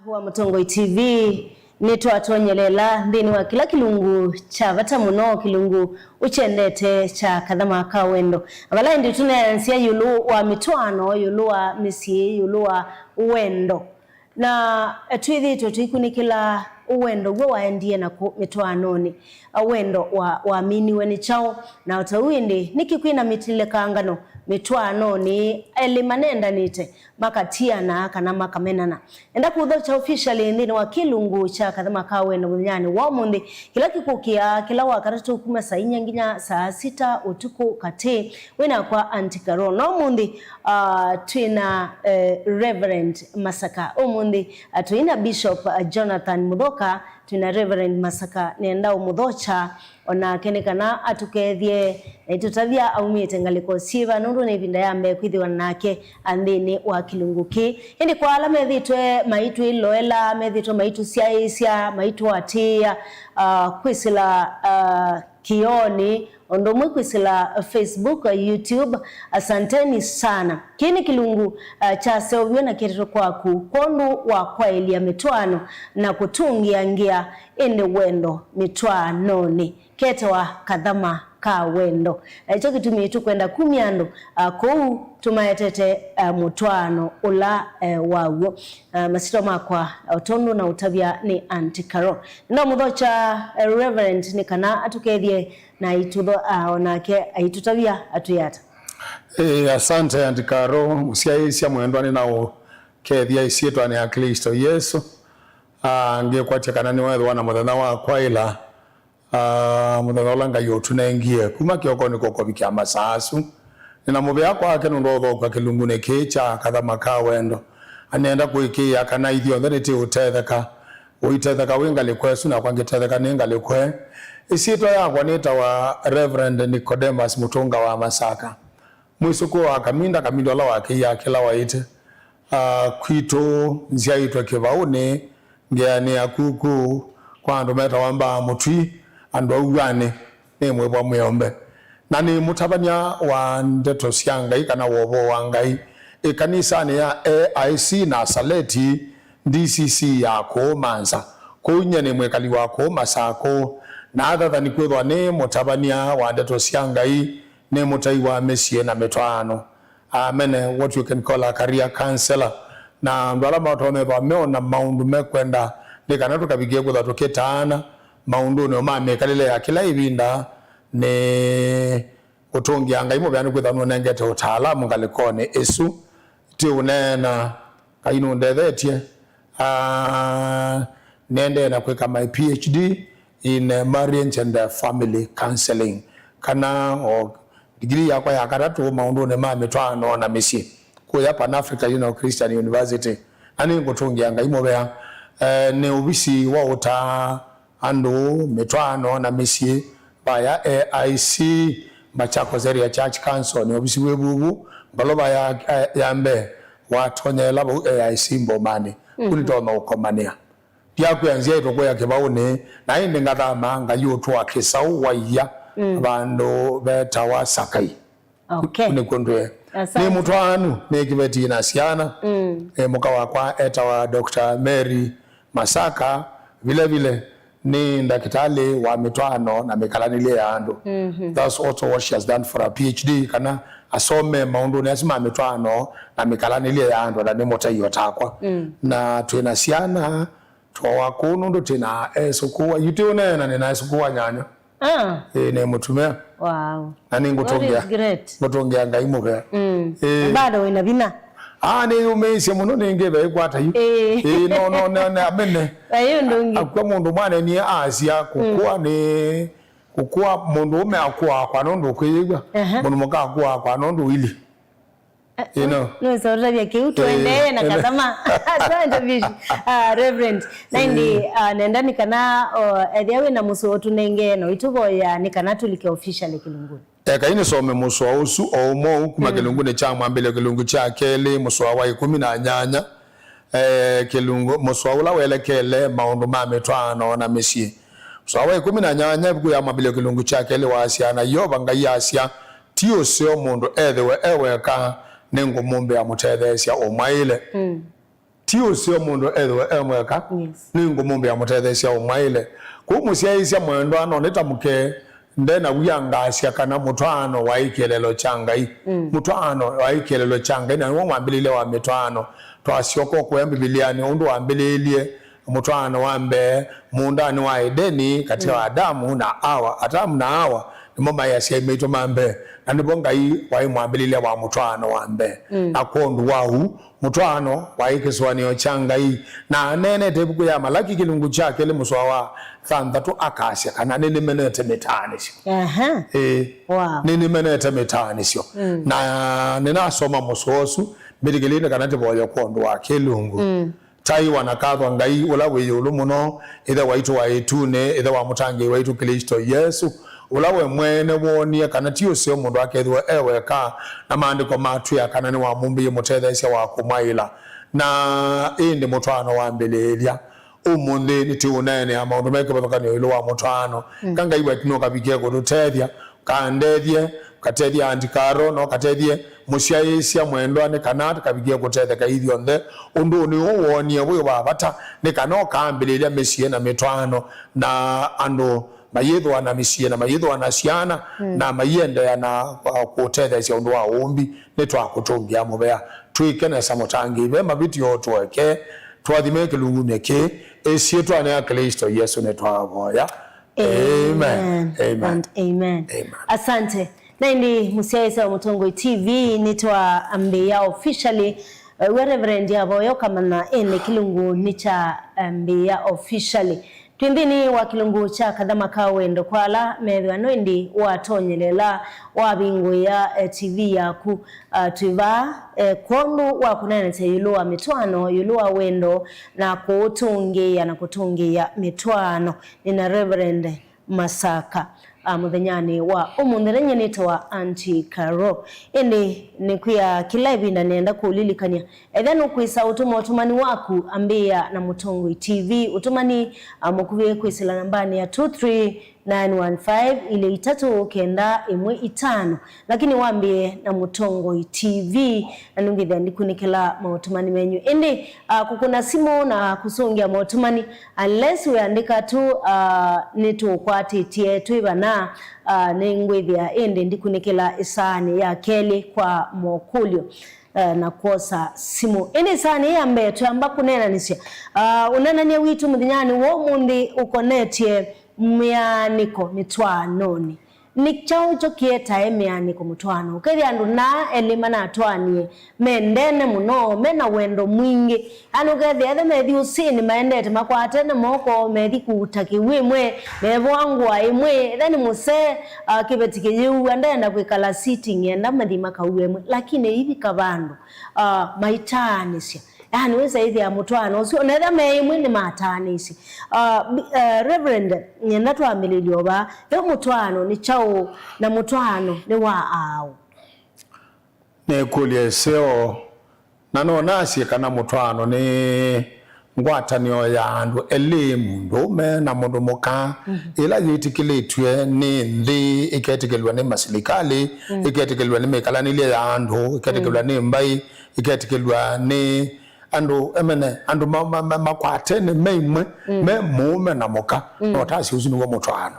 wa Mutongo TV nitwatonyelela ndini wa kila kilungu cha vata muno kilungu uchendete cha kadhama kawendo abala ndi tunayansia yulu wa mitwano yulu wa misi yulu wa uwendo na twithi tutikunikila uwendo gwe waendie na mitwanoni uwendo wa amini weni chao na utawindi nikikwina mitile kangano mitwanoni elimanenda nite makatiana kana makamenana enda kudho cha officially ndini wa kilungu cha kadhama kawendo munyani wa mundi kila kikukia kila wakati kuma saa nginya saa 6 utuku kate wena kwa antikaro no mundi twina Reverend Masaka omundi twina Bishop Jonathan Mudoka twina Reverend Masaka nenda umudhocha ona kenekana atukethie itutavia aumite ngaliko siva nundu ne vinda yambe kwithiwa nake andini wa kilunguki indi kwa ala methitwe maitu iloela methitwe maitu siaisia maitu atia kwisila kioni ondo mwisila Facebook YouTube asanteni sana kini kilungu cha sevyo na kirito kwaku kondu wa kwa elia mitwano na kutungia ngia ende wendo mitwanoni ketwa kadhama ka wendo icho kitumitu kwenda kumyando kou tumayetete mutwano ula wawo masito makwa utondo na utabia ni antikaro ndo mudhocha Reverend ni kana atukethie na itudho onake aitutabia atuyata asante antikaro musiaisia mwendwani nao kethia isietwa ni ya Kristo Yesu ngie kwatia kanani wewe wana muthana wa kwaila muthana olanga yotunengie kuma kioko niko kwa bikia masasu nina mubea kwake nundotho kwa kilungune kicha kadhama ka wendo anenda kuikia kana ithio nthete utetheka uitetheka wingali kwesu na kwangitetheka ningali kwe isietwa yakwa nita wa Reverend Nicodemus Mutunga wa Masaka mwisuko wa kaminda la wake ya kila waite kwito nziaitwa kibaune ngiane akuku kwa ndo meta wamba mutwi ando uwane nemwe bwa muyombe nani mutabanya wa ndeto siangai kana wobo wangai kanisa ni ya AIC na Saleti DCC yako manza kunyene mwekali wako Masako na adha ni kwethwa ne mutabanya wa ndeto siangai ne mutai wa mesie na metwano amen what you can call a career counselor na ndwala matone ba meona maundu mekwenda ndikana tukabigie kutha tuketana maundu no mamekalile ya kila ibinda ne utongia ngai mo byani kwetha no nengete utaalamu ngalikone esu ti unena kaino ndethetie nende na kweka my PhD in marriage and family counseling kana o degree yakwa ya karatu maundu ne mametwano na misi kuya Pan Africa Christian University ani ngutungia ngai mo bya ne ubisi wa uta ando metwano na misi baya AIC Machakos Area Church Council ne ubisi webubu baloba ya yambe watonyela bo AIC Mbomani kunito na ukomania yakwanzia itokoya kibaune na inde ngatama ngayotwa kisau waya bando betawa sakai okay ne kondwe ni mutwanu ne kibeti na siana muka wakwa etawa Dr. Mary Masaka vile ni ndakitali wa mitwano na mekalanile ya ando that's also what she has done for a PhD kana asome maundu ne asima mitwano na mekalanile ya ando na nemota yotakwa na twena siana twa kunu ndo tena esukuwa yutione na nina esukuwa nyanya ne mutumea wow nani ngutongea ngai muge bado ina bina ne umeise muno ningebe ikwata yu no amene ayo ndongi akwa mundu mwana ni asia kukua ni kukua mundu ume akwa kwa nondo kwigwa mundu muka kwa nondo wili no so rabia ke utuende na kadama asante bishi Reverend naindi nenda nikana ediawe na muso otunenge no itubo ya nikana tulike officially kilunguni kaini some muso ausu omo kuma kilungune cha mwambele kilungu cha kele muso wa 18 kilungu muso ula welekele maundu mametwano na mesie muso wa 18 biku ya mwambele kilungu cha kele wa asia na yoba ngai asia tio seo mundu ewe ka nengo mumbe amutethesia omwaile tio sio mundu edwe emweka ningu mumbe amutethesia umwaile kumusiaisia mwendo ano nitamuke ndena wiyangasya kana mutwano wa ikelelo changai mutwano wa ikelelo changai na wambilile wa mitwano twasioko kwa Bibiliani undu wambililie mutwano wambe mundani wa Edeni katika Adamu na Hawa Adamu na Hawa mama yasia imeito mambe na nibonga hii wa mwambilile wa mutwano wambe akondu wahu mutwano wa ikiswanio changai na nene tebuku ya malaki kilungu chake le muswa wa thandatu akasya kana nini menete metani sio wow nini menete metani sio na ninasoma musosu midigelinde kana teboya kondu wa kilungu tai wanakathwa ngai ula wiyulu muno ithe waitu wa itune ithe wa mutangi waitu Kristo Yesu ulawe mwene wonie kana tio sio mundu akethwe eweka na maandiko matu ya kana ni wa mumbi mutethesia wa kumaila na indi mutwano wa mbelelia umundi niti unene ama undu meke bathokani ilu wa mutwano kanga iwa tino kabikie kudutethia kandethie katethia andikaro no katethie musiaisia mwendo ane kanata kabikie kutetheka ithio nthe undu ni uwonie wi wa bata ni kana okambelelia mesie na mitwano na andu mayithwa na misie na mayithwa na ciana na mayende yana kutethesia undu wa umbi ni twakutungia mubea twikenesa mutangi ibe mabiti yo tweke twathime kilungu meke esie twana ya Kristo Yesu ne twavoya amen and amen asante na ndi musiaisa wa Mutongoi TV nitwa ambia officially Reverend Yavoyo kama na ene kilungu nicha ambia officially twindini wa kilungu cha Kathama Kawendo kwala methwa no ndi watonyelela wa bingu ya TV yaku tuiva kondu wa kunenete yulu wa mitwano yulu wa wendo na kutungia mitwano nina Reverend Masaka muthenyani wa umuntherenye nitwa Auntie Caro indi nikuya kila na nenda kulilikania then ukwisa utumani waku ambia na Mutongoi TV utumani mukuvie kwisila nambani ya 23915 ile 395 lakini wambie na Mutongoi TV na nungithia ndikunikela mautumani menyu indi kukuna simu na kusungia mautumani unless uandika tu nitu kwati tie tuibana nengwithia indi ndikunikela isani ya keli kwa mokulio na kosa simu ene sani ya mbeto amba kunena nisya unanania witu muthinyani wo mundi ukonetie mianiko mitwanoni ni chao kieta mianiko mutwano kedi andu na elima na atwanie mendene muno mena wendo mwingi anu kedi ethe methi usini maendete makwate na moko methi kutaki wimwe mebwangwa imwe then muse kibetike yu andenda kwikala sitting enda mathima kawemwe lakini hivi kabandu maitanisya yani weza hithi ya mutwano usio netha meimwe ni matanisi Reverend nyenda twamililio ba yo mutwano ni chao na mutwano ni wa au ne kulie seo nano nasi kana mutwano ni ngwatanio ya andu elimu ndume na mundu muka ila yitikiletwe ni ndi iketekelwa ni masilikali iketekelwa ni mekalanilia ya andu iketekelwa ni mbai iketekelwa ni andu emene andu makwate ni meimwe me mume na muka no tasi uzini wa mutwano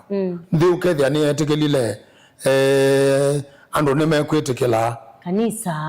ndi ukethia ni etekelile andu ni mekwetekela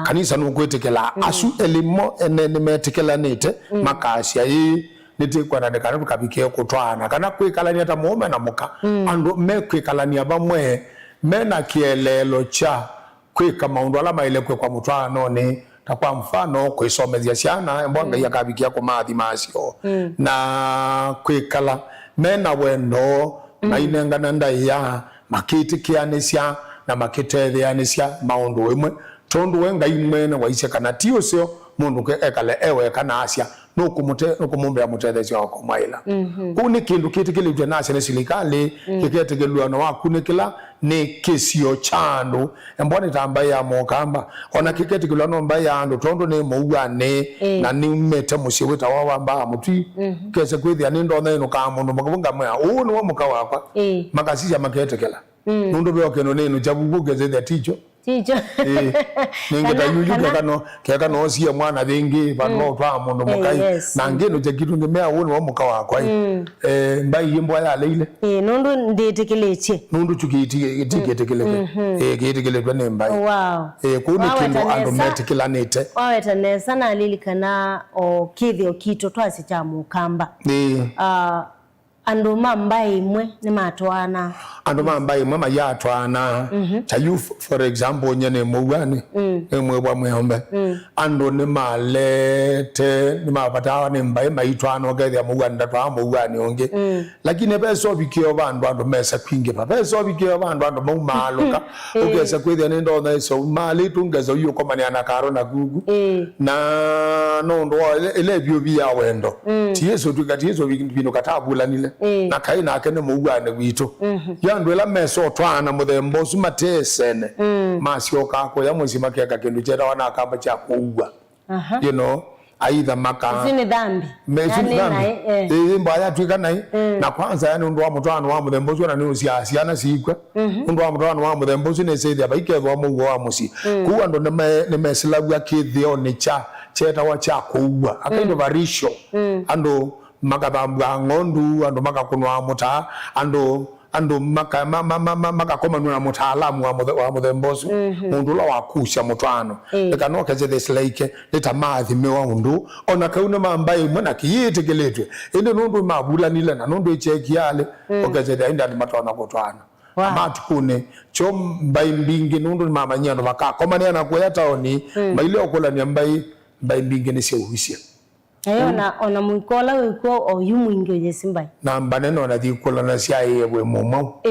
kanisa nukwetekela asu elimo ene ni metekela nite makasya hii niti kwa nadekana kabike kutwana kana kwikalania ta mume na muka andu mekwikalania bamwe mena kielelo cha kwika maundu ala maile kwa mutwano ni kwa mfano kuisomezia ciana mbwanga yakabikia ku mathi macio na kwikala mena wendo na inengana ndaiya makitikianisya na makitetheanisya maundu imwe tondu wenga imwene waise kana tio sio mundu ke ekale ewe kana asya nukumumbe amutethesia wako maila kuni kindu kitikilitwe nasi ni silikali kiketegelwa na wakunikila ni kisio chandu mboni tamba ya mokamba ona kiketegelwa no mbaya andu tondu ni muugane na ni mete musiwita wawamba mutwi kese kwithia ni ndone no ka mundu makabunga mwa ni wa muka wakwa makasija maketekela nundu byo keno nenu chabubuke zethia ticho chicho ninge tayuyu keka no sia mwana thingi bano twa mundu mukai na ngeno je kitu ngimea woni wa muka wakwa mbai yimbo ya leile nundu nditikileche nundu chukitikilekeleke kitikile ne mbai wow kuni kindu andu metikilanite wawetanesa na lilikana o kithio kito twasi cha mukamba andu mambai imwe ni matwana andu mambai imwe mayatwana chayu for example nyene mugani emwe bwa mwembe andu ni malete ni mapatawa ni mbai maitwana ogethia mugani ndatwa mugani onge lakini beso bikio bandu andu mesa kwinge pa beso bikio bandu andu maumaluka ogesa kwithia ni ndo na so mali tungeza uyo komani anakaro na gugu na no ndo ele bio bia wendo tieso tukatieso bino katabula nile na kaina akene mugane gwitu yandu ela meso twana muthembo sumatesene masio kako ya muzima keka kindu chera wana akamba cha kuugwa you know aidha maka sini dhambi mbaya twika nai na kwanza yani ndo wa mutwana wa muthembo zona ni usiana sikwe ndo wa mutwana wa muthembo zine seithia baikethwa mugo wa musi kuwa ndo ne mesilagwa kithio ni cha cheta wa cha kuugwa akaindo varisho ando makabamba ngondu ando makakunwa muta ando makakoma nuna mutaalamu wa muthembosu mundu la wakusha mutwano ekanoka je deslaike letamathi mewa mundu ona kauna mambai mwana kiyitegeletwe ende nundu mabula nile na nundu icheki yale okaje dainda matwana kutwana matukune chombai mbingi nundu mama nyano bakakoma ne na kuya taoni maile okola ni mbai mbingi ni seuhisia ona muikola wiko oyu mwingi ojesimbai na mbaneno na dikola na sia yewe momo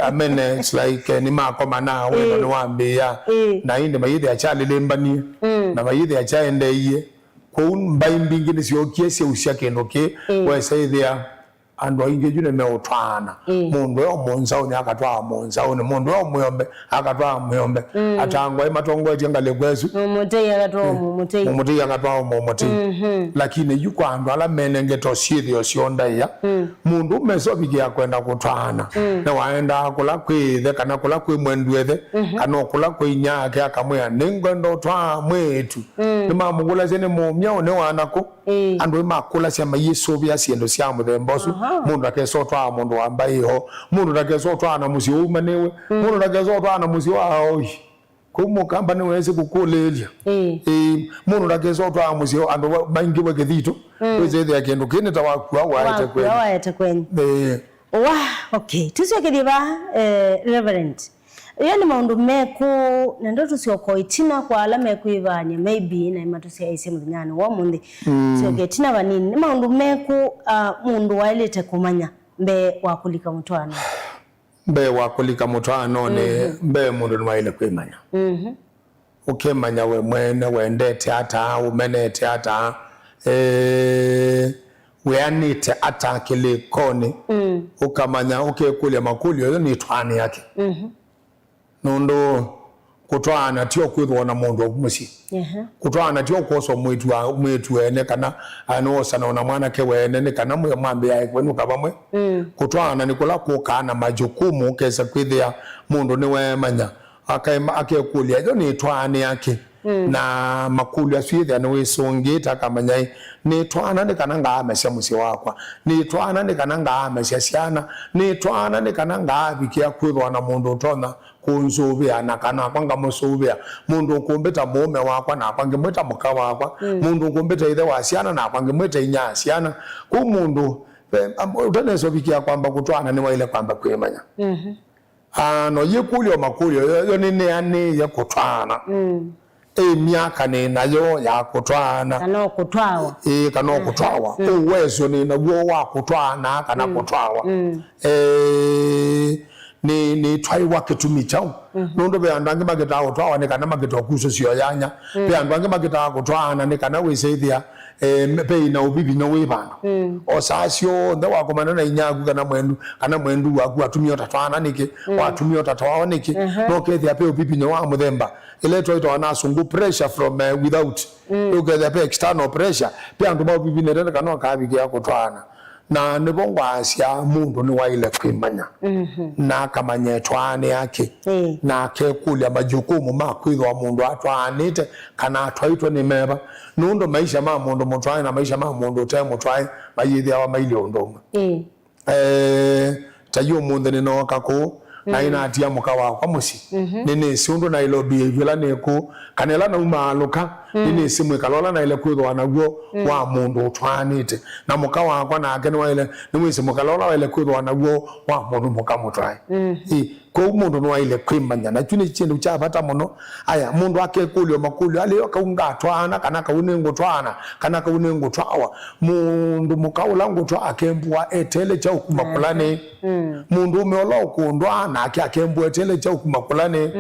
amene it's like ni makoma na we no wambia na inde mayide achali lembani na mayide achaende iye ko mbai mbingi ni sio kiese usiake ndoke we say there ando ingejune meotwana mundu yo monzao ni akatwa monzao ni mundu yo muyombe akatwa muyombe atangwa imatongo etengale kwesu mutei akatwa mutei akatwa mutei lakini yuko andu ala menenge to sirio sionda ya mundu mesobikia kwenda kutwana na waenda kula kwithe kana kula kwi mwendwethe kana kula kwi nyake akamwe ningwendo twa mwetu ni mamugula zene mumya one wanako andu makula sia mayeso bya siendo sia muthembosu mundu akesotwa mundu wambaiho mundu akesotwa na musi umanewe mundu akesotwa na musi wao kumukamba ni wese kukolelia mundu akesotwa musi andu bangi wekethito weze yakendo kene tawakwa waete kwenye okay tusiokediba reverend yani maundu meku na ndo tusioko itina kwa ala meku ibanye maybe na imatusi aise mudnyani wa mundi sioketina banini ni maundu meku mundu wailete kumanya mbe wakulika mutwana mbe wakulika mutwana ne mbe mundu nwaile kwimanya ukemanya we mwene wendete hata umenete hata weanite hata kile koni ukamanya ukekulia makulio ni twani yake nondo kutwana tio kwithona mundu musi kutwana tio koso mwitu ene kana anosa na mwana ke wene ne kana mwambe ya kwenu kabamwe kutwana nikula kukana majukumu kesa kwithia mundu ni wemanya akekulia yo ni twane yake na makulu aswithia ni wisungita kamanya ni twana ni kana ngamesha musi wakwa ni twana ni kana ngamesha siana ni twana ni kana ngabikia kwithona mundu utona kunzubia na kana kwanga musubia mundu kumbeta mume wakwa na kwange mweta muka wakwa mundu kumbeta ithe wasiana na kwange mweta inyasiana ku mundu utaneso bikia kwamba kutwana ni waile kwamba kwemanya no yekulio makulio yo ni ani ya kutwana miaka ni nayo ya kutwana kana kutwawa kana kutwawa uwezo ni nawo wa kutwana kana kutwawa ni twai wake tumichao nondo be andange mageta otwa ne kana mageta okuso sio yanya be andange mageta akutwana ne kana weseithia pe ina obibi no webano osasio nda wakomana na inyagu kana mwendu waku atumio tatwana niki watumio tatwa niki no kethia pe obibi no wa muthemba eletro ito anasungu pressure from without ukethia pe external pressure pe andu ba obibi ne kana kabikia akutwana na nibongwasia mundu ni waile kwimanya na kamanya twane yake na kekulia majukumu makwithwa mundu atwanite kana atwaitwe ni meba nundo maisha ma mundu mutwaye na maisha ma mundu te mutwaye mayithia wa maili ondoma tayo mundu ni no kako na ina atia muka wakwa musi nini siundu na ilo behavior neku kanela na umaluka nini simwe kalola na ile kwithwa naguo wa mundu utwanite na muka wakwa na akeni wa ile nimwisi mukalola wa ile kwithwa naguo wa mundu muka mutwaye kwa mundu no ile kwimanya na chune chindu cha bata muno aya mundu akekulio makulio aliyo kaunga twana kana kaunengo twana kana kaunengo twawa mundu mukaula ngutwa akembwa etele cha ukumakulane mundu umeola ukundwa na akembwa etele cha ukumakulane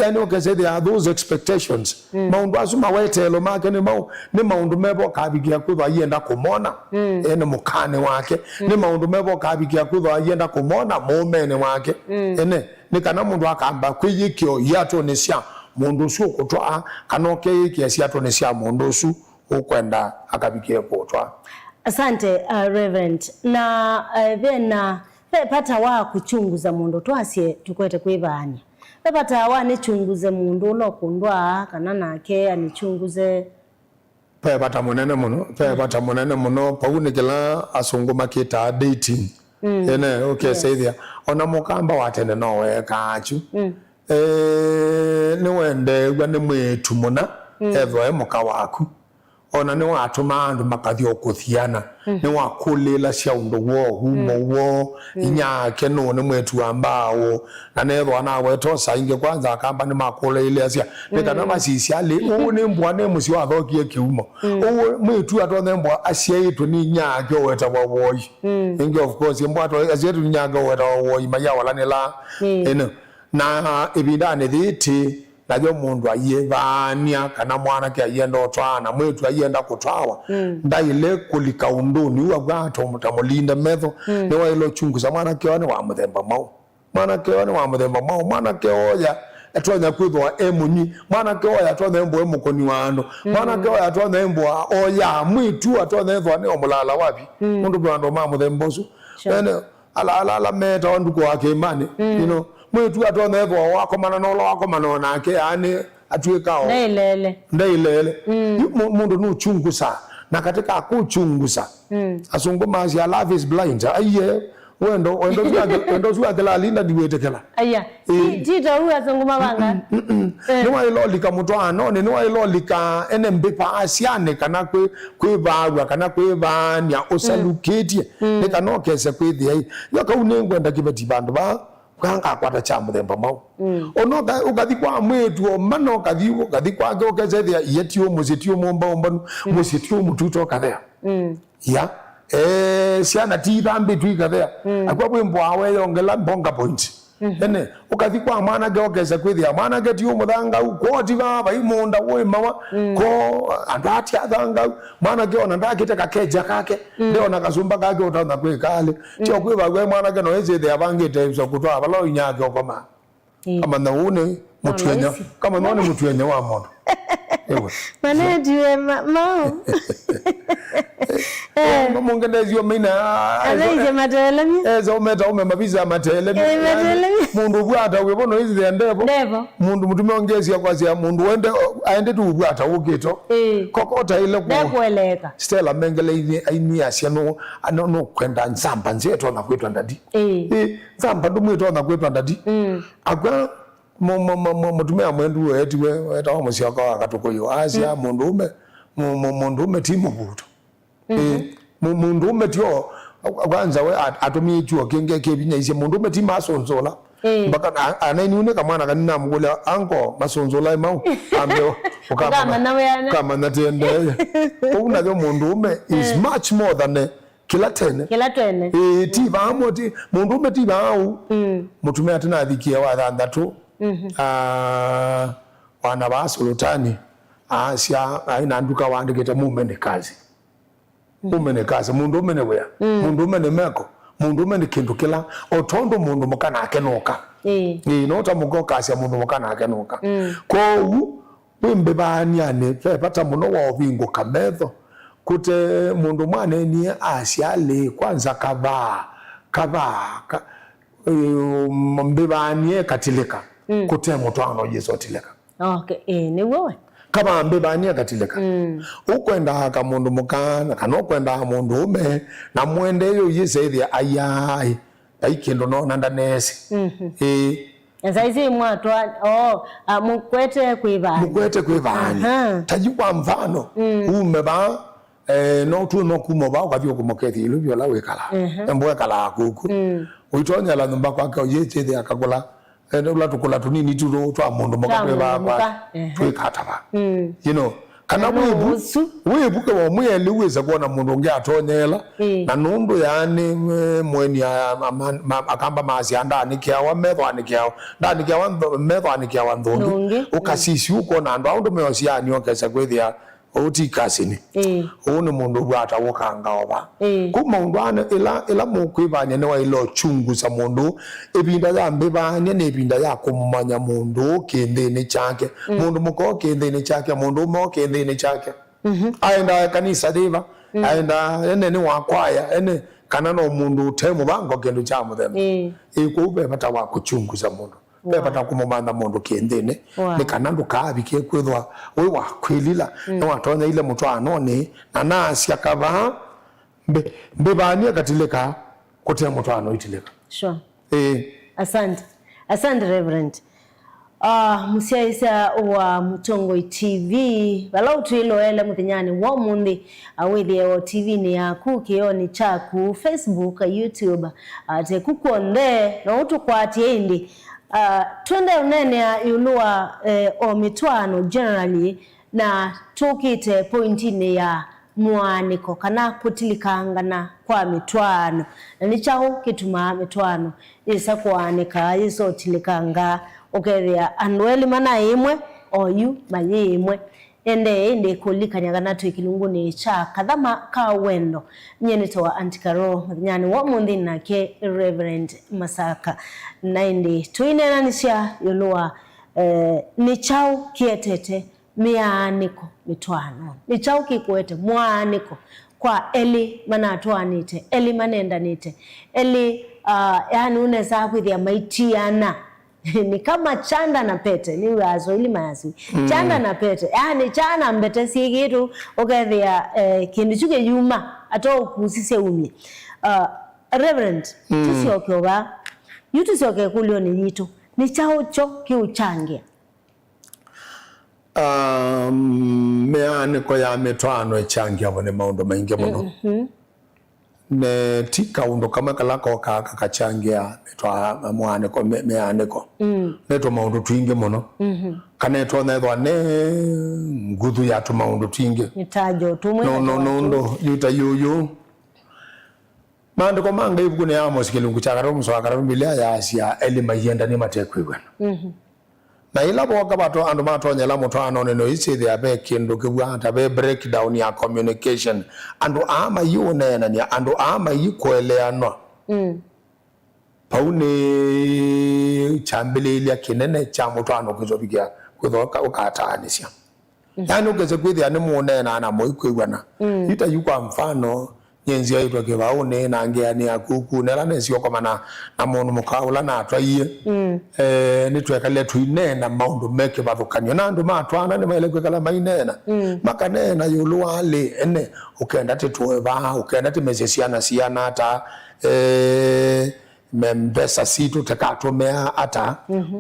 yani okese there are those expectations maundu asuma wetelo make ni maundu mebo kabigia kuthwa yenda kumona ene mukane wake ni maundu mebo kabigia kuthwa yenda kumona muumene wake ene ni kana mundu akamba kwiyikyo yatonesya mundu su kutwa kanoke yiki yatonesya mundu su ukwenda akabikie kutwa. Asante Reverend na bena pepata wa kuchunguza mundu twasye tukwete kwibanya pepata wa ni chunguze mundu lokundwa kana nake anichunguze pepata munene muno paune kila asunguma kita dating ene okay say there ona mukamba watene no wekachu ni wende gwa ni mwetu muna etho muka waku ona ni watuma andu makathio kuthiana ni wakulila cia undu wo humo wo inyake no ni mwetu ambao na netho ana weto sainge kwanza akamba ni makule ile acia ni kana masisi ali u ni mbwa ne musi wa thokie kiumo u mwetu atone mbwa acia itu ni nyake weta wa woi inge of course mbwa to acia tu nyake weta wa woi maya wala ni la eno na ibindane thiti najo mundu ayevania kana mwana ke ayenda otwana mwetu ayenda kutwawa ndaile kulika unduni uwa gwato mutamulinda metho ne wailo chunguza mwana ke wani wa muthemba mau mwana ke oya atonya kwithwa emunyi mwana ke oya atonya embo emukoni wando mwana ke oya atonya embo oya mwitu atonya ethwa ne omulala wapi mundu bwando ma muthembosu ene ala meta wanduko wake imani you know mwetu atone ethwa wako manano wako manona ake yani atwekao ndailele mundu no chungusa na katika kuchungusa asunguma ya love is blind aiye wendo zwa kala linda diwetekela aya tito huwa asunguma banga ni wa ilolika mutwana ni wa ilolika enembepa asiane kana kwebagwa kana kwebanya osaluketie ni kanokese kwithia yoka unengwenda kibeti bandu ba kanga kwata cha muthemba mau onoka ugathikwa mwetu mano gathikwa gokezethia yetio muzitio momba muzitio mututo kathea ya siana ti thambi twikathea akwa bwimbo awe yongela bonga point ene ugathikwa mwana gokeze kwithia mwana getio muthanga ukoti baba imunda we mawa ko andati athanga mwana geona ndakite kakeja kake ndeona kasumba kake utanga kwikale tio kwiba gwe mwana geno ezethia bangite so kutwa abalo inyake okoma kama na une mutwenya kama none mutwenya wa mono ewe mana diwe mao mungendezio mina anaije matelemi ezo meta umemabiza matelemi mundu bwata webono izi ndebo mundu mutume ongezia kwazia mundu wende aende tu bwata ukito kokota ile kueleka Stella Mengele aini asia no kwenda nzamba nzeto na kwetu ndadi nzamba dumweto na kwetu ndadi agwa mutume amwendu etiwe eta omusiaka akatukoyo asia mundu ume timu buto mundu ume tio kwanza we atumie chuo kenge kebinya ise mundu ume timu asonzola mpaka anainiune kamwana kanina mugula anko masonzola mau ambeo kama natende unayo mundu ume is much more than kilatene tiba amoti mundu ume tiba au mutume atina adhikia wa thandatu wana basulutani asia aina nduka waandikite mumene kazi mundu umene wea mundu umene meko mundu umene kindu kila otondo mundu mukana akenuka nota mugoka asia mundu mukana akenuka ko wimbe banyane pata muno wa obingo kametho kute mundu mwane ni asiale kwanza kava mbebanie katileka kute mutwano Yesu atileka. Okay, ni wewe kama mbebanie katileka ukwenda haka mundu mukana kana ukwenda mundu ume na mwende yo Yesu ithia ayai aikindo no nanda nesi Zaizi mwatwa mukwete kwivani tajikwa mfano umeba no tu no kumoba kwavyo kumokethi iluvyo la wekala mbwe kala kuku uitonya la nyumba kwake Yesu ithia akagula ula tukula tunini tu twa mundu mukatwe ba twikata ba you know kana webuke wa muyeli weza kuona mundu nge atonyela na nundu yani mweni akamba mazi andani kiawa metho anikiawa ndani kiawa metho anikiawa ndundu ukasisi uko na ndo ndo meyosiani okesa kwethia uti kasini une mundu bwata wokanga oba kuma undwana ila mukwibanya ne wa ilo chungu sa mundu ebinda ya mbebanya ne ebinda ya kumanya mundu kendene chake mundu muko kendene chake mundu mo kendene chake aenda kanisa diva aenda ene ni wakwaya ene kana no mundu utemu bango kendo cha muthemu ikube bata wa kuchungu sa mundu bepata kumomanda mundu kendene ni kanandu kabikie kwithwa we wa kwilila no watonya ile mutwano ni na nasi akaba mbebania katileka kote mutwano itileka. Sure. Asante Reverend. Musiaisa wa Mutongo TV balau tuilo ele mutinyani wa mundi awithie o TV ni yaku kioni chaku Facebook YouTube te kukonde na utukwatie indi twende unene ya yulua o mitwano generally na tukite pointine ya mwaniko kana kutilikangana kwa mitwano na nichaho kituma mitwano isa kwanika iso tilikanga okethia anweli mana imwe oyu manye imwe ende kulikanyagana tu ikilungu ni cha kathama ka wendo nyenito wa Antikaro nyani wa mundi nake Reverend Masaka naindi tuinena nisha yulua ni chau kietete mianiko mitwano ni chau kikwete mwaniko kwa eli manatwanite eli manendanite eli yani uneza kwithia maitiana ni kama chanda na pete ni wazo ili mazi chanda na pete yani chana mbete sigiru okethia kindu chuke yuma ato kusise umi Reverend tusiokeoba yutusioke kulio ni yitu ni chao cho kiuchangia meaniko ya mitwano echangia bone maundu maingi muno ne tika undo kama kalako kakachangia mitwa mwaniko meaniko neto maundu twingi muno kaneto nethwa ne nguthu ya tu maundu twingi nitajo tumwe no yuta yuyu maandiko manga ibune ya mosikilungu chakaro muswakaro bilia ya asia elima yenda ni matekwigwana na ila boka bato andu matonya la mutwano no isi the abe kindu kibwa tabe breakdown ya communication andu ama yunena ni andu ama yikoeleanwa paune chambelelia kinene cha mutwano kuzobigia kuthoka ukatanisha yani ugeze kwithia ni munena na moikwigwana ita yukwa mfano nyenzi ya itwa kibaune na ngeani akuku nela nesio koma na mundu mukaula na atwaiye ni twekale twinena maundu meke bathukanio na andu matwana ni maile kwekala mainena makanena yuluale ene ukenda titweba ukenda timesesiana ata membesa situ tekatomea ata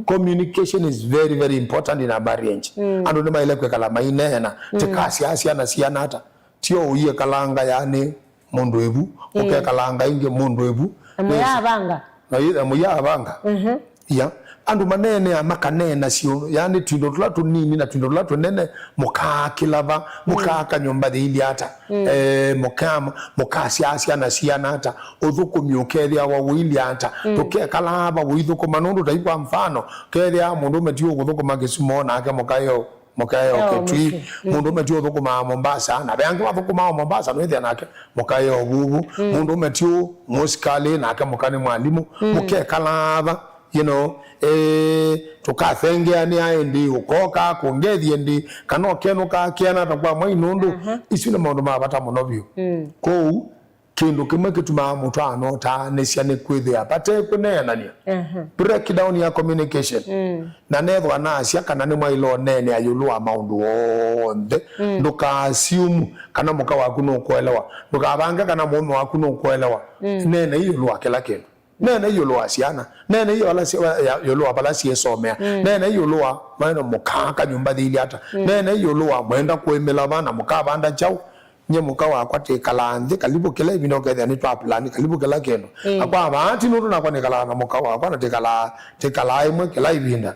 communication is very very important in a marriage andu ni maile kwekala mainena tekasiana ata tio uye kalanga yani mundu ebu kalanga inge mundu ebu muyabanga na muyabanga ya andu manene amakanena sio yani twindo tulatu nini na twindo tulatu nene mukakilava mukaka nyumba thili ata mukasiasia na siana ata uthukumi ukethia wa wili ata tukekalava withukuma nundu taikwa mfano kethia mundu metio guthukuma gisumo nake mukayo ketwi mundu metio thukuma Mombasa na bangi wathukuma Mombasa no ithia nake mukayo bubu mundu metio musikali nake mukani mwalimu mukekalava you know tukathengea ni aendi ukoka kuongethie ndi kana kenu ka kiana takwa mai nundu ici ni maundu ma bata muno biu kou kindu kimwe kituma mutu anota necia ni kwithia bate kunenania breakdown ya communication na nethwa nacia kana ni mailo nene ayulu wa maundu wothe nduka assume kana muka waku no kuelewa ndukabanga kana mume waku no kuelewa nene yulu wa kila kindu nene yulu wa ciana nene yulu wa balasi esomea nene yulu wa maino mukaka nyumba thili hata nene yulu wa mwenda kuimela bana mukabanda chao nye muka wakwa tekala nthi kalibu kila ibino kethe ni twa plan kalibu kila kendo akwa abati nuru nakwa nekala na muka wakwa na tekala imwe kila ibinda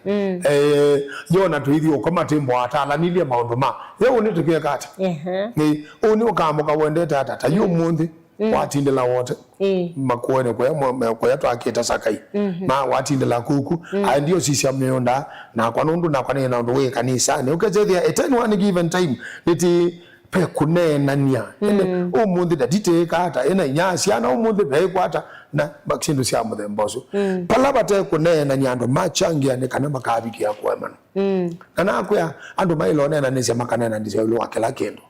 yona tuithi ukoma timbo atala nilie maundu ma yewe ni tukie kata ni uni ukamuka wende tata yu munthi watindela wote makuone kwa yato akita sakai ma watindela kuku ndio sisi ameonda na kwa nundu na kwa nena ndo we kanisa ni ukazethia at any given time niti pe kunenania umundi dadite kata ena nyasiana umundi bekwata na bakindu sia muthemboso palaba te kunenania ndo machangia ne kana makabiki yakwa mana kana akwa ando mailone na nisia makanena ndisio lo akela kendo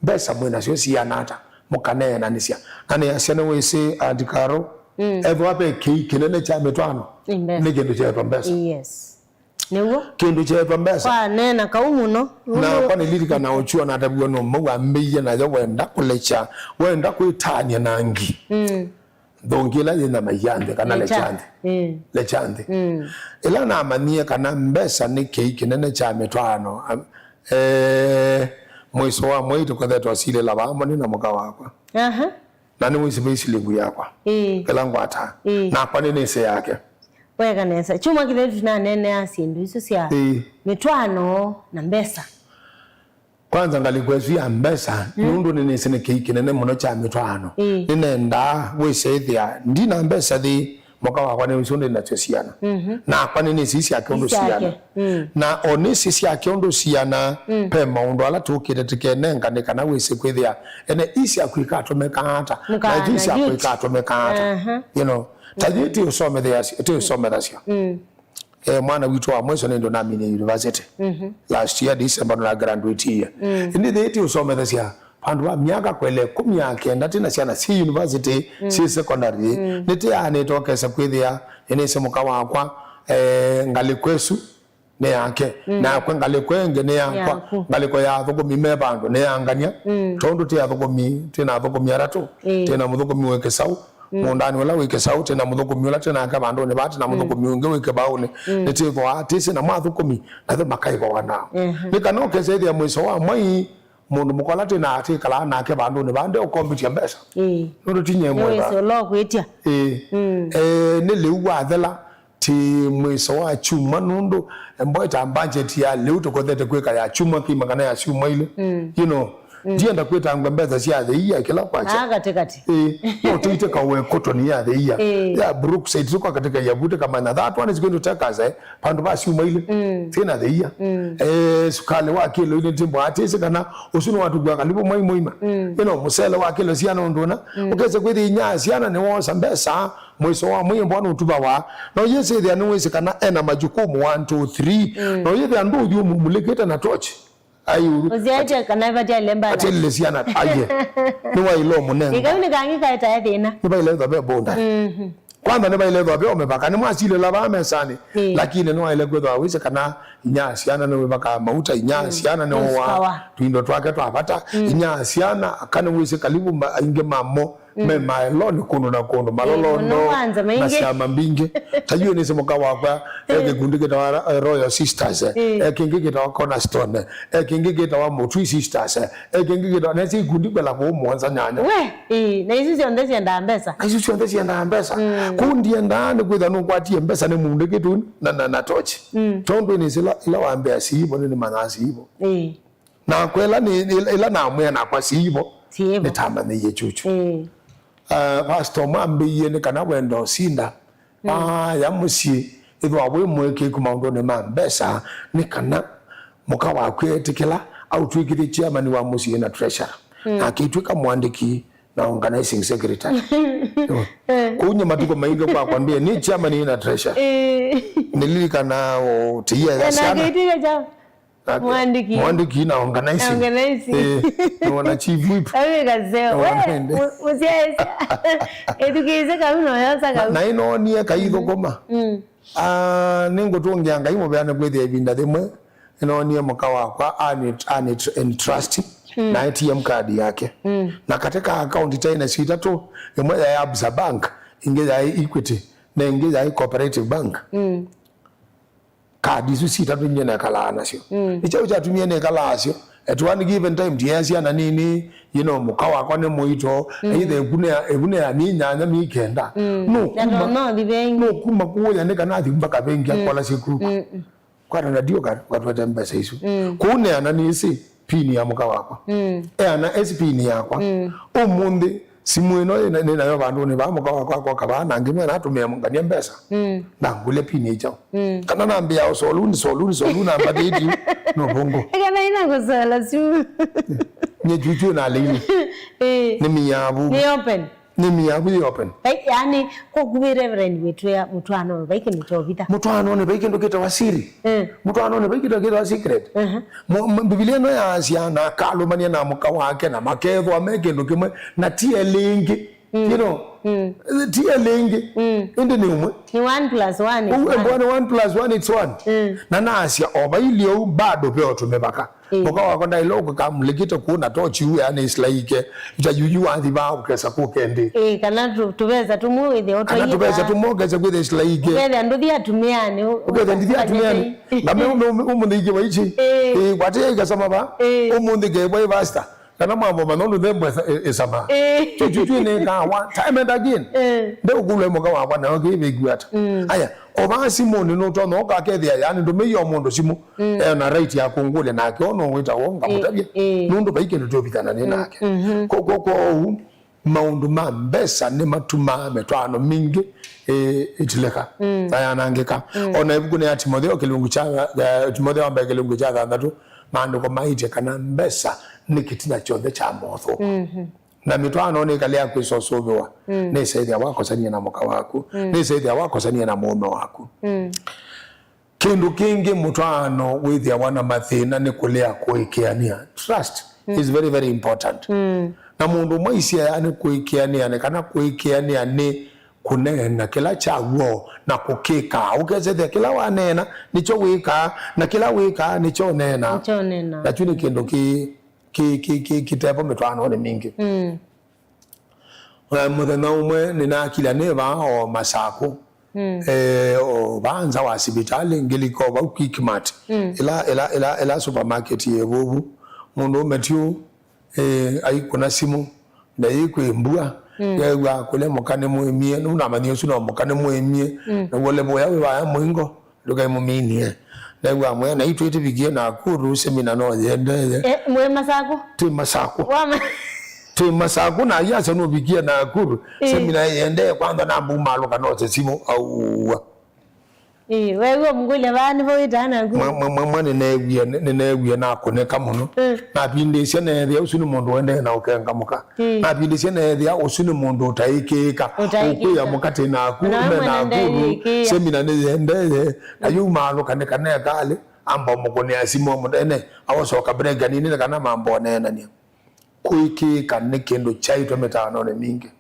besa mwena sio sianata mukanena nisia nani asiana wese adikaro evo ape kinene cha metwano ni kindu cha pambesa yes Newo kindu cha pambesa kwa nena kaumuno na kwa nilirika na ochua na tabuwa no mwa mbiye na yo wenda kulecha wenda kuitania nangi dongila yena mayande kana lechande ila na amania kana mbesa ni kinene cha metwano mwiso wa mwitu kwa dhetu asile la wamo ni na muka wakwa na ni mwisi bisi lingu yakwa kelangu ata na kwa nini ise yake wega nesa chuma kiletu na nene asindu iso siya mitwano na mbesa kwanza ngalikwezu ya mbesa nundu nini sine kinene muno cha mitwano nine nda wise ithia ndina mbesa di mwaka wakwa ni usonde na chosiana na kwa nini sisi ya kiondo siana na oni sisi ya kiondo siana pe maundu ala tukire tikenenga ne kana wese kwithia ene isi ya kuika atomekata na isi ya kuika atomekata you know tajiti usome theasi eti usome thasio mwana witu wa mweso nendo na mine university last year December na graduate year ndi theti usome thasio pandu wa miaka kwele 19 tena ciana si university si secondary niti anetokesa kwithia ene semuka wakwa ngalikwesu ne yake na kwa ngalikwenge ne yakwa ngaliko ya thugumi mebandu ne yangania tondu ti ya thugumi tena thugumi aratu tena muthugumi weke sau mundani wala weke sau tena muthugumi wala tena akabandu ne bati na muthugumi unge weke baune niti thwa tisi na mathugumi na makaiba wanao nikanokesa ithia mwiso wa mwai mundu mukola tena ati kala na ke bandu ne bande okombitia mbesa ndu tinye mweba so lo kwetia ne lewa thela ti mwiso wa chuma nundu mboita budget ya leu to kothete kweka ya chuma ki magana ya chuma ile you know ndienda kweta ngwembeza cia the year kila kwacha katikati no tuite ka we cotton ya the year ya Brookside tuko katika ya bute kama na that one is going to take us pandu ba chuma ile tena the year sukale wa kilo ile timbo atise kana usunu watu gwa kalipo moi moima you know musele wa kilo siana ndona ukeze kwithi nya siana ne wosa mbesa mwiso wa mwimbo anu tuba wa no yese the anu wese kana ena majukumu 1 2 3 no yese andu yu muleketa na torch ayuru oziaje kana vaja lemba atele siana aye ni wa ilo munenga ikawini kangi kaita ya thina ni ba ile dhabe bonda kwanza ni ba ile dhabe omebaka ni mwasile la ba mesani lakini ni wa ile gwe dhabe wese kana inyasiana ni baka mauta inyasiana ni wa tuindo twake twapata inyasiana kana wese kalibu inge mamo mema loni kuno na kuno malolo no masama mbinge tajue ni semoka wakwa kundike wa Royal Sisters kingike tawa Cornerstone kingike tawa Motui Sisters kingike tawa nasi kundike la ko mwanza nyanya we na hizo sionde sienda mbesa kundi ndani kwitha no kwatie mbesa ne mundike tu na torch tondo ni sila ila waambia sibo ni manasi hibo na kwela ni ila na amwe na kwa sibo ni tama ni yechuchu pastor mambiye ne kana wendo sinda ya musi ithwa we mweke kumaundu ne mambesa ni kana muka wa kwetikila au twikiri chairman wa musi na treasurer akitwika mwandiki na organizing secretary. Kunye matuko maingi kwa kwambia ni chama ni na treasurer. Nililikana tia ya sana. Mwandiki na organizing. Wana chief whip. Awe gazeo. Usiasa. Edukize kabino yasa kabino. Na ino niye kaitho koma. Ningo tuongeanga imo beana kwethe ibinda thimwe. Ino niye mukawa kwa and trust. Na ATM card yake. Na katika account tena sitatu imwe ya Absa Bank, ingeza ya Equity, na ingeza ya Cooperative Bank. Kadi hizo sitatu nyene kala anasio. Icho chatumie ne kala asio. At one given time diasia na nini, mukawa kwa ne moito, either ebune ya ninya na mikenda. No kuma kuoya ne kana mpaka bengi akola siku. Kwa radio kwa watu mbesa hizo. Kune ananisi pini ya muka wako. Na SP ni yakwa. Umundi simu ino na yo bandu ne ba muka wako kwa kabana ngimwe na tumia mungania mbesa. Na ngule pini hicho. Kana naambia soluni ambadidi no bongo. Kana ina kusala simu. Nye juju na lini. Ni miyabu. Ni open. Ni miyabu ni open. Yani ko kubi reverend wetu ya mutwano baike nito vita. Mutwano ne baike ndo kita wasiri. Mutwano ne baike ndo kita secret. Biblia no ya asia na kalo mania na muka wake na maketho ameke ndo kimwe na tie lingi. Tie lingi. Inde ni umwe. Ni 1+1. Uwe mbwana 1+1 it's 1. Na nasia oba ilio bado peo tumebaka. Muka wako nda iloko kamulikita kuona tochi uwe ane islaike. Itajuju anthi ba ukesa kukende. Kana tubeza tumuwe the oto kana tubeza tumuogeza kwithe islaike. Ukethe nduthi atumiane. Ukethe nduthi atumiane. Ngame umundi waichi. Watia ikasama ba. Umundi gebwa basta. Kana mambo manonu thembo esama. Chuchu ne ka one time and again. Nde ukule muka wako na okibe gwata. Aya oba simu ni no to no ka kethe yani ndo meyo mondo simu na right ya kungule na ke ono wita wonga mutabia nundo baike ndo tobitana ne nake ko maundu mambesa ne matuma metwano mingi itileka aya nangeka ona ibukune ya Timotheo kilungu cha Timotheo ambaye kilungu cha ndatu mando ko maite kana mbesa nikitina chonde cha motho na mitwano ne kale yako isosobewa ne saidia wako sania na moka wako ne saidia wako sania na mume wako kindu kingi mutwano with ya wana mathina ne kulea kuikiania trust is very very important na mundu maisia yani kuikiania ne kana kuikiania ni kunena kila chaguo na kukika ukeze kila wanena nicho wika na kila wika nicho nena na chuni kindu kitepo mitwano ni mingi muthenya umwe ninakila neba o Masako o banza wa sibitali ngiliko ba ukikimati ila supermarket yebubu mundu metyu ayikuna simu na yikwembua yewa kule mukane muemie nuna manyo suno mukane muemie na wole boya we ba mwingo lugai muminie Lewa mwe na itu bigie na kuru semina no yende mwe Masako tu Masako tu Masako na yasa no bigie na kuru semina yende kwanza na mbuma loka no simo au wewe mngule bani bo itana ku mama ne na koneka muno na bindesya na ya usuni mundu wende na okenga muka na bindesya na ya usuni mundu utaikeka okuya mukate na ku na ku semina ne yende na yuma lo kaneka ne kale amba mukone asimo mudene awosoka brega nini kana mambo nena ni kuikeka ne kendo chaito metano ne mingi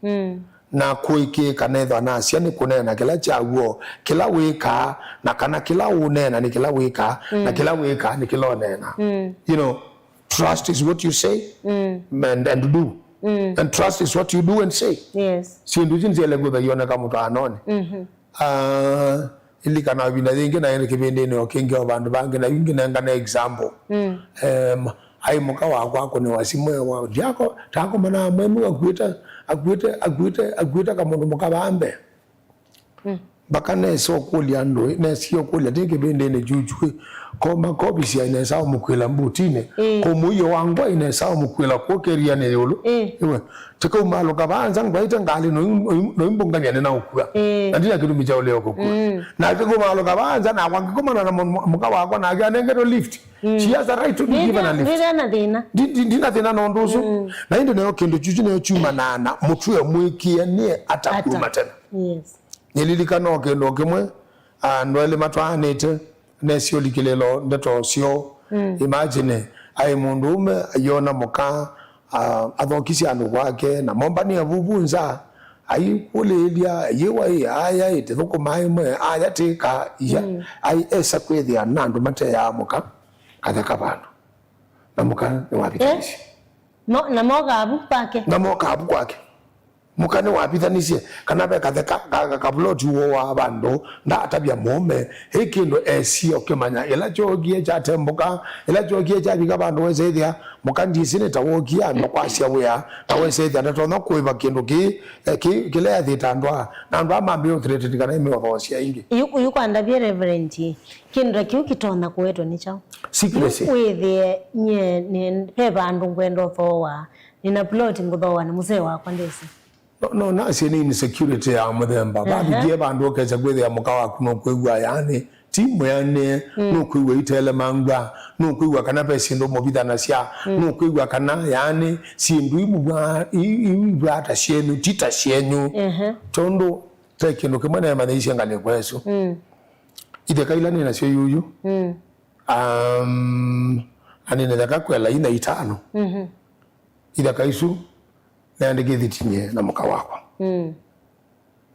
na kuike kanetho na siani kunena kila chaguo kila wika na kana kila unena ni kila wika na kila wika ni kila nena trust is what you say and do and trust is what you do and say yes sindu jinzele gutha yona kama mtu anone ili kana bina zingi na yene kibindi ni okingi abandu bangi na yingi na ngana example ai muka wako ni wasimwe wa diako tako mana mwemu agwita kama mundu muka bambe bakane so kulia ndo ne sio kulia teke bende ne juju koma kobisi ine sawa mukwela mbutine komuyo wangwa ine sawa mukwela kokeria ne yolo ewe teko malo kabanza ngwaita ngali no imbonganya ne na ukwa ndina kitu micha ole okukwa na teko malo kabanza na wangikomana na mukawa wako na aga ngero lift she has a right to be given a lift ndina thina no ndusu na inde nayo kendo juju nayo chuma nana mutu ya mwikia ne atakuma tena yes nililika kendo kimwe ndwele matwanete nesio likilelo ndeto sio imagine ai mundume ayona muka athokisi anu wake na mombani abubunza ai kulelia yewa aya ithuko maimwe aya tika ya ai esa kwethia nandu mate ya muka kathaka bana na muka ni wapitanishi na moga abu pake na moga abu kwake mukane wapitanisie kana be katheka kabloti wo wa bando nda atabia mome hekindo esio kemanya ela jogie cha tembuka ela jogie cha biga bando wezethia mukandi sine tawogia no kwasia wea tawezethia ndatona kuiba kindu kile athitandwa na ndo amambe uthreted kana ime wabosia ingi yuko andabia reverend kindu kiu kitona kueto ni chao secrecy wethie nye pe bandu ngwendo thowa nina plot nguthowa ni muzee wakwa ndesi no nasi ni insecurity ya muthemba babigie bandu okeza gwethia mukawa kuno kwigwa yani timu yane no kwigwa itele mangwa no kwigwa kana pesindo mobithana cia no kwigwa kana yani sindu imugwa ibwa ta cienu tita cienu tondo tekino kimana ya maisha ngale kweso ide kaila ni nacio yuyu ani ndaka kwela ina itano ida kaisu na ndigithitinye na muka wakwa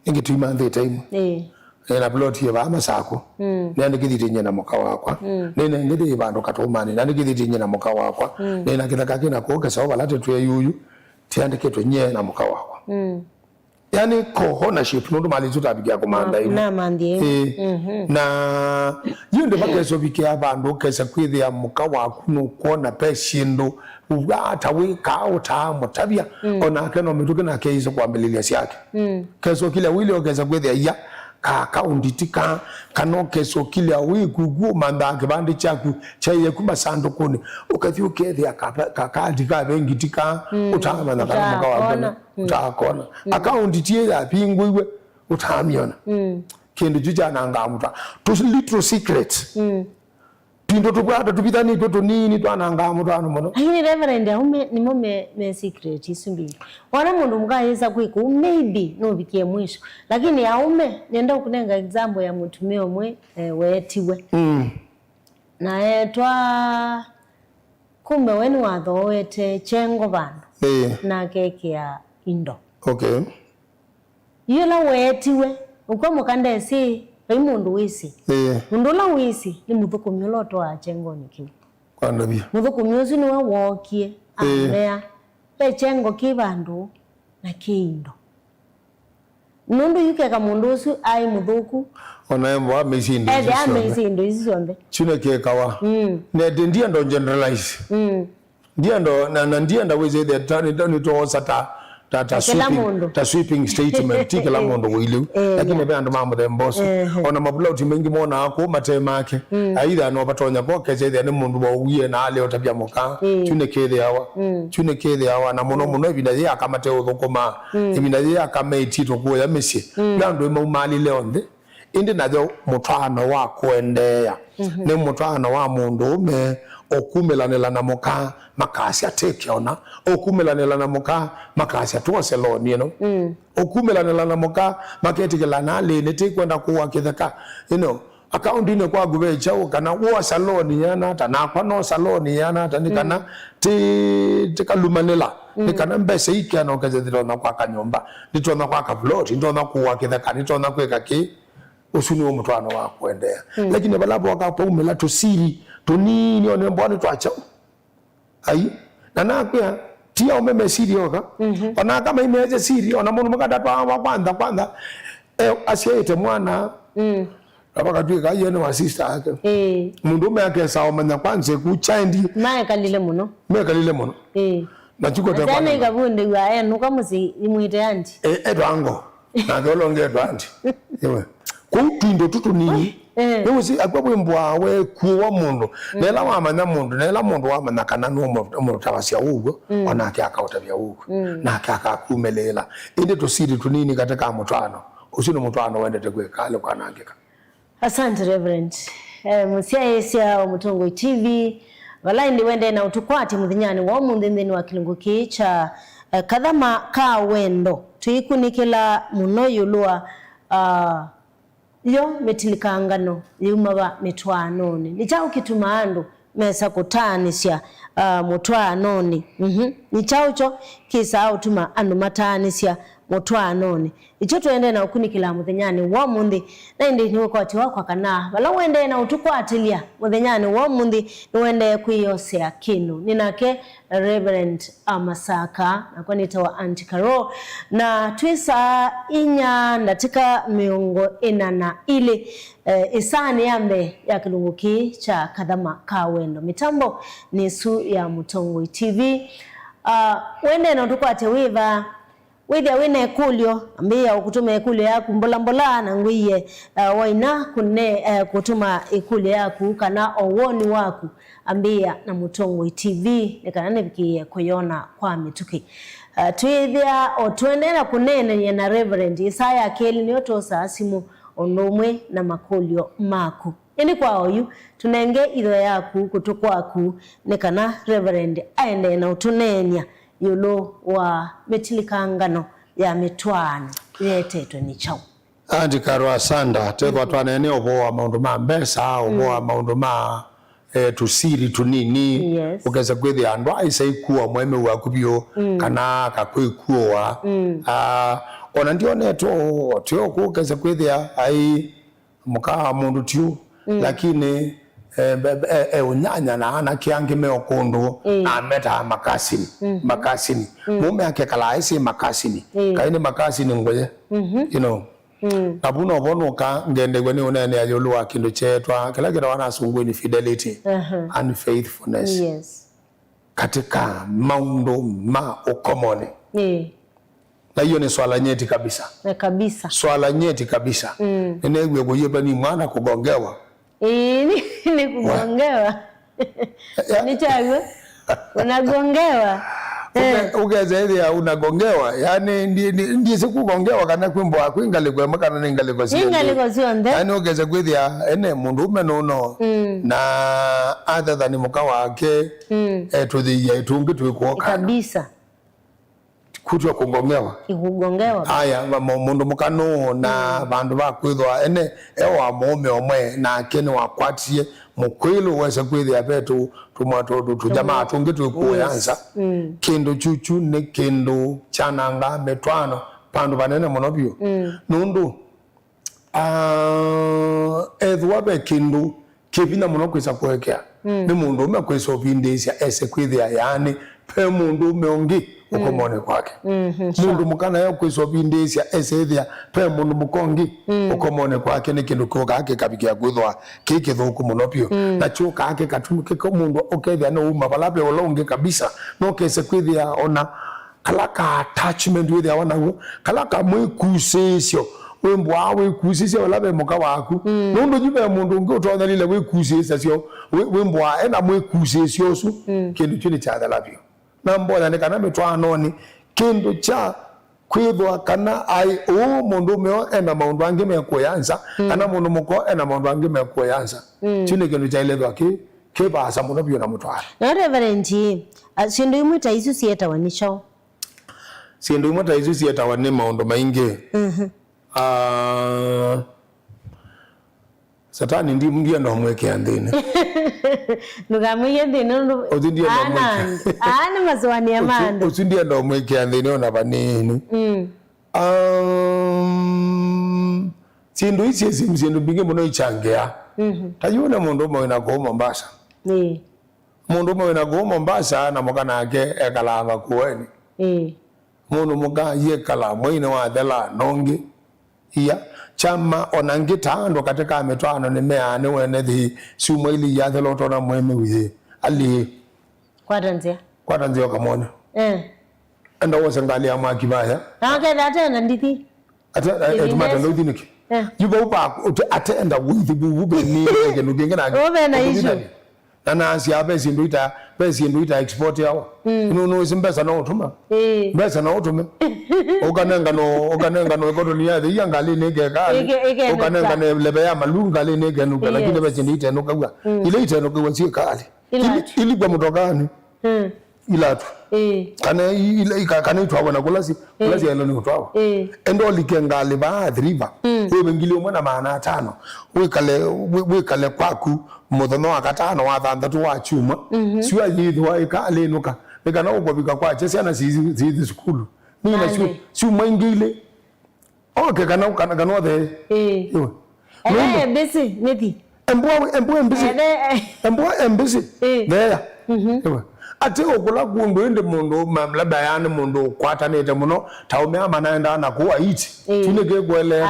ingituma ndeta imwe na plot ye ba masako na ndigithitinye na muka wakwa nene ngidi bandu katumani na ndigithitinye na muka wakwa nena kithaka kina ko kesa balate twe yuyu tiandiketwe nye na muka wakwa yani ko ownership ndo mali tutabigia komanda ino na mandi na yinde bakeso bikia bandu kesa kwithia muka waku no kuona peshindo ugata we ka uta mutabia ona keno mituke na keizo kwambililia siake keso kile wili okeza kwethia ya ka account tika kano keso kile we gugu manda kibandi chaku chaye kuma sandukuni ukathi ukethia ka dika bengi tika utama na kana muka waku utakona account tie ya pingwiwe utamiona kindu jujana ngamuta to little secret pindo tubwata tupitani toto nini twananga mutano mono ayini reverend aume ni me secret isumbi wana mundu mukayeza kwiku maybe no bikie mwisho lakini aume nenda kunenga example ya mutume omwe wetiwe na etwa kumbe weni wathowete chengo bandu na keke ya indo okay yula wetiwe uko mukandesi mundu wisi mundu la wisi ni muthukumi uloto achengo nikiu kwandabia muthukumi ucio ni wokie amea pe chengo kibandu na kiindo nundu yukeka mundu ucio ai muthuku ona emwa mesindo mesindo isombe chine kekawa ne ndia ndo generalize ndia ndo na ndia ndo weze the tani to sata ta sweeping statement tikela mondo wilu lakini be andu mambo themboso ona mabloti mengi mona ako matemake aidha no batonya ko keze ne mundu bo wiye na ale otabia muka chune kede yawa na muno ebinda ya kamate uthukuma ebinda ya kameti to kuya mesi nando mali leonde indi najo mutano wa kuendea ne mutano wa mundu me okumelanela na muka makasi atekiona okumelanela na muka makasi atuoseloni no okumelanela na muka maketikela na le tekwenda kuwa kithaka account ine kwa gube chao kana wo saloni yana ta na kwa no saloni yana ta nikana te kalumanela nikana mbese ikana okazetiro na kwa kanyomba nditona kwa ka plot ndona kuwa kithaka nditona kweka ki usuni wo mutwana wa kuendea lakini balabo wakapo umela tosiri tonini one mbone twacha ai na kwa tia umeme siri yoka ona kama imeje siri ona mundu makadatu wa kwanza asiete mwana abakatwika yene wa sister yake mundu umeke sawa manya kwanze ku child mae kalile muno na chiko ta kwana ikabunde wa nuka musi imwite anti edwango na dolonge edwanti yewe Kutuindo tutu nini Nusi akwa mbwa we kuwa mundu nela wamanya mundu nela mundu wamanya kana no tawasia ugo ona kyaka utabia ugo na kyaka kumelela inde tusiri tunini katika mutwano usino mutwano wendete kwekale kwanangika. Asante Reverend Musiayesia Mutongo TV walaindi wende na utukwati muthinyani wa munthini wa kilungu kicha kathama ka wendo tuikunikila muno yulua yo metilikangano yumaba mitwanoni nichao kituma andu mesa kutanisya mutwanoni nichaucho kisa utuma andu matanisya mutwanoni icho tuende na ukunikila muthenyani wa munthi na indi niwe kwati wako kana wala wende na utukwatilia muthenyani wa munthi niwende kwiyosea kinu ninake Reverend Masaka na kwa nitawa Auntie Carol na twisa inya ndatika miongo inana ili isani yambe ya kilungu cha kathama ka wendo mitambo ni su ya Mutongo TV wende na utukwate wiva withia wine kulio ambia ukutuma ikulio yaku mbola na ngwiye waina kunne kutuma ikulio yaku kana owoni waku ambia na Mutongo TV nekana nebikiye kuyona kwa mituki twithia otwendera kunene na Reverend Isaya Keli ni otosa asimu ondomwe na makulio maku ini kwa oyu tunenge idho yaku kutukwaku nekana Reverend aende na utunenya yulo wa metilikangano ya mitwano yetetwe ni chau. Auntie Carol asanda tethwa twanene oboa maundu ma mbesa oboa maundu ma tusiri tunini ukeza kwethi andu aisa ikuwa mweme waku bio kana kakwikuwa ona ndio neto tio kukeza kwethi ai muka mundu tiu lakini unyanya na ana kiangi meokundu na meta makasini mume ake kala isi makasini kaini makasini ngoye you know nabuno bonuka ngende gweni unene ayolwa kindu chetwa kila kira wana sungweni fidelity and faithfulness katika maundu ma ukomone na hiyo ni swala nyeti kabisa swala nyeti kabisa nenegwe kuyeba ni mwana kugongewa ni kugongewa ni chago unagongewa ugeze ile unagongewa yani ndiye sikugongewa kana kwimbo akwingalikwe makana ningalikwa sionde yani ugeze kwithia ene mundu umenono na other than muka wake tuthia itungi twikuoka kabisa kutwa kugongewa aya mundu mukano na bandu bakwithwa ene ewa mume omwe na kene wakwatie mukwilu wese kwithia betu tumwatodu tujamaa tungi twikuyanza kindu chuchu ne kindu chananga metwano pandu banene muno bio nundu edwa be kindu kibina muno kwisa kwekea ni mundu umekwisa obindisya ese kwithia yani pe mundu meongi ukomone kwake mundu mukana yo kwisa obindisya ese ethia pe mundu mukongi ukomone kwake ni kindu kokake kabikia kwithwa kiki thuku muno pio na chuka ake katumike ko mundu okethia no uma balabe olonge kabisa no kese kwithia ona kalaka attachment with ya wanago kalaka mwikusesyo wembo awe kusesyo labe muka waku nondo jibe mundu ngo to dalile we kusesyo wembo ena mwikusesyo su kindu chini cha dalabyo nambola ne kana metwano ni kindu cha kwithwa kana ai mundu meo ena mundu ange mekoyanza kana mundu muko ena mundu ange mekoyanza chini kindu cha ile dhaki kebasa mundu byo na mutwara na Reverend sindu imuta isu sieta wanisho sindu imuta isu sieta wanne maundu maingi Satani ndi mungia ndo mweke andine nugamwiye ndino ana mazwani ya mando usindia ndo mweke andine ona banini sindu isi sindu bingi muno ichangea tayuna mundu mo ina go Mombasa mundu mo ina go Mombasa na mukana ake ekalanga kuweni mundu muka yekala mwine wa dela nongi iya chama onangita ndo katika metwano ni meane wene thi sumwili ya the loto na mweme wiye ali kwatanzia kamone enda wose ngali ama kibaya okay data na ndithi ata etumata ndo diniki yuba upa atenda with bubu ni ke nugengena obe na issue na nansi abezi nduita export yao no simbesa no utuma mbesa no utume okanenga no economy ya the yangali nege kali okanenga ne lebe ya malunga le nege nuka lakini bezi ndite no kawa ile ite no kawa si kali ili kwa mutokani ilatu kana ile kana itwa na kulasi yalo ni utwa endo likengali ba river we ngili umwana maana 5 wikale kwaku muthono akatano wa thandatu wa chuma siwa yithwa ikale nuka nikana ukobika kwa chesiana zithi skulu ni na chuma ingile okay kana othe bisi neti embisi there ate okula kundu ende mundu labda yani mundu kwatanete muno taumea manaenda na kuwa iti tuneke kwele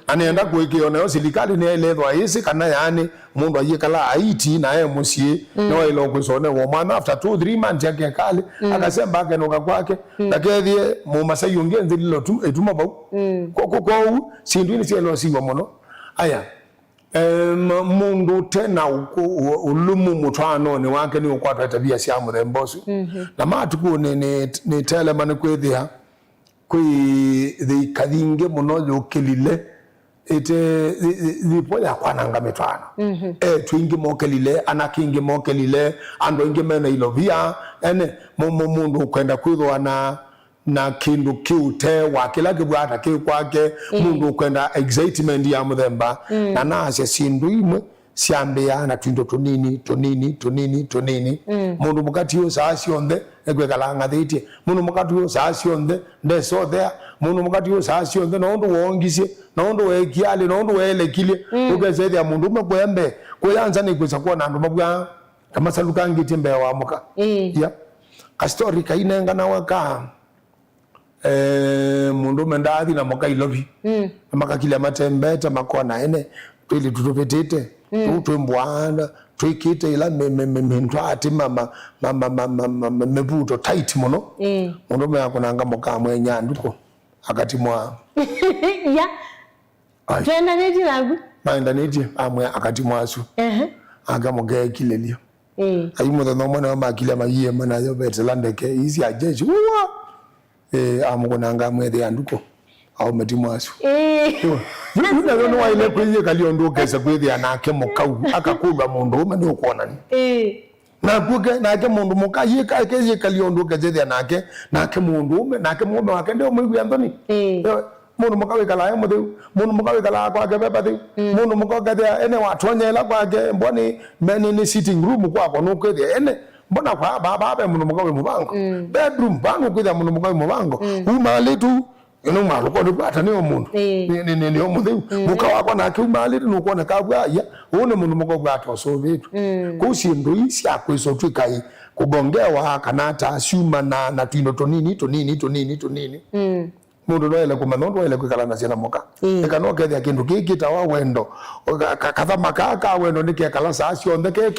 anaenda kuikiona yo silikali ne lethwa isi kana yani mundu ayikala aiti na ye musie no ilo kusone wo mwana after 2-3 months yake kale akasemba akenoka kwake nakethie mu masayi ngenzi lilo etuma bau kwa sindu ini sielo siwa muno aya mundu tena ulumu mutwano ni wake ni ukwatwa tabia cia muthembosu na matuku ni telemani kwithia kwi kathinge muno yukilile ite zipoya kwananga mitwano twingi mokelile anakingi mokelile ando ingi mena ilovia ene mundu kwenda kwithwa na kindu kiute wakila kibwata kikwake mundu kwenda excitement ya muthemba na nase sindu imwe siambia na twindo tonini mundu mukati yo saasi onde egwekala ngathiti mundu mukati yo saasi onde ndeso there mundu mukati yo saasi onde nondo wongisie nondo wekiale nondo welekile ugezedia mundu mkwembe kuyanza ni kwesa kuona andu mabwa kama saluka ngiti mbe wa muka ya ka story kainenga na waka mundu mendathi na moka ilobi makakile matembeta makona ene twili tutupetete tutwembwana twikite ila mentwati mama mebuto tight muno mundu meyakunanga moka mwenya nduko akati mwa ya twenda neti lagu maenda neti amwe akati mwasu agamoge kilelio ayumudo no mwana makile mayiye mana yo betelandeke isi ajeje uwa amukunanga mwethe anduko au metimwasu nuna no waile kwiye kaliondo kesa kwithia nake mukau akakulwa mundu ume ni ukuona ni na kuke nake mundu mukaye kake kaliondo kethia nake mundu ume nake mume wake ndio mwigwi Anthony mundu mukawe kala yamuthu mundu mukawe kala kwake bebati mundu mukaga ene watonyela kwake mboni ni sitting room kwako no kwithia ene mbona kwa baba mundu mukawe mubango bedroom bangu kwithia mundu mukawe mubango umali tu ino malo ko ndipata ni omundu ni omuthu mukawa kwa nake umali tu nukuona kabwa ya une mundu mukawe atoso bitu kusindu isi akwiso twikai kugongewa kanata asuma na twindo tonini mundu no ele kumanondo ele kwikala na ciana moka ekano kethia kindu kikita wa wendo kathama kaka wendo nikekala sacio ndeke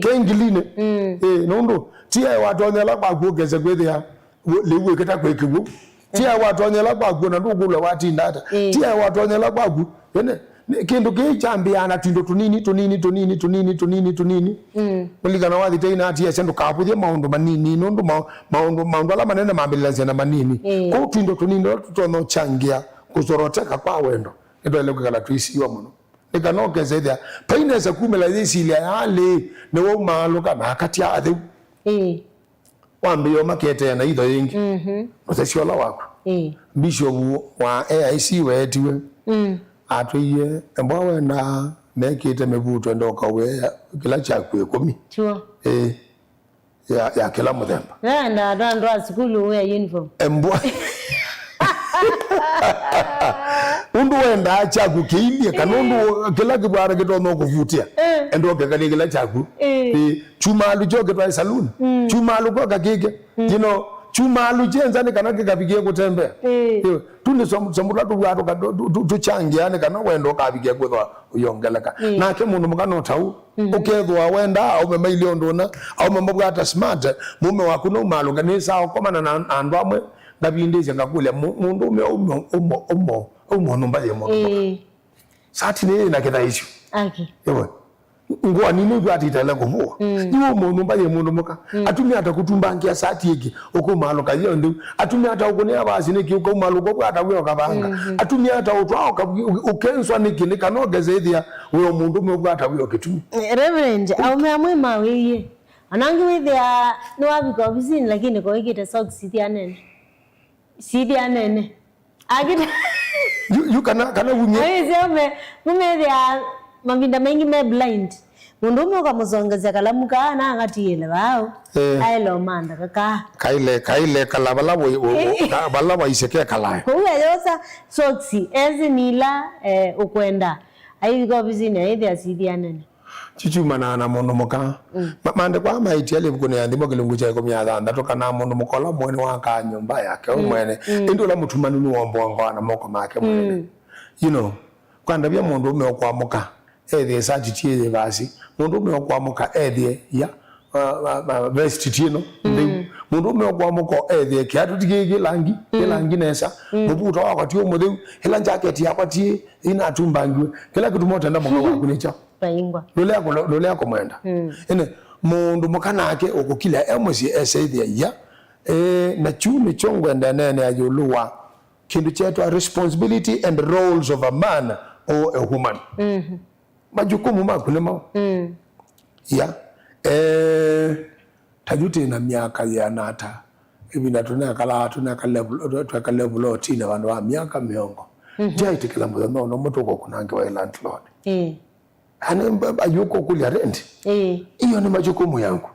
kengiline nundu tia watonyela kwa kuogeze kwithia liwe kita kwekibu tia watonyela kwa kuona ndugula watindata tia watonyela kwa ku ene kindu kichambiana tindo tunini muligana wathi teina atia sendu kaputhia maundu manini nundu maundu ala manene mambilazia na manini ko tindo tunini tutono changia kusoroteka kwa wendo ndo ile kugala tuisiwa muno nikanoke zethia paine za kumela thisi ile yale ne wo maluka na kati athe wambio makete na itho yingi utashola wako bishop wa AIC wetiwe atwiye embwawe na nekite mebuto ndoka we kila chakwe 10 sure ya kila muthemba na ndo asikulu we uniform embwa undu wenda chaku kiilie kanundu kila kibara kitono kuvutia endo kekali kila chaku chumalu joke twa saloon chumalu kwa kakike chumalu chenzani kana kikapigie kutembea tuni somula tuwato tuchangiane kana wendo kapigie kwethwa uyongeleka nake mundu mukano tau ukethwa wenda au memailio ndona au mambogata smart mume waku no malunga ni sawa komana na andu amwe ndabindeze ngakule mundu ume umuntu mbaye mundu sati ne na ketha icio yewe ngwa nini gwa titala kuvuwa niwo mundu mbaye mundu muka atumi atakutumbangia sati iki okumalo kayo ndu atumi atakunia basi niki okumalo ko atakuyo kabanga atumi atawutwa ukenswa niki nikanogeze ithia uyo mundu mwe gwa atakuyo kitumi Reverend aume amwe mawiye anangi withia no abiko obisini lakini ko ikite socks sidi anene agita you kana wunye ayiseme mumethia mavinda mengi me blind mundu umwe ukamuzongezia kalamu kana ngatiyele bao ailo manda kaka kaile kalabala bala waiseke kalaya kuya yosa soksi ezinila ukwenda ayiko obisini ayithia sidi anene chichu manana mundu muka mande kwa maitiele bukune yandimo kilungu cha komya thanda tokana mundu mukola mwene waka nyumba yake mwene indula mutumani ni wombongo na moko make mwene you know kwanda bya mundu ume kwa muka ethie sachi tie basi mundu ume kwa muka ethie ya vest tino mundu ume kwa muka ethie kiatu tigege langi nesa mubuto wakati omuthe hela jacket yakwati ina tumbangiwe kila kitu moto nda muka wakunecha paingwa lole yako mwenda ene mundu mukanake okukila emosi esaithia ya na chumi chongwenda nene ayuluwa kindu chetu responsibility and roles of a man or a woman majukumu makune mao ya tajuti na miaka ya nata hivi na tunaka level otina vandu wa miaka miongo jaitikila mudhono no mutuko kunange wa landlord ayuko kulia rent iyo ni majukumu yangu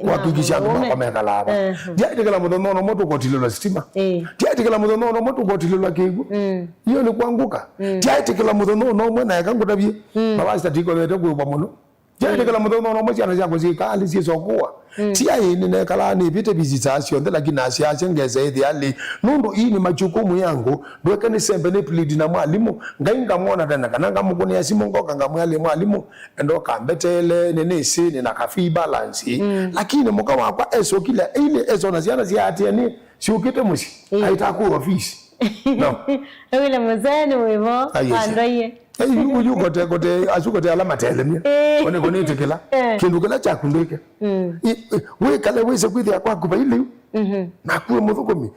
kuhakikisha kwamba wamekala hapa jaitikila mudhono no mutuko tililo stima jaitikila mudhono no mutuko tililo kigu iyo ni kuanguka jaitikila mudhono no mwe na yakangu tabie babasta tiko lete kuwa muno jaitikila mudhono no mwe chana chako zikali sisokuwa tia ini nekala ni bite bizitasi onde lakini asiache ngeze hithi ali nundu hii ni majukumu yangu ndweke ni sembe ni plead na mwalimu ngainga muona tena kana ngamukuni yasimu ngoka ngamwali mwalimu endo kambetele nisi ni na kafi balance lakini muka wakwa eso kila ile eso na ziana ziatia ni siukite musi haitaku office no wile mzani wevo andoye uyu kote asukote alama telemia kone tekela kindu kala cha kundeke we kale wese kwithia kwa kuba ile na kuwe muthukomi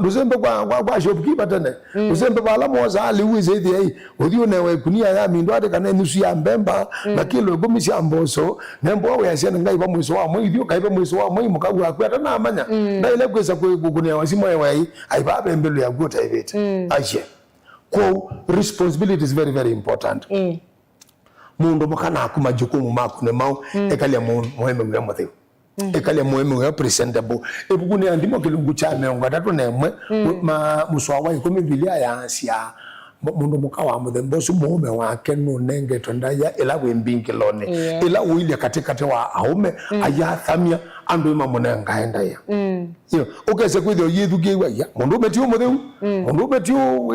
dusembe kwa shopkeeper tene dusembe bala moza ali wize ithia uthio newe kunia ya mindu ade kana nusu ya mbemba na kilo 10 cia mboso nembo we asia ngai ba mwiso wa mwi ithio kaiba mwiso wa mwi mukagu akwata na amanya na ile kwesa kukunia wasimo yewe ai ba bembelo ya gota ibete aje responsibility is very very important mundu mukana kumajukumu makune mau ekalia muheme mwe muthe ekalia muheme mwe presentable ebugune andimo kilungu cha mengo atatu nemwe muswawa 12 ya asia mundu mukawa muthe mbosu mume wake no nenge tondaya ela wembinkilone ela uile katikati wa aume ayathamia andu mamunenga enda ya yo ukese kwithio yithukiwa ya mundu metio mutheu mundu metio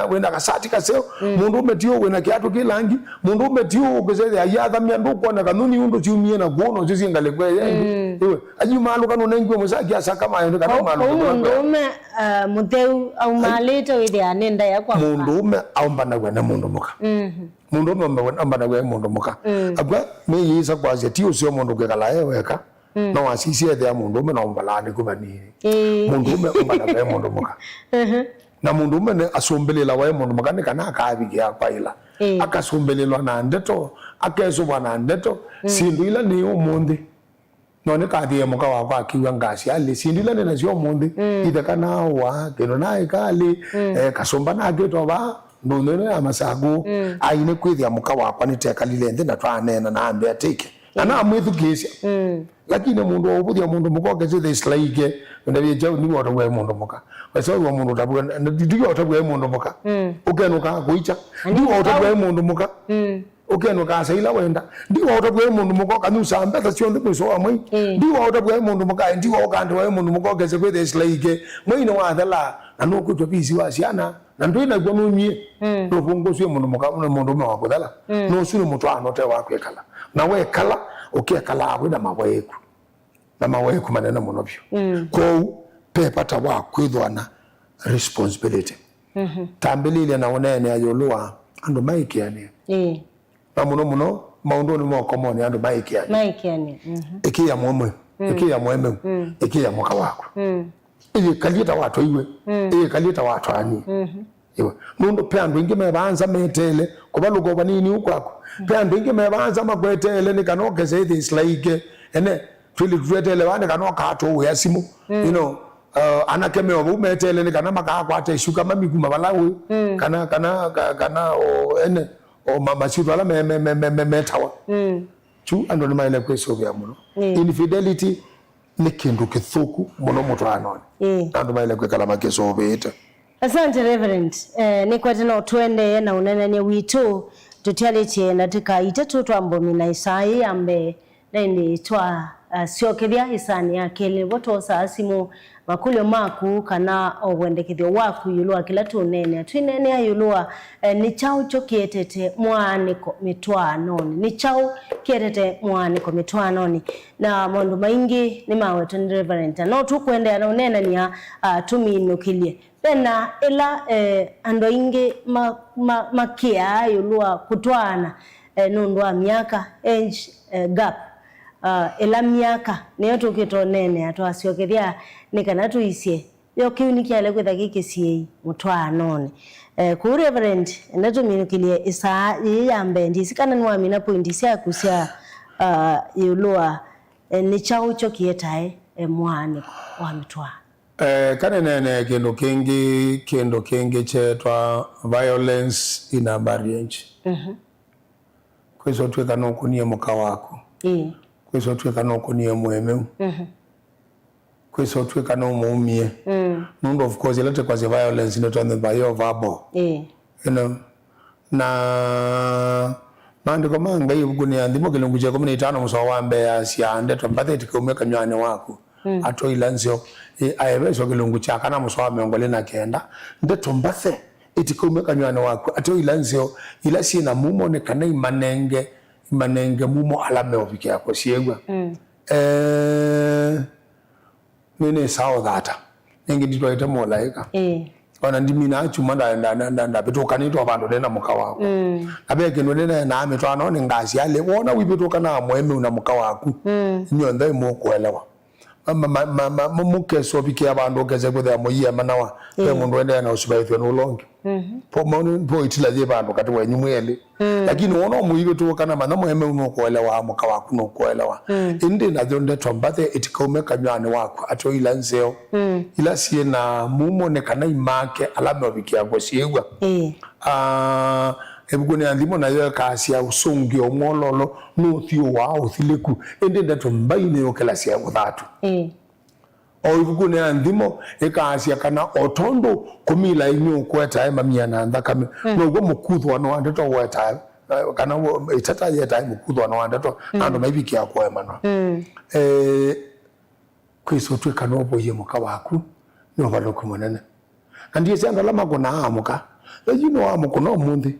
wena kasati kaseo mundu metio wena kiatu kilangi mundu metio ukese ayathamia ndu kona kanuni undu ciumie na kuono cici ngale kwe yo ayi malu kanu nengi musaki asaka mayo kana malu mundu mutheu au maleta withia nenda ya kwa mundu me aumbana wena mundu muka mundu me aumbana wena mundu muka abwa me yisa kwaje tio sio mundu kekala yeweka no asisi ethe mundu me no mbalani kubani mundu me umbana wena mundu muka na mundu me asombelela wa mundu muka ni kana akabige akwaila akasombelelwa na ndeto akezo na ndeto sindu ila ni umundi none kathie muka wakwa akiwa ngasi ali sindila nena cio mundi ithekana wa kino nae kali kasomba na geto ba ndunene amasagu aine kwithia muka wakwa ni tekalile nthi na twanena na ambe atike ana amwithukisha lakini mundu obuthia mundu mukoke zithe slaike ndabye jau ni wodo we mundu muka waso wa mundu tabu ndiyo tabu we mundu muka ukenuka kuicha ndiyo tabu we mundu muka ukenuka saila wenda ndiyo tabu we mundu muka kanusa mbetha cionde kwiso wa mwi ndiyo tabu we mundu muka ndiyo kandu we mundu mukoke zithe slaike mwino wa thala na no kutwa bisi wa siana na ndoina gwa mumie no fungo sio mundu muka mundu ma wakuthala no sunu mutwano te wakwekala na we kala ukekala awe na maweku manena munobyo ko pepata wa kwithwa na responsibility tambilile na unene ayolua andu maikiani na muno maundu ni mokomoni andu maikiani ikia mwemwe ikia mwemwe ikia mwaka wako ili kalita watu iwe ili kalita watu ani iwe nundo pe andu ingi mebanza metele kubalugo banini ukwako pe andu ingi mebanza magwetele nikanokeze this like ene fili gwetele wane kanoka ato yasimu you know anakeme obumetele nikana makakwa ate shuka mamiguma balawe kana o ene o mama chitwala metawa chu ando ni maile kweso bya muno infidelity ni kindu kithuku muno mutwa anone ando maile kwekala makeso beta. Asante Reverend. Ni kwa tena twende na unenanye witu tutialitie natika itatu twambomi na Isai ambe nende twa siokethia hisani yake liboto saasimu makulio maku kana owendekithio waku yulua kila tunene twinene ayulua ni chao chokietete mwaniko mitwanoni ni chao kietete mwaniko mitwanoni na mondo maingi ni mawe tu Reverend no tukwende na unena ni tuminukilie pena ila ando ingi makia yulua kutwana nundwa miaka age gap ela miaka niyo tukitonene atwasiokethia nikana tuisie yo kiunikiale kwetha gikisiei mutwanone ku Reverend ndatuminukilie isa yambe ndisikana nwamina pointi cia kusia yulua ni chao chokietae mwane wa mitwa kanene kendo kingi chetwa violence in a marriage kweso tweka nokunie muka wako kweso tweka nokunie mweme kweso tweka no muumie nundo of course ilete kwa violence not on the verbal you know na mandiko manga yibuguni ndimo kilungu chako mini tano musawambe ya siande tombate kumeka nywani wako ato ilanzio ayebezo kilungu chaka na musawame ngole na kenda ndetombase itikumeka nywani wako ato ilanzio ila sina mumo ne kana imanenge mumo alame obike yako siegwa nene sawa data ningi ditwa ita molaika ona ndimina achuma nda betoka nito abantu lena muka wako abeke none na ametwana one ngazi yale wona wibetoka na mweme una muka wako nyonda imokwelewa mama mukeso bike abantu okeze kwetha moyiya manawa emundu ende na usibaithwe no longe po itila je bantu kati wenyu mwele lakini wona muyibetoka na mana mweme unokwelewa muka wako nokwelewa indi na jonde tombate itikomeka nywani wako ato ilanzeo ila sie na mumo ne kana imake alame obike yako siegwa ebuguni andimo na yo kasia usungi omololo no thio wao thileku ende ndato mbaine yo kelasi ya muthatu o ibuguni andimo ekasia kana otondo kumila inyo kweta mamia na ndakame no go mukudwa no andato weta kana itata yeta mukudwa no andato ando maibiki yakwa emano kwiso tweka no boye muka waku no baloko monene kandi yesanga lamagona amuka yino amuko no mundi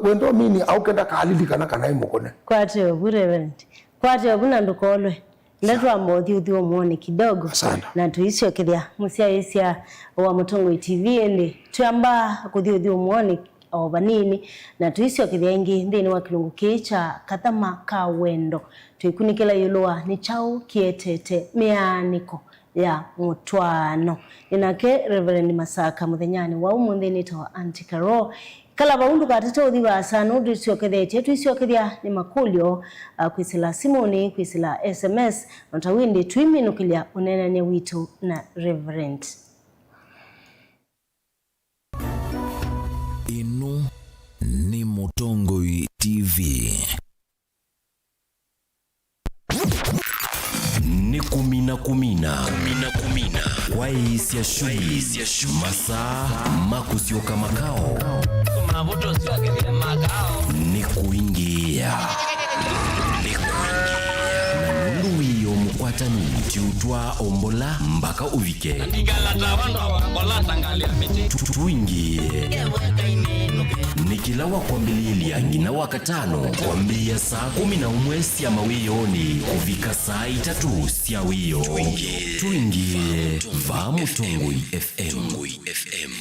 wendo mini aukenda kalili kana imokone kwate Reverend kwate obuna ndukolwe ndetwa mbothi uthio muone kidogo na tuisio kithia musia yesia wa Mutongo TV ende tuyamba kuthio muone obanini na tuisio kithia ingi ndini wa kilungu kicha kathama ka wendo tuikunikela yulua ni chao kietete mianiko ya mutwano inake Reverend Masaka muthenyani wa umuthini tawa Antikaro kala baundu katete uthi wa sanu ndisiokethete tuisiokethia ni makulio kwisila simoni kwisila SMS ntawindi twiminukilia unenene witu na Reverend inu ni Mutongo TV ni kumina waisia shughuli masaa makusioka makao ni kuingia na nundu iyo mukwatani tiutwa ombola mpaka uvike tuingie ni kila wakwambililia ngina wakatano kwambia saa 11 sia mawiyoni kuvika saa 3 sia wiyo tuingie va Mutongo FM.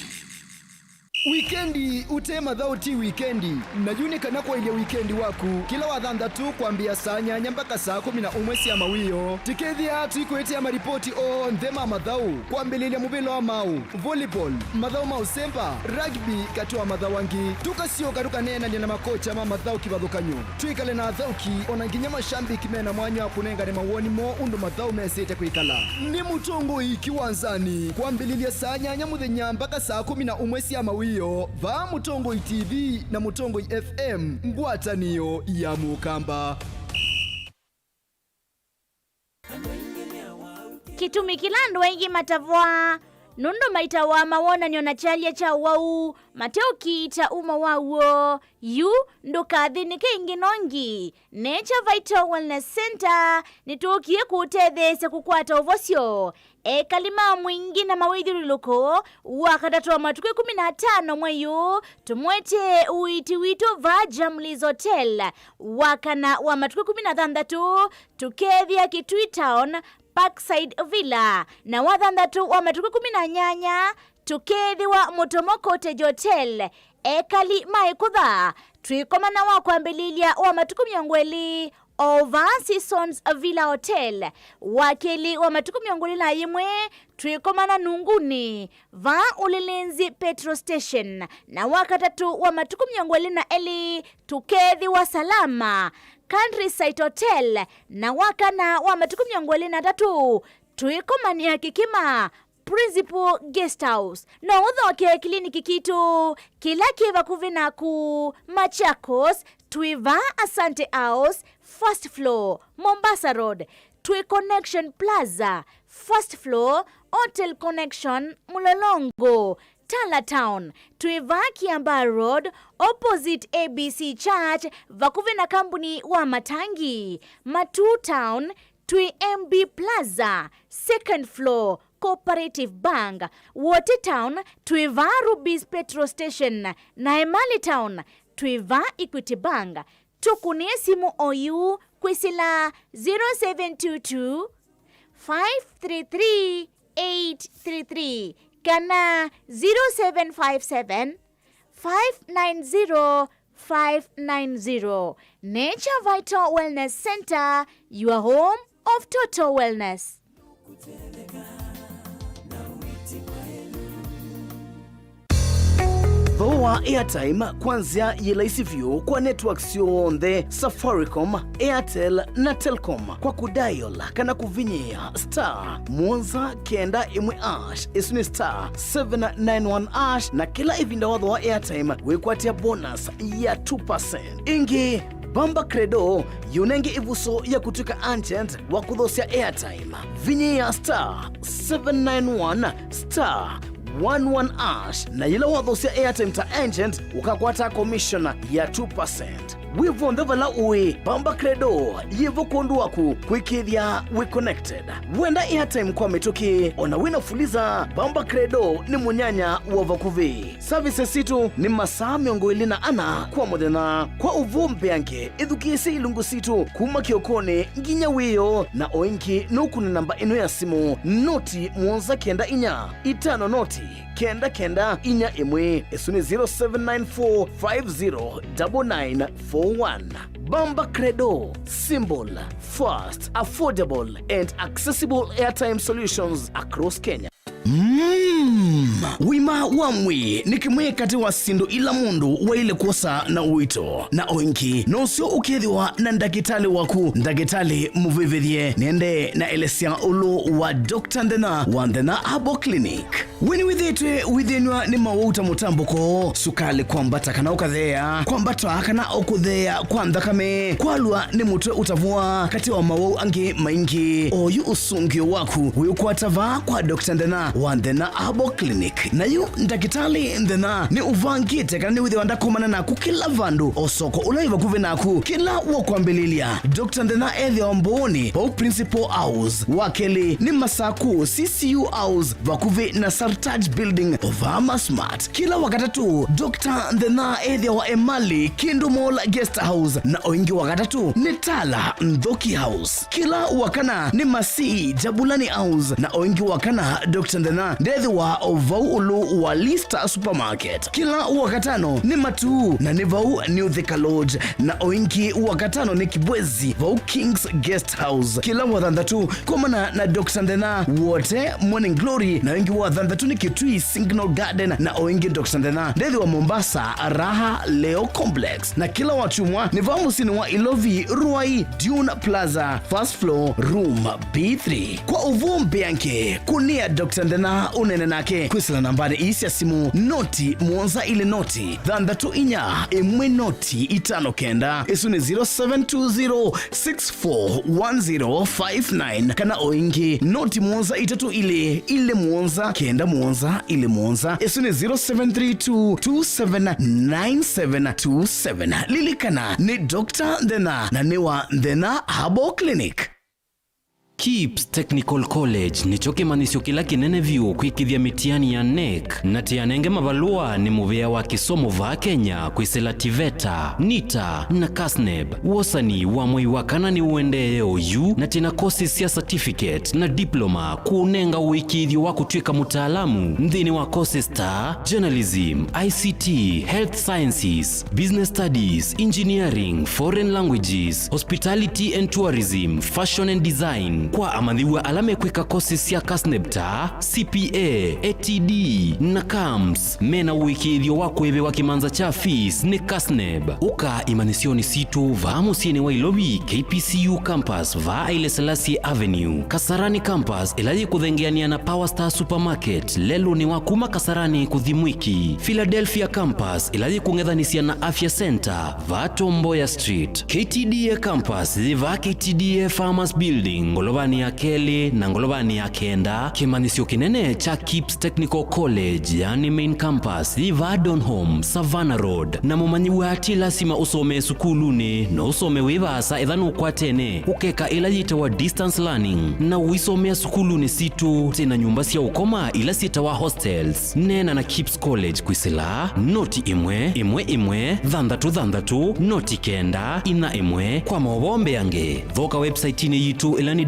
Wikendi utema dhauti wikendi najunikana kwa ile wikendi waku kila wathandatu kwambia saa nyanya mpaka saa 11 cia mawiyo tikethia tuikwetia maripoti o nthema mathau kwambililia mubilo wa mau volleyball mathau mau sempa rugby katiwa mathau wangi tukasioka tukanenania na makocha ma mathau kivathukanyo tuikale na thauki ona nginya mashambiki mena mwanya wa kunengane mawoni mo undu mathau mesete kuikala ni mutongo ikiwanzani kwambililia saa nyanya muthenya mpaka saa 11 cia mawiyo va Mutongo TV na Mutongo FM ngwatanio ya Mukamba. Kitumi kilando wengi matavwa nundo maita wa mawona nyona chalia cha wau mateo kita uma wawo yu ndo kathini kingi nongi Nature Vital Wellness Center nitukie kutethese kukwata uvosyo kalima mwingi na mawithiruko wakatatoa matuke 15 mweyu tumwete uiti wito Vaja Mliz Hotel wakana wa matuke 16 tukethia Kitui Town Parkside Villa na wathandatu wa matuke 18 tukethiwa Mutomo Cottage Hotel ekali maikutha twikomana wa kwambililia wa matuku 20 Over Seasons Villa Hotel wakeli wa matuku 21 twikomana Nunguni va Ulilinzi Petrol Station na wakatatu wa matuku 20 tukethi wa Salama Countryside Hotel na wakana wa matuku 23 twikomania Kikima Principal Guest House na udhoke kliniki kitu kila kiva kuvina ku Machakos Twiva Asante House First Floor Mombasa Road Twi Connection Plaza First Floor Hotel Connection Mulolongo Tala Town Twiva Kiamba Road opposite ABC Church vakuvina kampuni wa Matangi Matu Town Twi MB Plaza Second Floor Cooperative Bank Water Town Twiva Ruby's Petrol Station na Emali Town Twiva Equity Bank tukunie simu oyu kwisila 0722 533 833 kana 0757 590 590. Nature Vital Wellness Center, your home of total wellness. Voa airtime kwanzia yelaisivyo kwa networks yonthe Safaricom, Airtel na Telcom kwa kudial kana kuvinyia star Mwanza kenda imwe ash isuni star 791 ash na kila ivinda wadho wa airtime wekwatia bonus ya 2%. Ingi Bamba Credo yunenge ivuso ya kutuka agent wa kudhosia airtime vinyia star 791 star 11 ash na yila wadhosia airtime ta agent ukakwata commission ya 2%. Wivo ndhevala uwe Bamba Credo yivo kondu waku kwikithia we connected wenda airtime kwa metoke ona wina fuliza Bamba Credo ni munyanya wa vakuvi services situ ni masaa 24 kwa muthenya kwa uvumbe yange ithukisi ilungu situ kuma kiokone nginya wiyo na oinki nuku ni namba ino ya simu noti Mwanza kenda inya itano noti kenda kenda inya imwe esuni 0794509941. Bamba Credo, symbol, fast, affordable and accessible airtime solutions across Kenya. Wima wamwi nikimwe kati wa sindu ila mundu wa ile kosa na uito na oinki nosio ukethiwa na ndagitali waku ndagitali muvivithie nende na elesia ulu wa Dr. Ndena wa Ndena Herbal Clinic wini withitwe withinwa ni mawauta mutambuko sukali kwambata kana ukathea kwambata kana okuthea kwa ndakame kwalwa ni mutwe utavua kati wa mawau angi maingi oyu usungio waku uyukwatava kwa Dr. Ndena wa Ndena Herbal Clinic na yu ndagitali Ndena ni uvangite kana ni withiwa ndakumana naku kila vandu osoko ulaiva kuve naku kila wakwambililia Dr. Ndena ethi omboni pa Principal House wakeli ni masaku CCU House vakuve na Sartaj Building Ovama Smart kila wakatatu Dr. Ndena ethi wa Emali Kindu Mall Guest House na oingi wakatatu ni Tala Ndhoki House kila wakana ni Masi Jabulani House na oingi wakana Dr. Ndena ndethi wa vau ulu wa Lista Supermarket. Kila wakatano ni matu na ni vau New Thika Lodge na oingi wakatano ni Kibwezi vau Kings Guest House. Kila wathandatu komana na Dr. Ndena wote Morning Glory na wengi wathandatu ni Kitui Signal Garden na oingi Dr. Ndena Ndedhi wa Mombasa Raha Leo Complex na kila wachumwa ni vau musini wa Ilovi Ruai Dune Plaza First Floor Room B3. Kwa uvumbi yanke kunia Dr. Ndena unene nake kwisila nambari isi ya simu noti muonza ile noti thandatu inya emwe noti itano kenda isu ni 0720641059 kana oingi noti muonza itatu ile muonza kenda muonza ile muonza isu ni 0732279727. Lilikana ni Dr. Ndena na niwa Ndena Herbal Clinic. KIPS Technical College nicho kimanisho kila kinene vyu kwikithia mitiani ya NEC na tianenge mavalua ni muvea wa kisomo va Kenya kwisela TVETA, NITA na KASNEB. Wosani wa mwei wakana ni uendee OU na tina kosi sia certificate na diploma kuunenga uikithio wa kutwika mutaalamu mdhini wa kosi STAR, Journalism, ICT, Health Sciences, Business Studies, Engineering, Foreign Languages, Hospitality and Tourism, Fashion and Design. Kwa amadhiwa alame kweka kosi sia KASNEBTA, CPA, ATD na KAMS. Mena uikithio wakweve wa kimanza cha fees ni KASNEB. Uka imanisioni situ va musiene wa Ilobi KPCU Campus va Haile Selassie Avenue. Kasarani Campus ilaji kudhengeania na Power Star Supermarket lelo ni wakuma Kasarani Kuthimwiki. Philadelphia Campus ilaji kungedhanisia na Afya Center va Tomboya Street. KTDA Campus va KTDA Farmers Building Ngolovani ya Kelly na Ngolovani ya Kenda. Kimanisio kinene cha KIPS Technical College yani main campus va Donholm Savannah Road. Na mumanyiwa ati lasima usome sukulune na usome wivasa idhanu kwa tene ukeka ilajita wa distance learning na uisomea sukulune situ tena nyumba siya ukoma ila sita wa hostels. Nena na KIPS College kwisila noti imwe dhandatu noti kenda ina imwe kwa mawombe yange. Voka website ni yitu ilani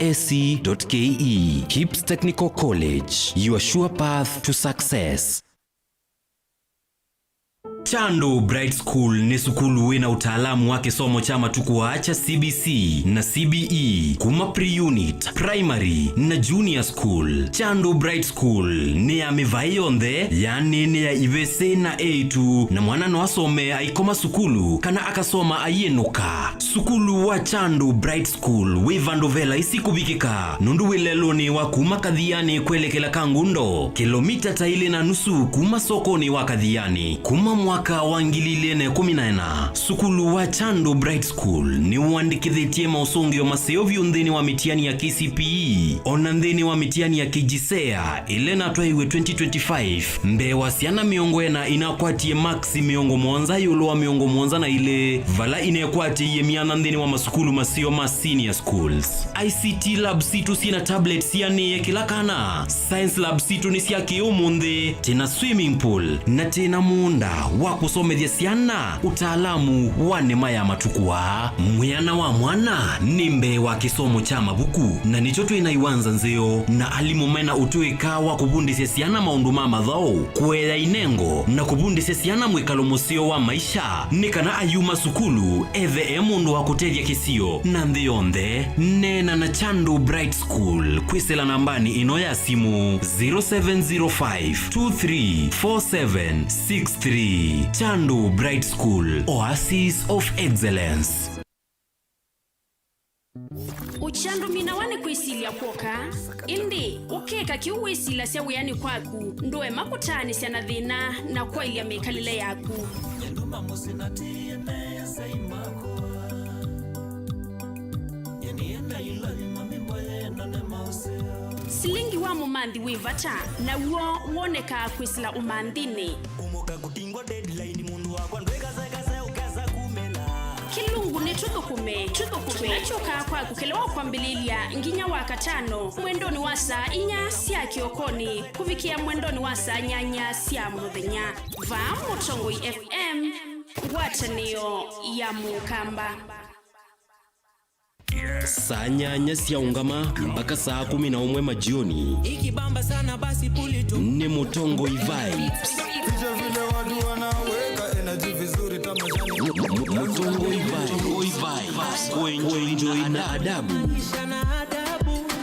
www.kips.ac.ke. KIPS Technical College, your sure path to success. Chandu Bright School ni sukulu wena utaalamu wake somo chama tukuacha CBC na CBE kuma pre-unit, primary na junior school. Chandu Bright School ni ya mivayonde yani ni ya ivese na A2 na mwana no asome aikoma sukulu kana akasoma ayenuka. Sukulu wa Chandu Bright School wivandovela isikubikika nundu wilelo ni wakuma kadhiani kwelekela Kangundo kilomita taile na nusu kuma sokoni wa kadhiani kuma mwaka wangililene 19. Sukulu wa Chandu Bright School ni uandikithitie mausongio maseo vyundhini wa mitiani ya KCPE onandhini wa mitiani ya KJSEA ilena twaiwe 2025 mbe wasiana miongwena inakwatie maxi miongo mwanza yulo wa miongo mwanza na ile vala inekwatie ye mianandhini wa masukulu maseo ma senior schools. ICT lab situ sina tablet siani ye kilakana. Science lab situ ni siya kiumunde tena swimming pool na tena muunda wa kusomethia siana utaalamu wa nema ya matukua. Mwiana wa mwana nimbe wa kisomo cha mabuku na nichoto inaiwanza nzeo na alimumena utuika wa kubundisya siana maundu mama dhao kuela inengo na kubundisya siana mwikalo musio wa maisha nikana ayuma sukulu ethe mundu wa kutethia kisio na ndhionde nena na Chandu Bright School kwisela nambani ino ya simu 0705234763. Chandu Bright School, Oasis of Excellence. Uchandu minawane kuisilia kwoka indi ukeka kiuwisila sya wiyani kwaku ndoe makutani sya nadhina na kwa ilia mekalile yaku silingi wa mumandhi wivata na uo uoneka kwisila umandhini umuka kutingwa deadline mundu wakwa ndwekazakaza ukaza kumela kilungu ni tuthukume nachoka kwa kukelewa kwa mbililia nginya waka 5 mwendoni wa saa inya sya kiokoni kuvikia mwendoni wa saa nyanya sya muthenya va Mutongoi FM ngwatanio ya Mukamba. saa 8 cia ungama mpaka saa 11 majioni. Ikibamba sana basi puli tu. Ni Mutongoi Vibes. Mutongoi Vibes. Kuenjoy na adabu.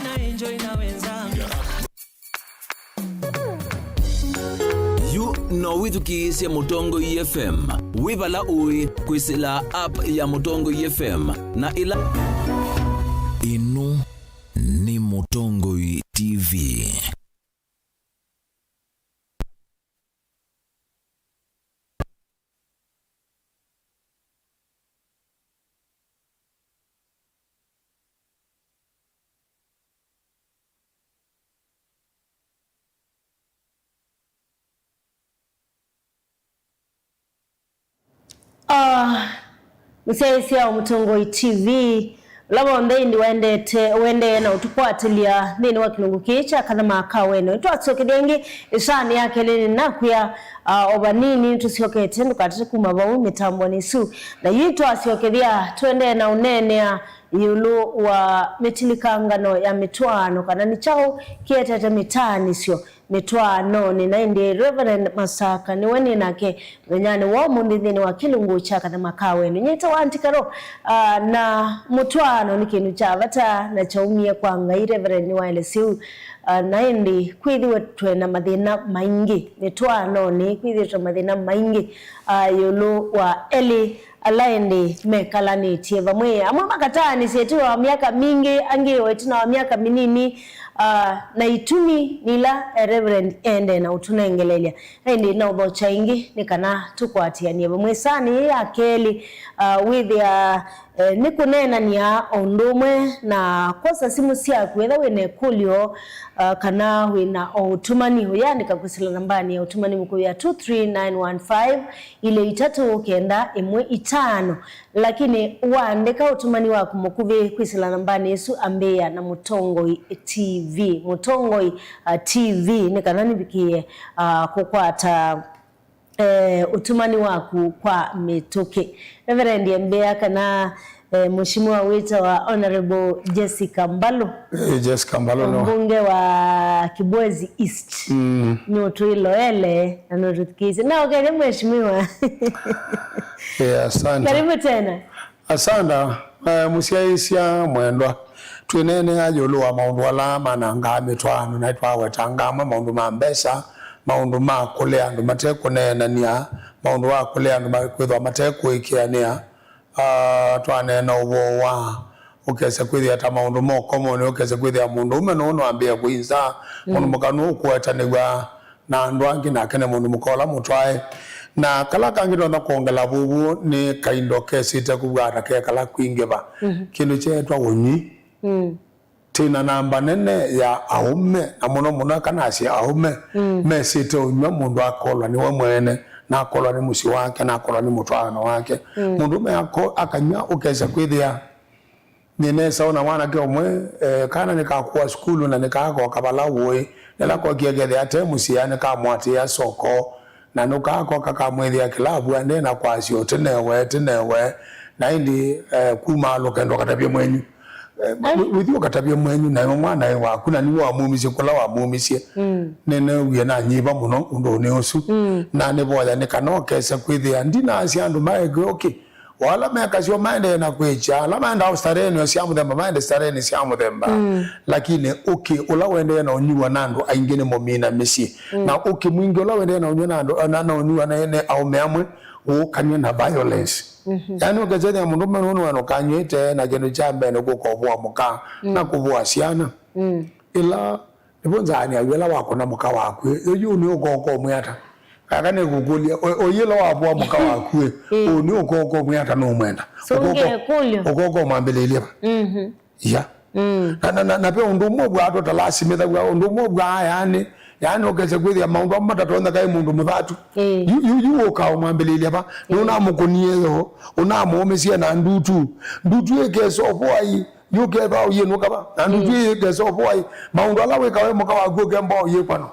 Na enjoy na wenzangu. You know withukisya Mutongoi FM. Wibala ui kwisila app ya Mutongoi FM na ila inu ni Mutongoi TV. Msaisia Mutongoi TV labo ndi wende na utukwatilia nini wa kilungu kicha kadhama kaweno twatsoke dengi ishani yake lini nakuya obanini tusiokete ndukatete kumabawu mitambo nisu na yitu asiokedia twende na unene ya yulu wa mitilikangano ya mitwano kana ni chao kietete mitani sio mitwano ni naindi Reverend Masaka ni weni nake wenyani wa mundithini wa kilungu cha kadhama kaweno nyeta wa antikaro na mutwano ni kinu cha vata na chaumia kwa ngai Reverend ni wa LSU naindi kwithiwe twena mathina maingi mitwano ni kwithiwe mathina maingi yulu wa Eli alaindi mekalani tieva mwe amwa makatani setu wa miaka mingi angiwe tuna wa miaka minini na itumi nila Reverend ende na utunengelelia hindi na ubocha ingi nikana tukwatia nieva mwe sani ya keli with ya nikunena niya ondumwe na kosa simu siya kwetha wene kulio kana wina utumani huyandika kusila nambani ya utumani mkuu ya 23915 ile 395 lakini waandika utumani wako mkuvi kusila nambani Yesu ambea na Mutongoi TV Mutongoi TV nikana nibikie kukwata utumani waku kwa metoke Reverend Mbea kana mheshimiwa wita wa Honorable Jessica Mbalo Jessica Mbalo no mbunge wa Kibwezi East nyoto iloele na notukizi na okele mheshimiwa asante karibu tena asanda musiaisia mwendwa twenene ajolo wa maundu wala mananga mitwano na twawe tangama maundu mambesa maundu makule andu mateko nenania maundu wakule andu makwithwa mateko ikiania twanena ubowa ukese kwithia ta maundu mokomo ni ukese kwithia mundu ume no ambia kuinza mundu mukanu kuetanigwa na andu angi na kene mundu mukola mutwae na kala kangi ndo kuongela bubu ni kaindo kesite kubwata ke kala kwingeba kindu chetwa wonyi tina namba nene ya aume na muno kanasi aume mesite unywa mundu akolwa ni we mwene na akolwa ni musi wake na akolwa ni mutwano wake mundu me akanya ukeza kwithia ninesa ona mwana ke omwe kana nikakuwa skulu na nikako kabala uwe nela kwa kiegede ate musi yani ka mwati ya soko na nukako kakamwithia kilabu ande na kwasio tenewe na indi kumalo kendo katabia mwenyu withio katabia mwenyu na mwana waku na ni wa mumisie kula wa mumisie nene uye na nyiba muno undo ne osu na ne boya ne kanokesa kwithia ndina asi andu maege okay wala mekasio maende na kwecha la maenda austareni siamu themba maende stareni siamu themba lakini okay ula wende na onyua nando aingene momina mesi na okay mwingi ula wende na onyua nando na onyua na ene au meamwe ukanye na violence yani ukazenya mundu manono wanokanywete na gendo chambe no gukobwa muka na kubwa ciana ila ibonzani awela wako na muka wakwe uyu ni ukoko mwata akane gukulia oyelo wabwa muka wakwe oni ukoko mwata no mwenda ukoko mwambelelia ya na pe undu mobwa atota lasimeza gwa undu mobwa yani okeze kwithia maundu amatatonda kai mundu muthatu yu uka umwambelelia ba nuna mukunieyo una muomesia na ndutu ekeso boy yuke ba yenu kaba na ndutu ekeso boy maundu ala we kawe muka wagu gembo ye kwano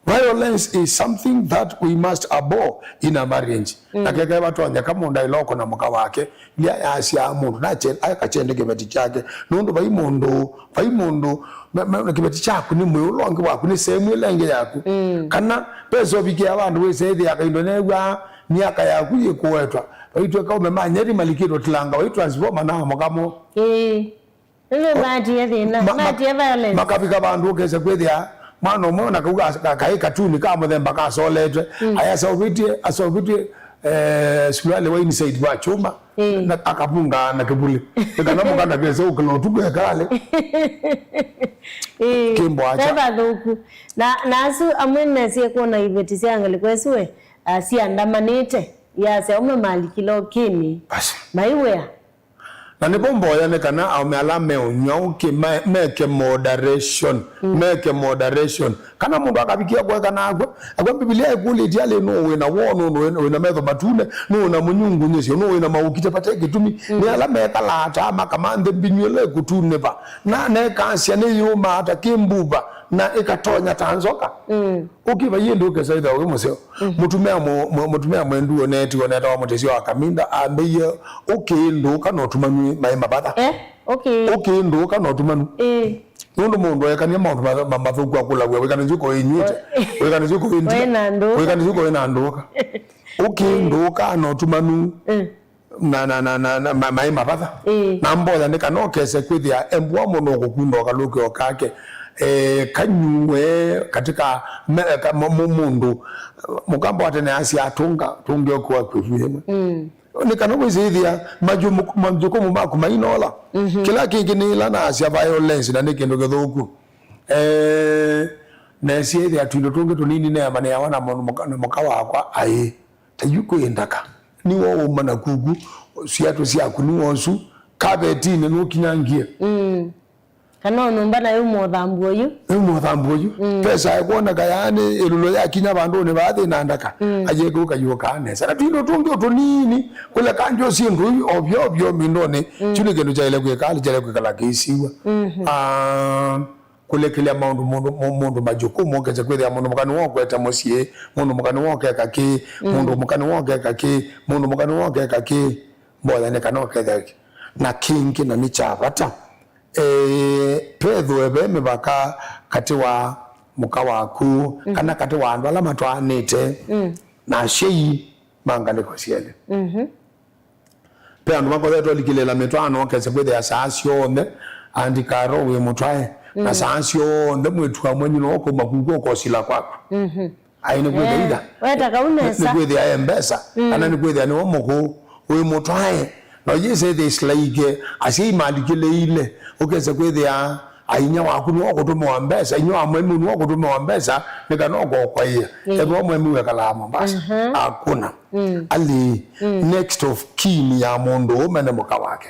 Violence is something that we must abhor in a marriage. Na keke watu wanya kama undailoko na muka wake lia ya siya mundu na kachende kibeti chake nundu vai mundu na kibeti chaku ni mwulongi waku ni sehemu ilenge yaku kana peso viki abandu wese ya kaindonewa miaka yaku yekuwetwa waitwe ka umemanyeri malikiro tilanga waitu transforma na mukamo nile mati ya thina mati ya violence makafika bandu kese kwethia mwana umona kai katuni ka muthemba ka soletwe aya sovitie sulale wa inside wa chuma na akapunga na kibuli kana mukana kese ukilo tuwe kale kimbo acha baba dhuku na asu amwene siye kuona iveti siangali kwesiwe si andamanite ya se umemalikilo kimi basi maiwea na ni bombo ya kana au mealame unyauki make moderation kana mundu akabikia kwa kana agwa Biblia ikuli diale no we na wono no na metho matune no na munyungu nyesio no we na maukite pateke tumi ni alame kalata makamande binywele kutune ba na kansia ne yuma hata kimbuba na ikatonya tanzoka ukiva yendo kesaida we museo mutumea mwendu oneti oneta wa mutesi wa kaminda ameye ukendo kana tumanu mai mabata ukendo kana tumanu nundu mundu ekania maundu mamathuku akula we kana njuko inyute we kana njuko inti we kana njuko inanduka ukendo kana tumanu na mai mabata na mbola nika no kese kwithia embwa muno gukunda okaluke okake kanyuwe katika mundu mukambo atene asi atunga tungio kwa kwifiyema nikanogo izithia majukumu maku mainola kila kingi nila na asia violence na nikindu githuku na siethia tuindo tungi tunini na amane ya wana muka wakwa ai tayuko endaka niwo umana kugu siatu siaku niwosu kabetine nukinyangie kana numba na yumo thambuoyu pesa yakona kayane elulo yakinya bandu ne bathi na ndaka aje kuka yokane sana tindo tungi tunini kule kanjo sindu obyo minone chune gendo jaile kwekali jale kwekala kisiwa kule kile mundu majukumu kaje kwethia mundu mukani wokweta mosie mundu mukani wokeka ki mundu mukani wokeka ki mundu mukani wokeka ki mbola ne kanoketha na kingi na ni chavata pedho ebeme baka kati wa muka waku kana kati wa andu ala matwanite na shei mangale ko siele pe andu mako zetu likilela metwano kese kwethia saasio ne andikaro we mutwae na saasio nde mwetu amwenyu no ko makugo ko sila kwako aine kwethia weta kaunesa kwethia embesa ana ni kwethia no moko we mutwae no yese this like asi malikile ile ukese kwethia ainya waku no okutuma wambesa inyo amwemu no okutuma wambesa nikanoko kwa hiya ebo amwemu wekalama basi akuna ali next of kin ya mundu umene muka wake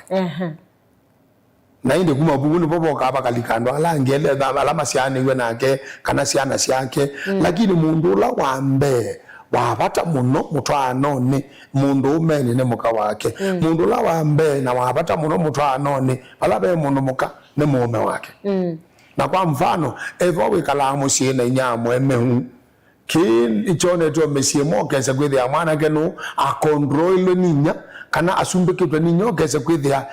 na inde kuma buguni popo kaba kalikando ala ngele alama siane iwe nake kana siana siake lakini mundu la wambe wabata muno mutwano ni mundu umene ne muka wake mundu la wambe na wabata muno mutwano ni balabe mundu muka ne mume wake na kwa mfano evo wikalamu siene nyamo emehu kin ichone to mesie mokese kwithia mwana kenu a control ninya kana asumbikitwe ninyo kese kwithia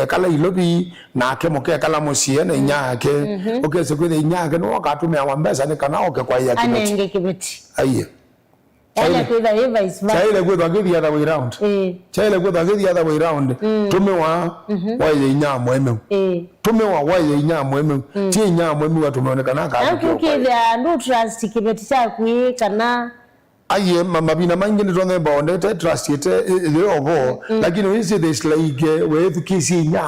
kala ilobi na ke moke kala musie na nyake okese kwithia nyake no akatumia wambesa ni kana oke kwa ya kibeti anenge kibeti aiye Chaile kwitha hiva is back. Chaile kwitha the other way round. Chaile kwitha the other way round. Tumewa waye nyamo eme. Tumewa waye nyamo eme. Ti nyamo eme watumeonekana ka. Akukithia ndo trust kibeti chaku kana aye mabina mangi ni tonde bonde te trust yete obo lakini wisi this like we tukisi nya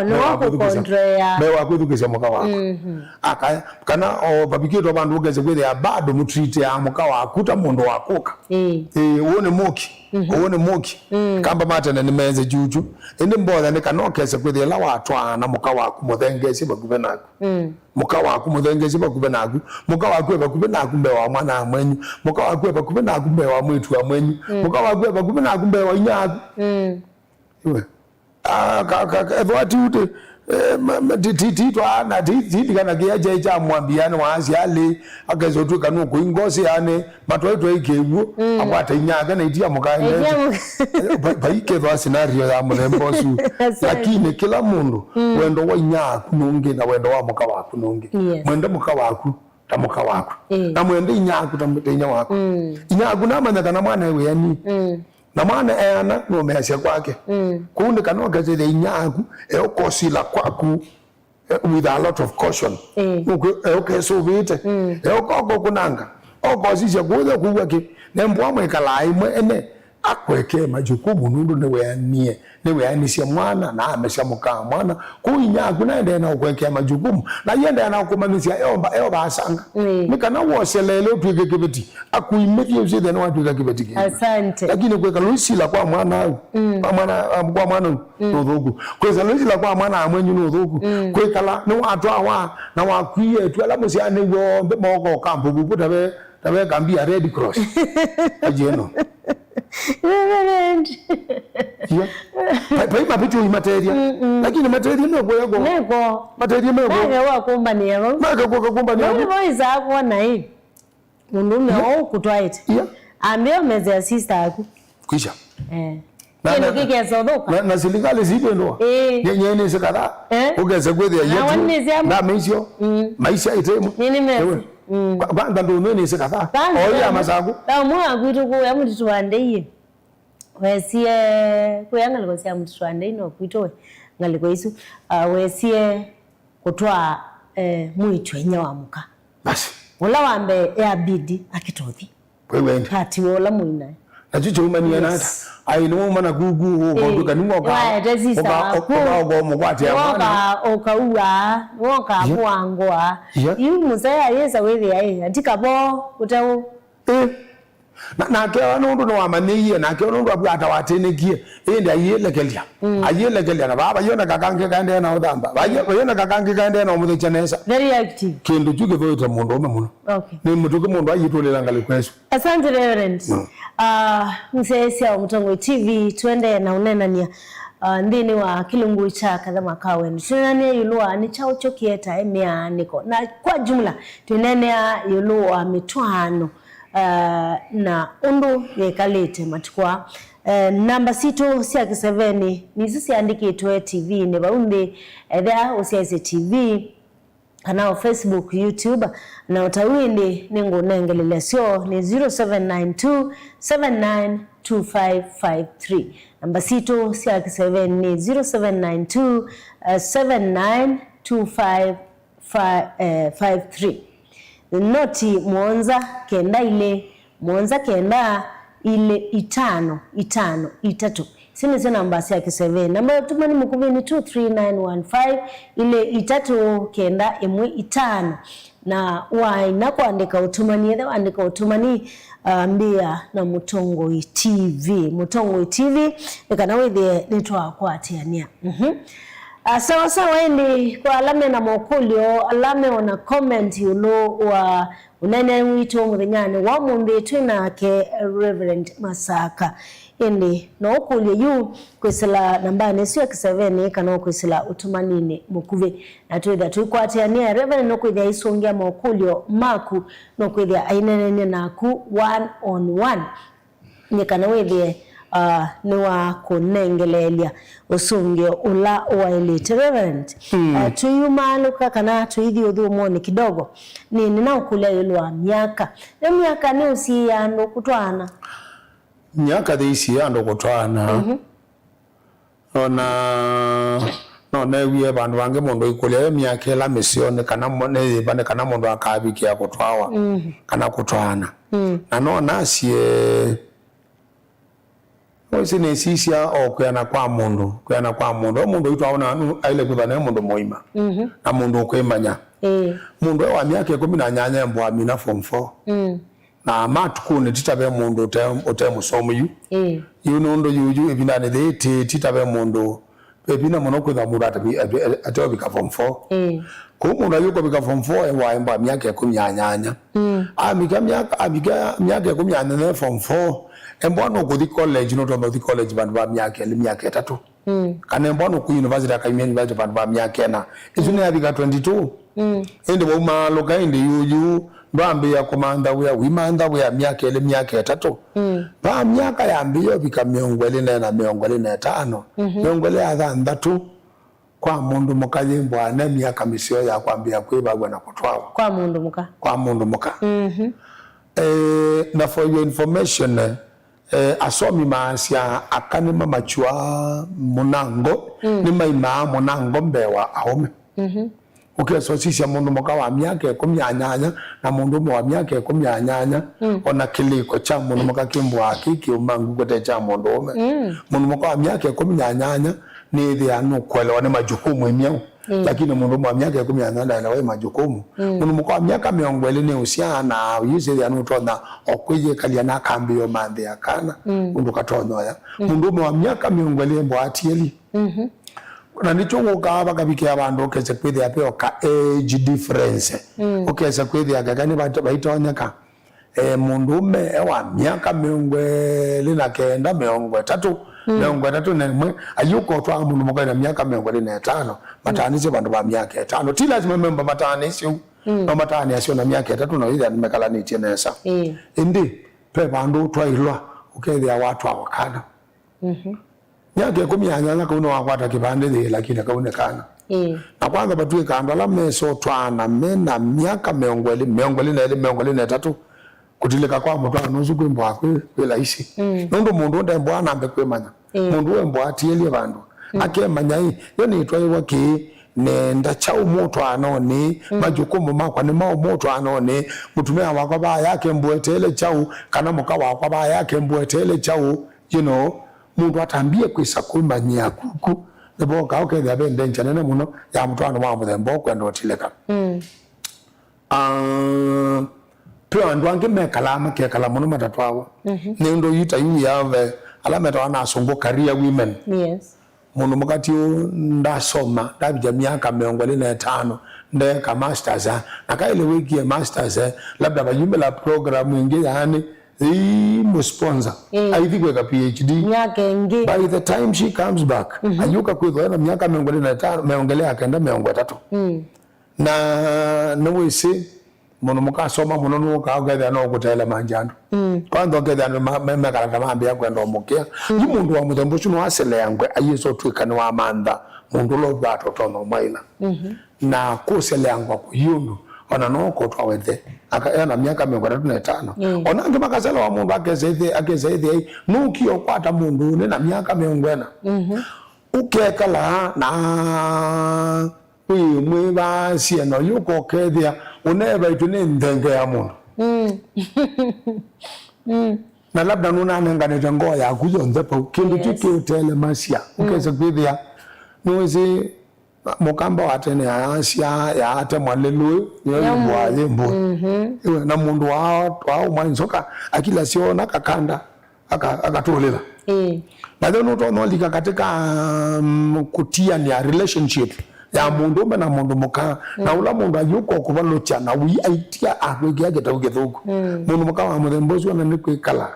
no wako kontraya be wako tukisi muka wako aka kana o babikito bandu ugeze kwele abado mutreat ya muka wako ta mundu wakoka uone moki kamba matene ni meze juju ende mbola ne kanokese kwele la watu ana muka wako muthengesi bakubenako muka wako muthengesi bakubenako muka wako bakubenako mbe wa mwana amwenyu muka wako bakubenako mbe wa mwitu amwenyu muka wako bakubenako mbe wa nyaku iwe ka wati ute titwa na titikana kiaje cha mwambiana waasi ali akazotuka no kuingosi ane matwaitwa ikeguo akwata inyaga na itia mukanye baike kwa scenario ya mlembosu lakini kila mundu wendo wa inyaku nungi na wendo wa muka waku nungi mwendo muka waku tamuka waku na mwendo inyaku tamutenya waku inyaku na manya na mwana we yani na mwana ana no measha kwake kundi kana gazete inyaku ekosila kwaku with a lot of caution okay so vite okoko kunanga okosisha kuza kuwake nembwa mwekalai mwene akweke majukumu nundu ne weanisia mwana na ameshamuka mwana kuinyaku naende na kweke majukumu na yende na kumanisia eoba asanga nikana woselele utwike kibeti akuimithie uzide na watwika kibeti asante lakini kweka luisila kwa mwana au kwa mwana nothuku kweza luisila kwa mwana amwenyu nothuku kwekala ni watu awa na wakwie twala musiane wombe moko kampo kukutabe kambia Red Cross ajeno Reverend. Yeah. Pai mapiti materia. Lakini materia nego. Materia nego. Nanga wa kumbani yao. Maka kwa kumbani yao. Wewe boys hapo na hii. Mundume wao kutwaite. Yeah. Ambio meze sister yako. Kisha. Kile kike sodoka. Na serikali zipo ndo. Nyenye sekada. Ugeze kweli yetu. Na maisha. Maisha itemu. Nini meze? Kwanza ndo nini sekada. Oya masagu. Mwa kwitu ya mtu twandeye. Wesie kuyanga likosia mtu twandeye no kwitowe. Ngaliko isu wesie kutwa muitwe nyawamuka. Basi. Wala wambe ya bidi akitothi. Wewe kati wola muina. Nachicho umani yanata. Aino mana gugu ogoduka ningoka. Wa resista. Ogo mukwati ya mwana. Oka buangwa. Yu musaya yesa wewe yae. Atika bo utawo. Na kewa nundu no amaniye na kewa nundu abu atawatenekie ende ayelekelia na baba yona kakange kande na odamba yona kakange kande na omude chanesa very active kindu chuke voita mundu ome muno okay ni mutuke mundu ayitolela ngali kwesu asante Reverend msesi wa Mutongo TV twende na unenania ndini wa kilungu cha Kathama Kawen tunania yulua ni chao chokieta emianiko na kwa jumla tunania yulua mitwano na undu yekalete matukwa namba 6 sia 7 ni sisi andike to TV ne baunde there usiaise TV kanao Facebook YouTube na utawindi ningo nengelele sio ni 0792 792553 namba 6 sia 7 ni 0792 792553 noti Mwanza kenda ile itano itatu sini zina namba ya 7 namba tumani mkubini 23915 ile itatu kenda imwe itano na waina kuandika utumani edha andika utumani mbia na Mutongo TV ekana wethe nitwa kwatiania sawa endi kwa alame na mokulio alame ona comment yulo wa unene wito muthenyane wa mumbe twina ke Reverend Masaka endi no okulio yu kwisila nambane sio 7 kana kwisila utumanine mukuve na twetha twikwatiania Reverend no kwithia isongia mokulio maku no kwithia ainene naku 1 on 1 nyekana wethie ni wa kunengelelia usungio ula wa elite Reverend tuyumaluka kana tuithi uthumoni kidogo ni nina ukulia yulwa miaka ni usiyando kutwana miaka thisi yando kutwana ona wiye bandu bange mundu ikulia miaka la misione kana mone bane kana mundu akabikia kutwawa kana kutwana na no nasie Oise ne sisia okuyana kwa mundu mundu itaona aile kuthana mundu moima na mundu kwemanya mundu wa miaka 18 mbwa mina form 4 na matukune titabe mundu ote musomo yu nundu yuju ebinane thete titabe mundu bebina muno kwitha mundu atobika form 4 ko mundu ayuko bika form 4 wa mbwa miaka 18 miaka 18 form 4 Embwana kuthi college no to college bandu ba miaka 3 kana mbono ku university akaimia university pa myaka na izune yabika 22 ende bo maloka ende yuyu bambe ya komanda we wimanda we myaka ile myaka 3 ba myaka yambiyo bika miongwele na miongwele na 5 miongwele ya ndatu kwa mundu mukaje mbwana myaka misio ya kwambia kwibagwa na kutwawa kwa mundu muka na for your information asomi maasya akanima machua munango ni maima munango mbewa ahome ukeso sisi mundu muka wa myaka 18 na mundu wa myaka 18 ona kiliko cha mundu muka kimbwa kiki umangu kote cha mundu ome mundu muka wa myaka 18 ni thia no kwelewa ni majukumu imyao lakini mundu wa myaka 18 anawe majukumu mundu muka wa myaka 20 ni usiana yuze thia no tona okwiye kalia na kambio mande akana mundu katonoya mundu wa myaka 20 mbwa atieli na nicho ngokaba kabike abantu okeze kwithia peo ka age difference okeze kwithia gagani bantu baitonyaka mundume wa myaka 29 30 nemwe ayuko twa mundu mukana myaka 25 matanize bantu ba myaka 5 ti lazima memba matanisi no matani asio na myaka 3 no ile nimekala ni tienesa indi pe bandu twailwa okethia watu awakana myaka 10 kauno wakwata kibande de lakini kaonekana na kwanza batue kanda la meso twana mena myaka 20 na 3 kutileka kwa mtu anozu kwembwa kwela isi ndo mundu ndembo anambe kwemanya mundu wembo atieli bandu akemanya yo ni twaye ki nenda chau moto anone majukumu makwa ni mao moto anone mutumia wakwa ba yake mbwetele chau kana muka wakwa ba yake mbwetele chau mundu atambie kwisa kumanya kuku nebo ka okethia bende nchanene muno ya mutwano wa muthembo kwenda otileka pio andu ange mekala makekala muno matatwawa nendo yita yu yave alama tawana asongo career women muno mukati ndasoma ndabija myaka 25 ndeka masters na kaile wiki ya masters labda bayumbe la program ingi yani sponsor aithikwe ka PhD by the time she comes back ayuka kwithwa na myaka 25 meongelea akaenda 30 na nwese muno mukasoma muno nuka ogetha no gutela manjando kwanza ogetha memekara kamambia kwenda omukia mundu wa muthembo chuno asele yangwe ayeso twikani wa manda mundu lo bato tono maila na kusele yangwa kuyundu ona noko twawethe akayana myaka 25 ona nge makasela wa mundu akezeithi nuki okwata mundu ne na myaka 20 ukekala na mwe ba sieno yuko kethia uneba itune ndenge ya mundu na labda nuna nengane ngo ya kuyonze pa kindu kikitele masia ukeze kwithia nwezi mukamba watene asia ya ate mwalelu yembwaye mbo na mundu wao mwanzoka akila siona kakanda akatolela na ndio tunolika katika kutia ni relationship ya mundu na mundu muka na ula mundu ayuko kubalocha na wi aitia agwege agetaugethuku mundu muka wa muthembozi na nikwikala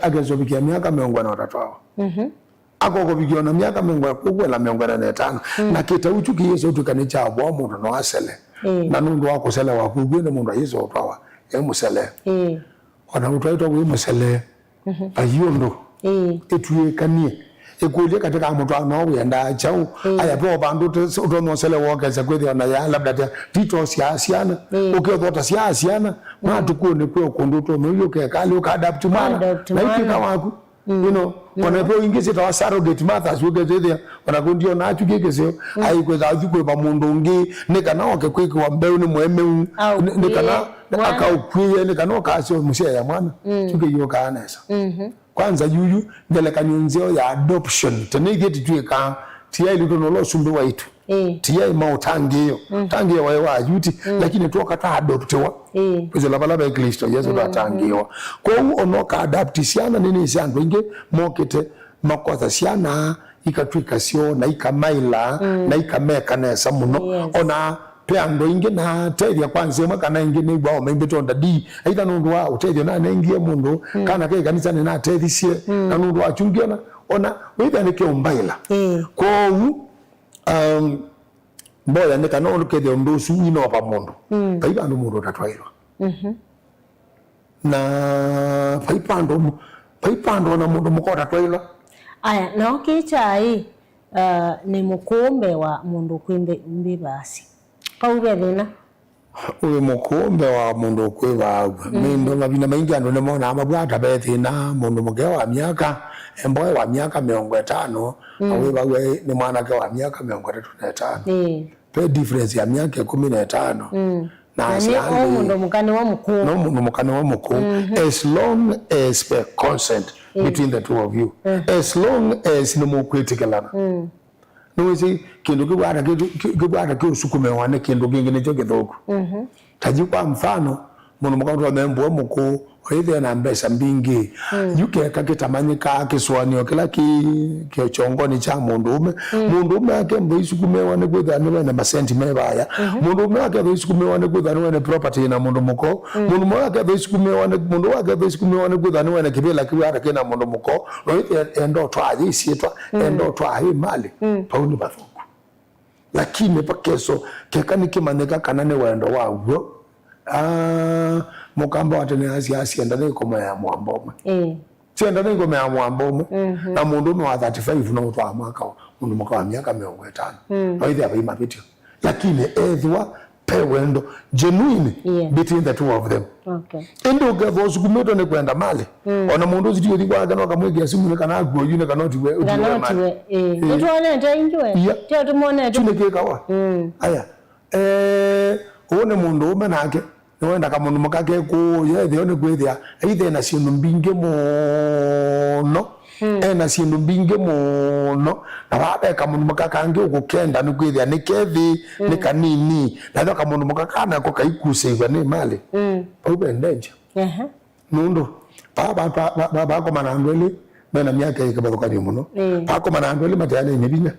agezobikia miaka 23 akoko bigiona miaka 25 na kita uchu kiyeso tukanicha abo mundu no asele na nundu wako sele wa kugwene mundu ayeso twawa emusele ona utwaitwa we musele ayondo etuyekanie ekulie katika mtu anaoenda chau aya po bandu utono sele woke kwethia na ya labda tito siasiana ukethota siasiana matu kuone kwa kunduto no ke kali ukadapt mwana na ikika waku wanapo ingisi tawa surrogate mothers ukethia wanakundio na achukekeseo aikweza athukwe ba mundu ngi nikana wake kwiki wa mbeu ni mwemeu nikana akaukwie nikana kasio musia ya mwana chuke yoka anesa kwanza yuyu ngelekanyunzeo ya adoption tenigeti tuika tia ile nolo sumbe waitu tia mautangiyo tangiyo wa yuti lakini tuoka ta adoptewa kwizo labalaba ya Kristo Yesu batangiwa kwa onoka adaptisiana nini siando inge mokete makosa siana ikatwika sio na ikamaila na ikameka nesa muno ona peando inge na teria kwanza makana inge ni bwa membetonda di aita nundu wa uterio na nengie mundu kana ke kanisa na terithisie na nundu wa chungiona ona witha ni kiumbaila ko boya ne kana onuke de ndo su ino pa mundu paiba ndo mundu tatwailwa na paipando na mundu mukota twailwa aya na okichai ni mukumbe wa mundu kwimbe mbibasi pauge thina uwe mukumbe wa mundu kwiba mindo mabina maingi andu ne mona amabwata bethina mundu muge wa miaka emboe wa miaka 50 awiba we ni mwana ke wa miaka 35 pe difference ya miaka 15 na asiani mundu mukani wa mukuu no mundu mukani wa mukuu as long as per consent between the two of you as long as ni mukwitikelana Nuwezi kindu kibwara kiusukume wane kindu kingine cho kithuku taji kwa mfano mundu mukandu wa membo muku oithe na mbesa mbingi yuke kakitamanyika kiswanio kila kichongoni cha mundu ume ake mbo isukume wane kwithaniwe na masenti mebaya mundu ume ake isukume wane kwithaniwe na property na mundu muko mundu wake isukume wane kwithaniwe na kibila kiwara kina mundu muko oithe endo twaji isietwa endo twaji mali pauni bathuku lakini pakeso kekani kimanyika kanane wendo waguo mukamba watene asi endane koma ya mwambome endane koma ya mwambome na mundu wa 35 na utwa mwaka mundu mwaka wa miaka 50 oithe abaima bitio lakini ethwa pewendo genuine between the two of them endo gavo sukumeto ne kwenda male ona mundu zitio dikwa kana kamwege simu kana agoyune kana tiwe nitone ntainjwe tio tumone tuneke kawa aya one mundu ume nake wenda ka mundu mukake ku yethe one kwithia eithe na sindu mbinge muno na sindu mbinge muno na babe ka mundu mukaka ange ukukenda ni kwithia ni kethi ni kanini na ndo ka mundu mukaka na ko kaikuseiwa ni mali ube ndenja mundu baba ko manandwele bena miaka ikabadukani muno bako manandwele matayane nyebinya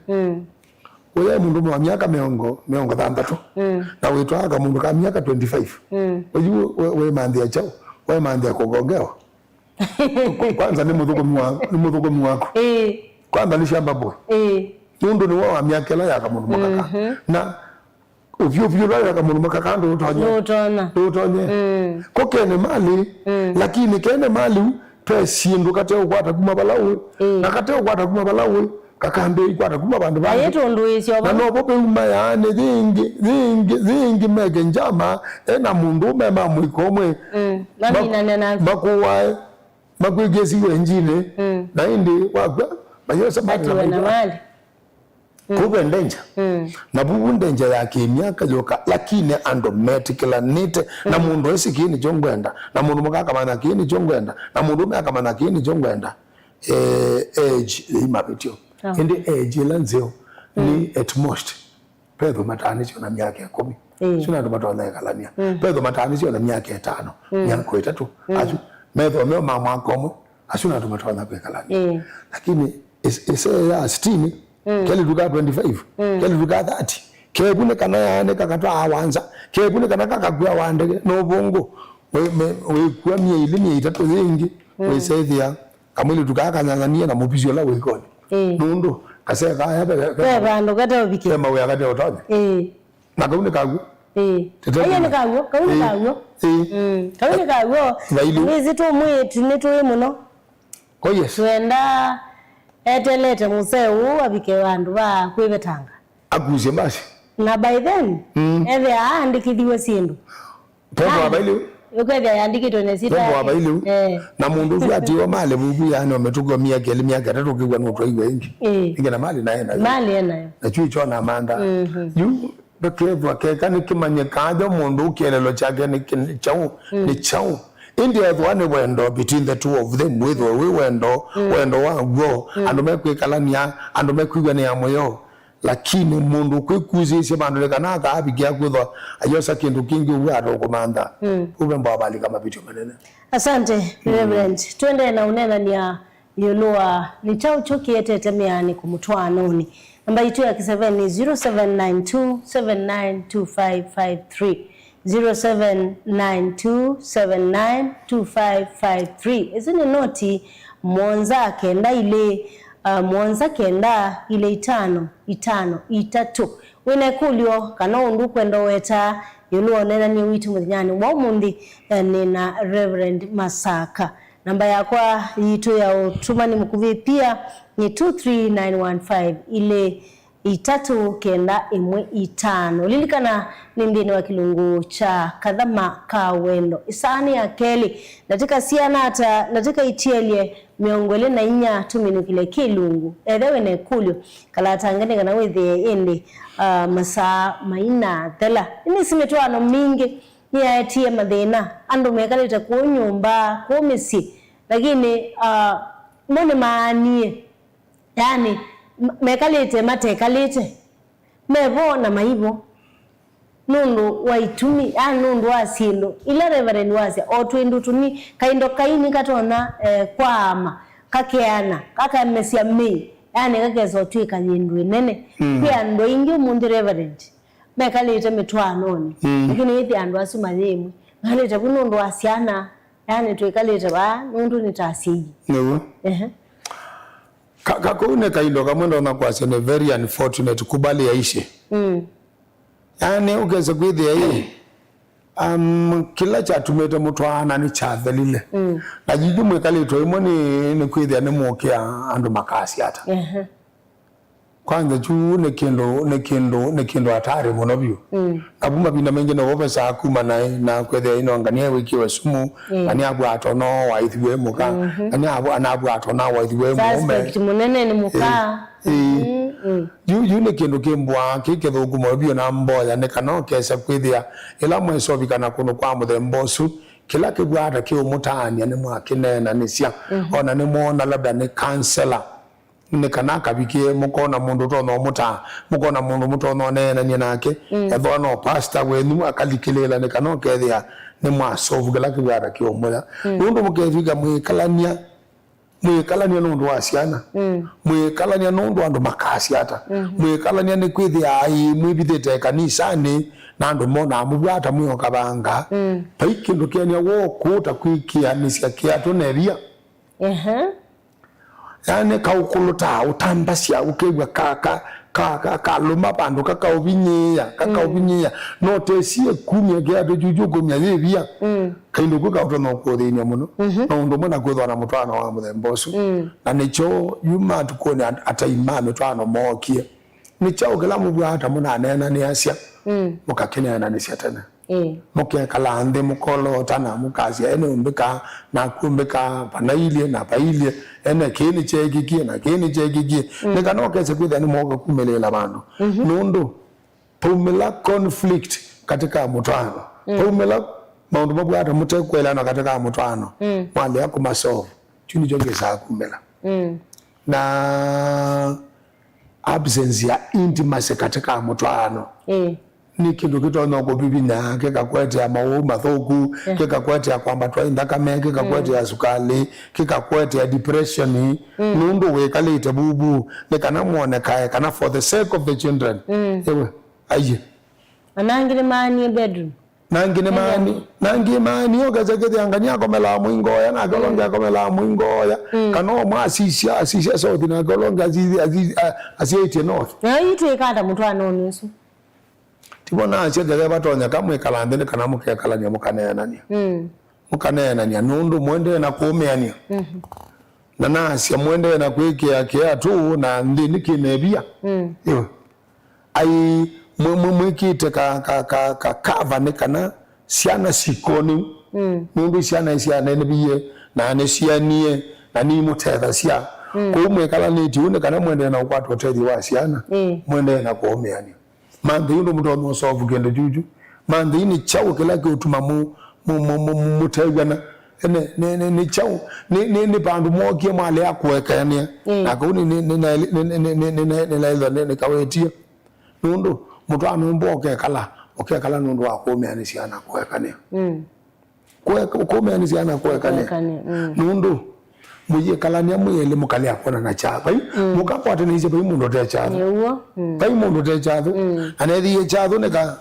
wewe mundu wa miaka 60 na witwaga mundu ka miaka 25 wewe mandia chao wewe mandia kugongewa kwanza ni mudhugumu wako kwanza ni shamba boy mundu ni wa miaka la ya mundu makaka na uvyo la ya mundu makaka ndo utonye ko kene mali lakini kene mali pesi ndo kateo kwata kuma balawe na kateo kwata kuma balawe kakambe ikwata kuma bandu bantu ayeto nduisyo na no bobe umayane zingi mege njama ena mundu mema mwikomwe mamina nena makuwa makwigezi wenjine na indi wakwa bayosa mali kube ndenja na bubu ndenja yake miaka yoka lakini andometically nite na mundu esikini jongwenda na mundu mukaka mana kini jongwenda na mundu meka mana kini jongwenda age imabitio indi age lanzio ni at most pedho matani chona miaka 10 sina ndo matona kalania pedho matani chona miaka 5 miaka 3 azu medho meo mama komo asuna ndo matona kalania lakini ise ya 60 kele duka 25 kele duka 30 kebune kana yane kakatwa awanza kebune kana kakagwa wandege no bongo we kwa mieli 3 zingi we saithia kamuli duka kanyangania na mubizio la wekoni nundu kaseka haya pe bandu kata obike kema we akate otonye na kaune kagu aye ni kagu kaune kagu nizi tu mwetu netu muno ko yes twenda etelete museu abike bandu ba kwibetanga akuze basi na by then eve andikithiwe sindu pepo abaili ukwethia yandikitwe ne sita pepo abaili na mundu vyatiwa male bubu yani wametugwa miaka 3 kigwa nutwa iwe ingi ingi na mali naye nayo na chui chona amanda yu bekevwa kekani kimanye kajo mundu ukielelo chake ni chau India one wendo between the two of them with we wendo wango andume kwikalania andume kwigana ya moyo lakini mundu kwikuzishe bandu lekana ka abigia kwitho ayosa kindu kingi uwaro komanda ube mbabali kama vitu manene. Asante Reverend twende na unena ni yoloa ni chao choki yetete miani kumutwanoni namba yetu ya kiseveni ni 0792792553 0792792553 izini noti mwonzake ndaile mwonza kenda ile 5 5 3 wine kulio kana undu kwenda weta yulu onena ni witu muthnyani wa mundi nina Reverend Masaka. Namba yakwa yitu ya utuma ni mkuvi pia ni 23915 ile 3 kenda 1 5. Lilikana ni ndini wa kilungu cha Kathama Kawendo isani ya Keli natika sianata natika itielie miongole na inya tuminukile kilungu edewe ne kulyo kala tangane kana wethe ende masa maina thela ini simetwano mingi ni atie mathina andu mekaleta ku nyumba ku misi lakini mone maanie yani mekalete matekalete mevona maivo nundu waitumi nundu asindo ila Reverend wasia otwendu tuni kaindo kaini katona kwama kakeana kakamesia mei yani kakezo twika nyindwe nene pia ndo ingi mundi Reverend mekalete mitwanoni lakini hithi andu asumanyemu ngalete kunundu asiana yani twikalete ba nundu nitasiji ndio kakune kaindo kamwendo na kwase ne very unfortunate kubali yaishe yani ugeze kwithia hii kila cha tumete mutwana ni chathelile na jiju mwekalitwa imwe ni kwithia ni mukia andu makasi hata kwanza juu ne kendo hatari muno biu abuma binda mengi no bobesa kuma na kwithia ino ngania wikiwe sumu ani abu atono wa ithiwe muka ani abu anabu atona wa ithiwe mume sasa munene ni muka yune kendo kimbwa kikethuku mobio na mboya ne kana kesa kwithia ila mweso bikana kuno kwa muthembosu kila kibwata kio mutania ne mwakinena ne sia ona ne muona labda ne counselor ne kana kabikie mukona mundu tono muta mukona mundu mutono nena ni nake etho no pastor wenu akalikilela ne kana kethia ne mwasovu kila kibwata kio moya nundu mukethika mwikalania nundu wasiana mwikalania nundu andu makasi hata mwikalania ni kwithia ai mwibithite kanisani na andu mona mubwata mwiyo kabanga paikindu kiania wokuta kwikia nisia kiatu neria yani kaukuluta utambasia ukegwa kaluma bandu kakaubinyia no tesie kumye kiatu jujugo myavia kaindo kuka no kodhinya muno no ndo mona kwithana mutwana wa muthembosu na nicho yuma tukone ataimame twana mokie nicho kila mubwata muna nena ni asia mukakene na nisia tena muke kala ande mukolo tana mukazia ene umbika na kumbika panailie na pailie ene kini chegigie na kini chegigie nika no kese kwithia ni moga kumelela bandu nundu pumela conflict katika mutwano pumela maundu mabwata mutekwelana katika mutwano mwali yako masovu chuni jonge saa kumela na absence ya intimacy katika mutwano ni kindu kitona ko bibina kikakwete mawu mathoku kikakwete kwamba twainda kame kikakwete ya sukali kikakwete ya depression nundu wekalite bubu nekana muone kae kana for the sake of the children ewe aye anangire mani bedroom nangi mani ogazagede angania komela mwingoya na golonga komela mwingoya kano mwasisha so dina golonga asiete north na yite kada mutwana oneso tibona achegele batonya kamwe kalandene kana mukekalanya mukanenania nundu mwende na kuumeania na nasia mwende na kwikia kia tu na ndini kinebia yo ai mwikite ka kava ne kana siana sikoni nundu siana ne biye na ne sianie na ni mutetha sia kumwe kala ni tiune kana mwende na kwatwa tethi wa siana mwende na kuumeania mande yundo mutono sovu gende juju mande ini chau kila ke utuma mutegana ni chau ni bandu mokie male akwekania na kuni ni lailo kawetia nundo mutano mboke kala nundo akome anisiana kwekania kwekome anisiana kwekania nundo muye kalania muyele mukalia kona na chapa mukakwata ni jepe mundo te chado pai mundo te chado anethi chado neka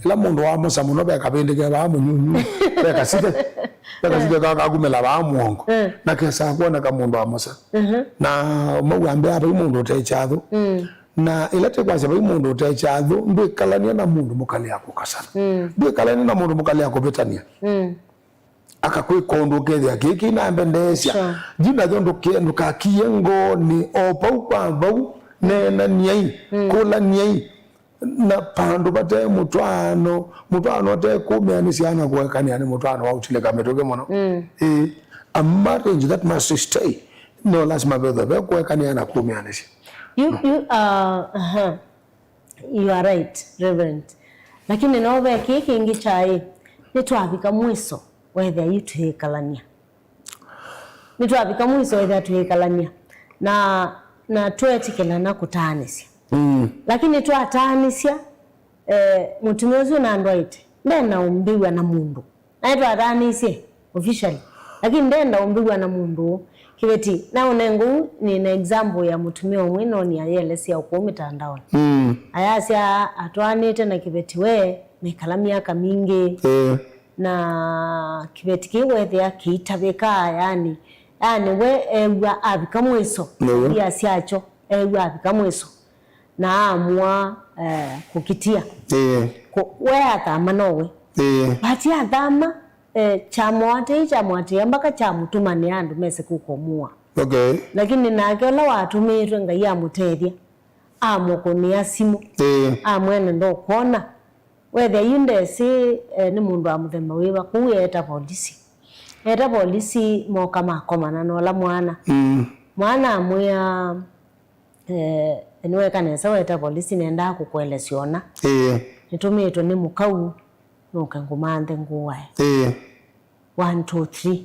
la mundo wa musa muno be kabende ke ba munyunyu be kasite Bakasike kakumela ba muongo na kesa kuona kama mundu amasa na mauambe apa mundu techathu na ilate kwa sababu mundu techathu mbikalania na mundu mukali yako kasana mbikalania na mundu mukali yako betania akakwe kethia kiki na mbendesia jina jondo kendo kakiengo ni opau kwa bau nena nyai kula nyai na pandu bate mutwano te kumeanisiana kuwekania ni mutwano wa utile kametoke mono a marriage that must stay no lazima bebe kuwekania na kumeanisia. You are right, Reverend. Lakini nawe kiki ingi chai nitwabika mwiso whether you tuhekalania. Nitwabika mwiso whether tuhekalania na twetikela na kutaanisia. Lakini twataanisia mutumiozu na android ndena umbiwa na mundu. Na twataanisie officially. Lakini ndenda umbiwa na mundu kibeti na unengu ni na example ya mutumio mwino ni ayelesi ya ukumi tandaoni. Ayasia atwanite na kibeti we mekala miaka mingi na kibeti kiwethia kiitabika yani we ewa abika mwiso ya siacho ewa abika mwiso na amua kukitia we athama nowe bati athama chamwate mpaka chamutumani andu mese kukomua lakini nake ola watumitwe ngai amutethia amukunia simu amwene ndo kona whether yundesi ni mundu wa muthemba wiwa kueta polisi moka makomana nola mwana amwia niwe kanesa weta polisi nenda kukuelesiona nitumitwe ni mukau nukangumande nguwae 1 2 3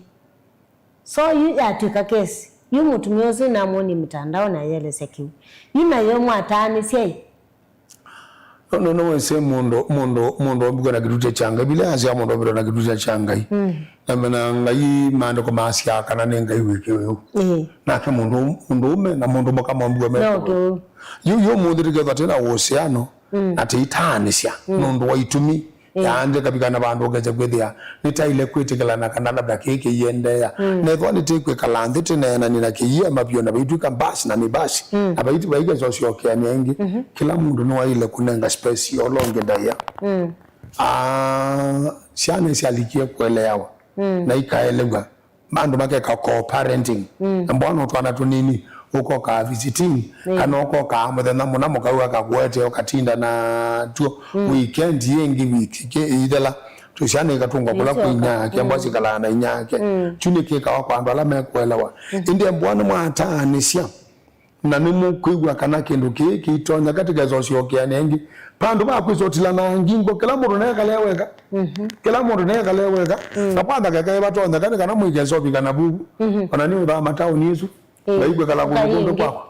so yu yatuika kesi yu mutumiozi na mwoni mitandao na yelese kiu yu na yu mwatani siye no wese mundo mbiko na kidute changa bila hasi ya mundo mbiko na kidute changa na mena ngai mando kwa hasi ya kanane ngai wekewe na ke mundo ume na mundo kama mbiko meko yu mundirike katena uhusiano na teitanisya mundo waitumi yaande kabikana bandu gaje kwethia nitaile kwitikala kana labda keke yendea netho nitikwe kalande tinena nina kiye mabyo na bitu kambasi na nibasi abaiti baiga sociokea nyengi kila mundu no waile kunenga space yolonge ndaya siane sialikie kuelewa na ikaelewa bandu make ka co-parenting mbona utwana tunini uko ka visiting kana uko ka muthenya muna mukawa ka gwete okatinda na tuo weekend yengi week ke idela tushane katungwa kula kuinya kiambazi kala na inyake tunike ka kwa andala mekwelewa inde mbwana mwataanisia na nimu kuigwa kana kindu kiki itonya katika sociokea nengi pandu ba kwizotila na ngingo kila mundu naye kaleweka kila mundu naye kaleweka napanda kaka batonda kana mwigezo bigana bubu kanani uba matauni yesu baigwe kala kundu kwako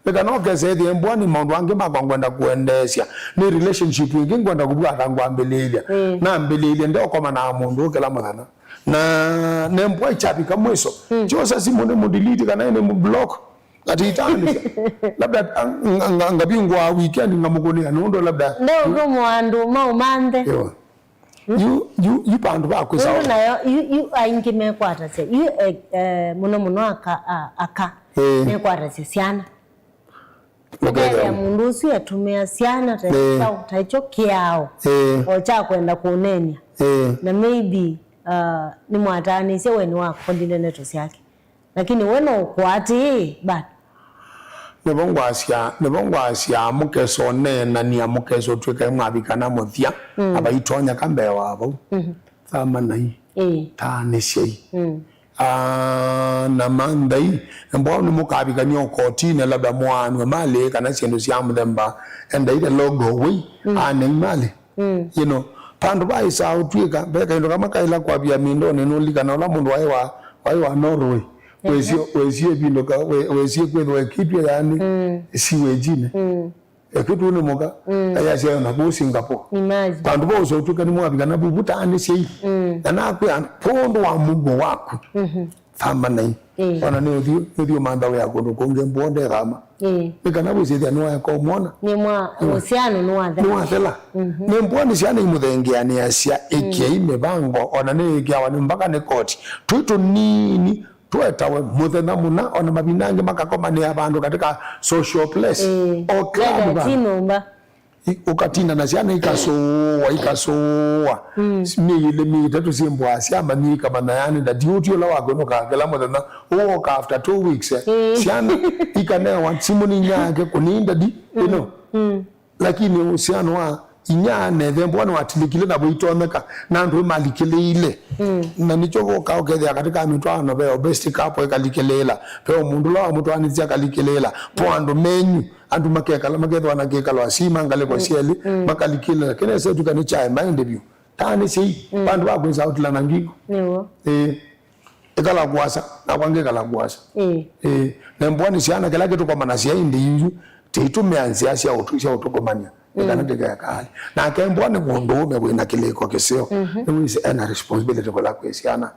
lekanoke sedi mbwani mundu wange makwangwenda kuendesha ni relationship wingi ngwenda kubwa kangwambelelia na mbelelia ndio koma na mundu kila mwana na nembwa ichapika mwiso chosa si mundu delete kana ene block ati itandika labda ngabingwa weekend ngamukonia nondo labda ndo mwandu maumande you pandu ba kwisa nayo you aingime kwata se you muno aka ne kwata se siana ya mundu si atumia siana taicho kiao ocha kwenda kunenya na maybe ni mwatani se weni wako ndine neto yake lakini weno ukwati but nebongwasia mukeso nena ni amukeso tweka mwabikana muthia abaitonya kambe wabo thama nai tanishei na mandai mbona mukabikanya okotine labda mwanwe male kana sendo sia mdemba enda ile logo we ane male you know pandu ba isa utwika beka ndo kama kaila kwa bia mindo nenolika na ola mundu wa Norway wezie bindo ka wezie kwedwa kitu yani siwejine ekitu ne moga ayasha na go Singapore pandu bo so tuka ni mwabika na bubuta ani sei na akwe pondo wa mugo wako famba nai ona ni uthio manda ya kundu kunge mbonde gama nikana bwithia no ya ko mona ni mwa usiano no athela ni mboni ciana imuthengiani acia ikiime bango ona ni ikiawa ni mpaka ni koti twitu nini twetawe muthenya muna ona mabinange makakomania bandu katika social place o club tinomba ukatinda na ciana ikasoa mile mitatu cimbwa ciamba nika manayani da duty ola wako no kagela muthenya uoka after 2 weeks ciana ikanewa simuni nyake kuninda di lakini usiano wa inyane thembo wana watilikile na buitomeka na ndu malikile ile na nicho goka okethia katika mitwano be obesti kapo ekalikilela pe mundu la mutwani tia kalikilela po andu menyu andu makekala maketho anakekala asima ngale kwa sieli makalikile kene se tukani chai mind view tani si bandu bakwenza utla nangigo ekala kwasa na kwangekala kwasa na mbwani siana kala kitu kwa manasia indi yuju titumia ansia utusha utokomania kana dega kali na kembo ne mundu me wina kileko kesio ni ana responsibility kwa kwesiana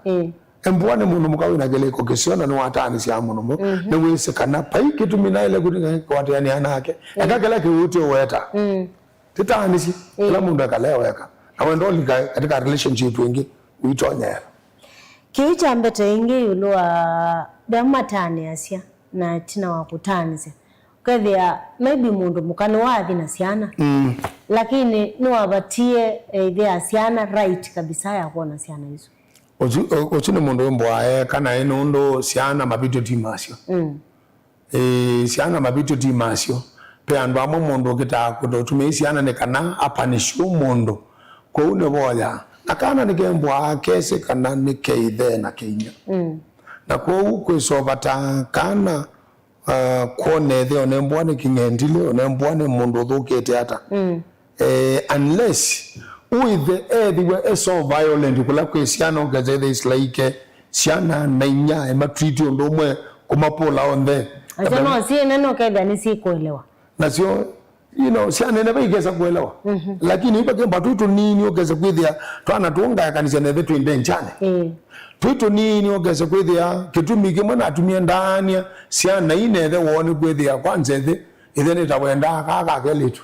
embo ne mundu mukawe na kileko kesio na no atani sia muno ne wise kana pai kitu mina ile kuti kwa tani anake akakala kiuti weta titani si kila mundu akaleweka na wendo lika katika relationship wengi uitonyera kicha mbete ingi ulwa damatani asia na tina wakutanze kwethia maybe mundu mukano wathi na ciana lakini no abatie idea ciana right kabisa ya kuona ciana hizo ochine mundu mbwae kana enondo ciana mabito timasio ciana mabito timasio pe andu amo mundu kita kudotume ciana ne kana apanisho mundu ko une boya akana ne kembwa kese kana ne keithe na kenya na ko kwisovata kana kone the onembwane kingendile onembwane mundu thukete hata unless with the were so violent kula kwesiana ngeze is like siana na inya ematreat ndomwe kumapola on the asema si neno kaida ni si kuelewa na sio siana nebe igeza kuelewa lakini ipa kemba tutu nini ogeza kwithia twana tunga ya kanisa nebe twinde nchane tutu nini ogeza kwithia kitumi kimwe na atumia ndania siana ine the wone kwithia kwanza ithe ni tawenda kaka keletu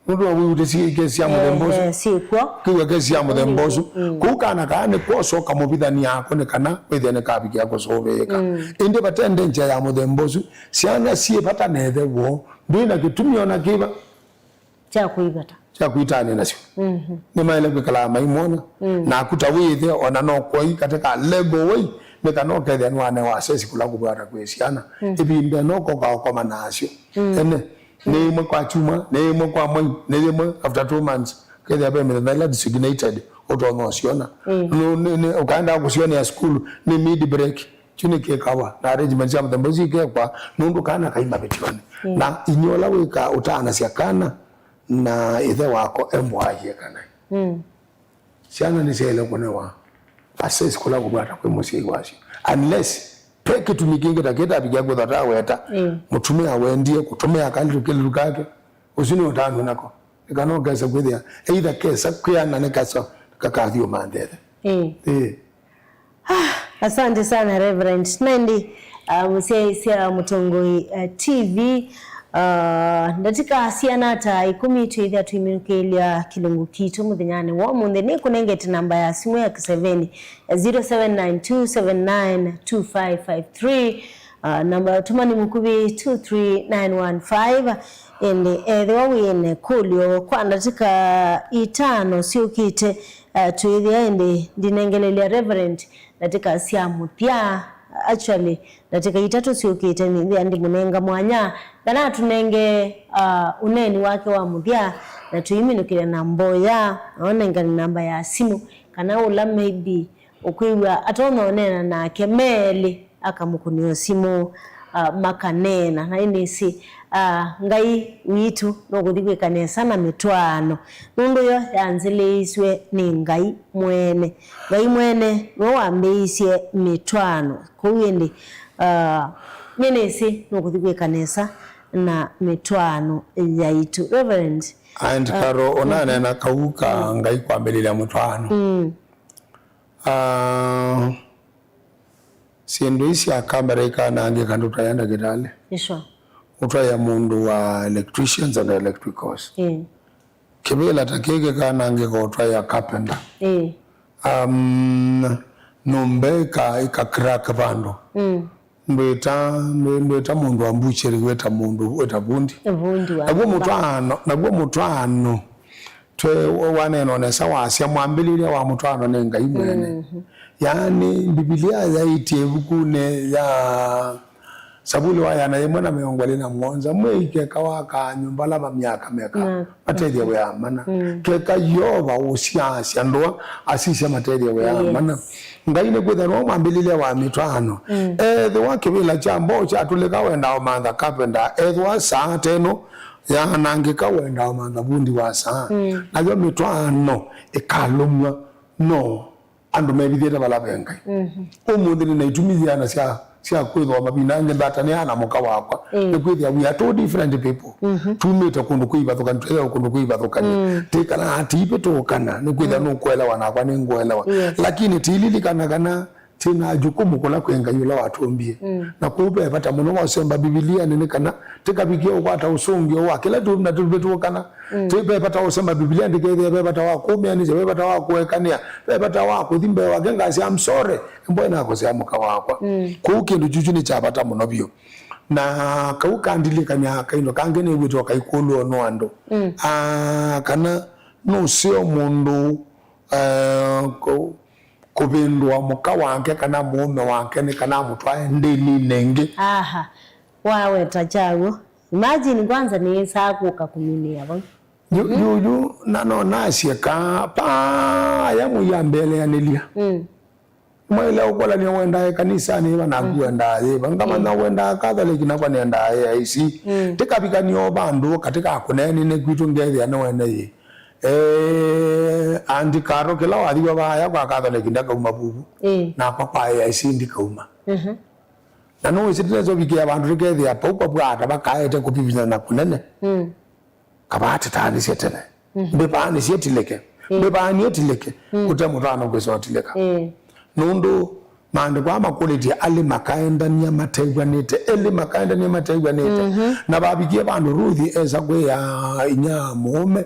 ndu awude si kesi ya mudembozo si kwa kiwe kesi ya mudembozo kukana kane koso kamubithani yako ne kana kwithia ne kabiki yako soveka inde batende nje ya mudembozo siana sie pata nethe wo ndina kitumi ona kiba cha kuigata cha kuitani nasio ni maile kwikala maimona na kutawithe ona no koi katika lego wei mekano kethe nwane wa sesi kula kubara kwesiana ibimbe no ko kwa manasio ene ni mo kwa chuma ni mo kwa moi ni mo after 2 months kethe abe me na designated oto siona no ukaenda kusiona ya school ni mid break chini kekawa na arrangement ya mtambozi kwa nundu kana kaima betione na inyola wika utana siakana na ithe wako embwaye kana siana ni sele konewa access kula kubata kwa mosi iwashi unless peke tumikinge taketa abiga kwa data weta mutumia wendie kutumia kali kake usini utano nako ikano gasa kwithia either kesa kuyana ne kasa kakathio mandethe asante sana Reverend Nendi musia Mutongoi TV ndatika sianata 10 twithia twiminukilia kilungu kitu muthenyane wo munde ni kunengete namba ya simu ya 0792792553 namba tumani mukubi 23915 ende the wawine kulio kwa ndatika 5 siukite twithia ende ndinengelelia Reverend ndatika siamu pia actually ndatika 3 siukite ni andi munenga mwanya kana tunenge uneni wake wa muthia na tuiminukire na mboya naona namba ya simu kana ula maybe ukwiwa atona onena na kemeli akamukunio simu makanena na inisi ngai witu no kuthikwe kanesa na mitwano nundu yo yanzileiswe ni ngai mwene no ambeisye mitwano kuwindi nyenesi no kuthikwe kanesa na mitwano yaitu Reverend and karo onana na kauka ngai kwambelele mitwano Siendo isi ya kamera ikana ange kandu tayanda gitale. Iswa. Utaya mundu wa electricians and electricals. Kibela takege kana ange kwa utaya carpenter. Nombe ika crack bando. Mbeta mundu wa mbucheri weta mundu weta bundi. Bundi wa. Nagwa mutwano. Twe waneno nesa wasya mwambililia wa mutwano nenga imwene. Yani Biblia yaiti bukune ya sabuli waya na yemwana meongwali na mwanza mweke kawaka nyumba la myaka meka materia we amana keka yoba usiasya ndo asisya materia we amana ngaine kwetha no mwambililia wa mitwano the wake bila jambo cha tuleka wenda omanda carpenter wa saa teno ya nangika wenda omanda bundi wa saa nayo mitwano ikalumwa no andu mebithira balabenga umuthi ni naitumithia cia kwithwa mabinange data ni ana muka wakwa ni kwithia we are two different people tumite kundu kuibathuka ntwela kundu kuibathuka tikana atipe tokana ni kwithia no kwelewa na kwa ni ngwelewa lakini tililikanagana kana tina jukumu kula kwenga yula watumbie na kuupe pata muno wasemba Biblia nene kana tikabikia ukwata usungi wa kila tu na tubetu kana tipe pata usemba Biblia ndike pata wa kumya ni je pata wa kuwekania pata wa kuthimbe wa genga si am sorry mbona nako si amuka wakwa kukindu juju ni chapata muno bio na kaukandilika kaino kangene wito kaikulu ono ando kana no sio mundu kubindwa muka wanke kana mume wanke ni kana mutwae ndini nenge wawe tachawo imagine kwanza ni saku kakuminia bang yu nano nasieka pa ya muyambele ya nilia mwela ukola ni wenda kanisa ni bana kuenda ngama na wenda Catholic na kwa nenda isi tikapika ni obandu katika akunene ne kwitu ngezi ana wenda andi karo kila wadiwa baya kwa Catholic ndaka umabubu na kwa isi ndikauma na no isitlezo bikia bandu rikezi apa kwa bwata bakaete kupibina na kunene kabati tani setene bebani setileke bebani etileke kutamurana kwesotileka nundu mande kwa makuliti ali makaenda ni amategwa nete na babikie bandu ruthi eza kwe ya inya mume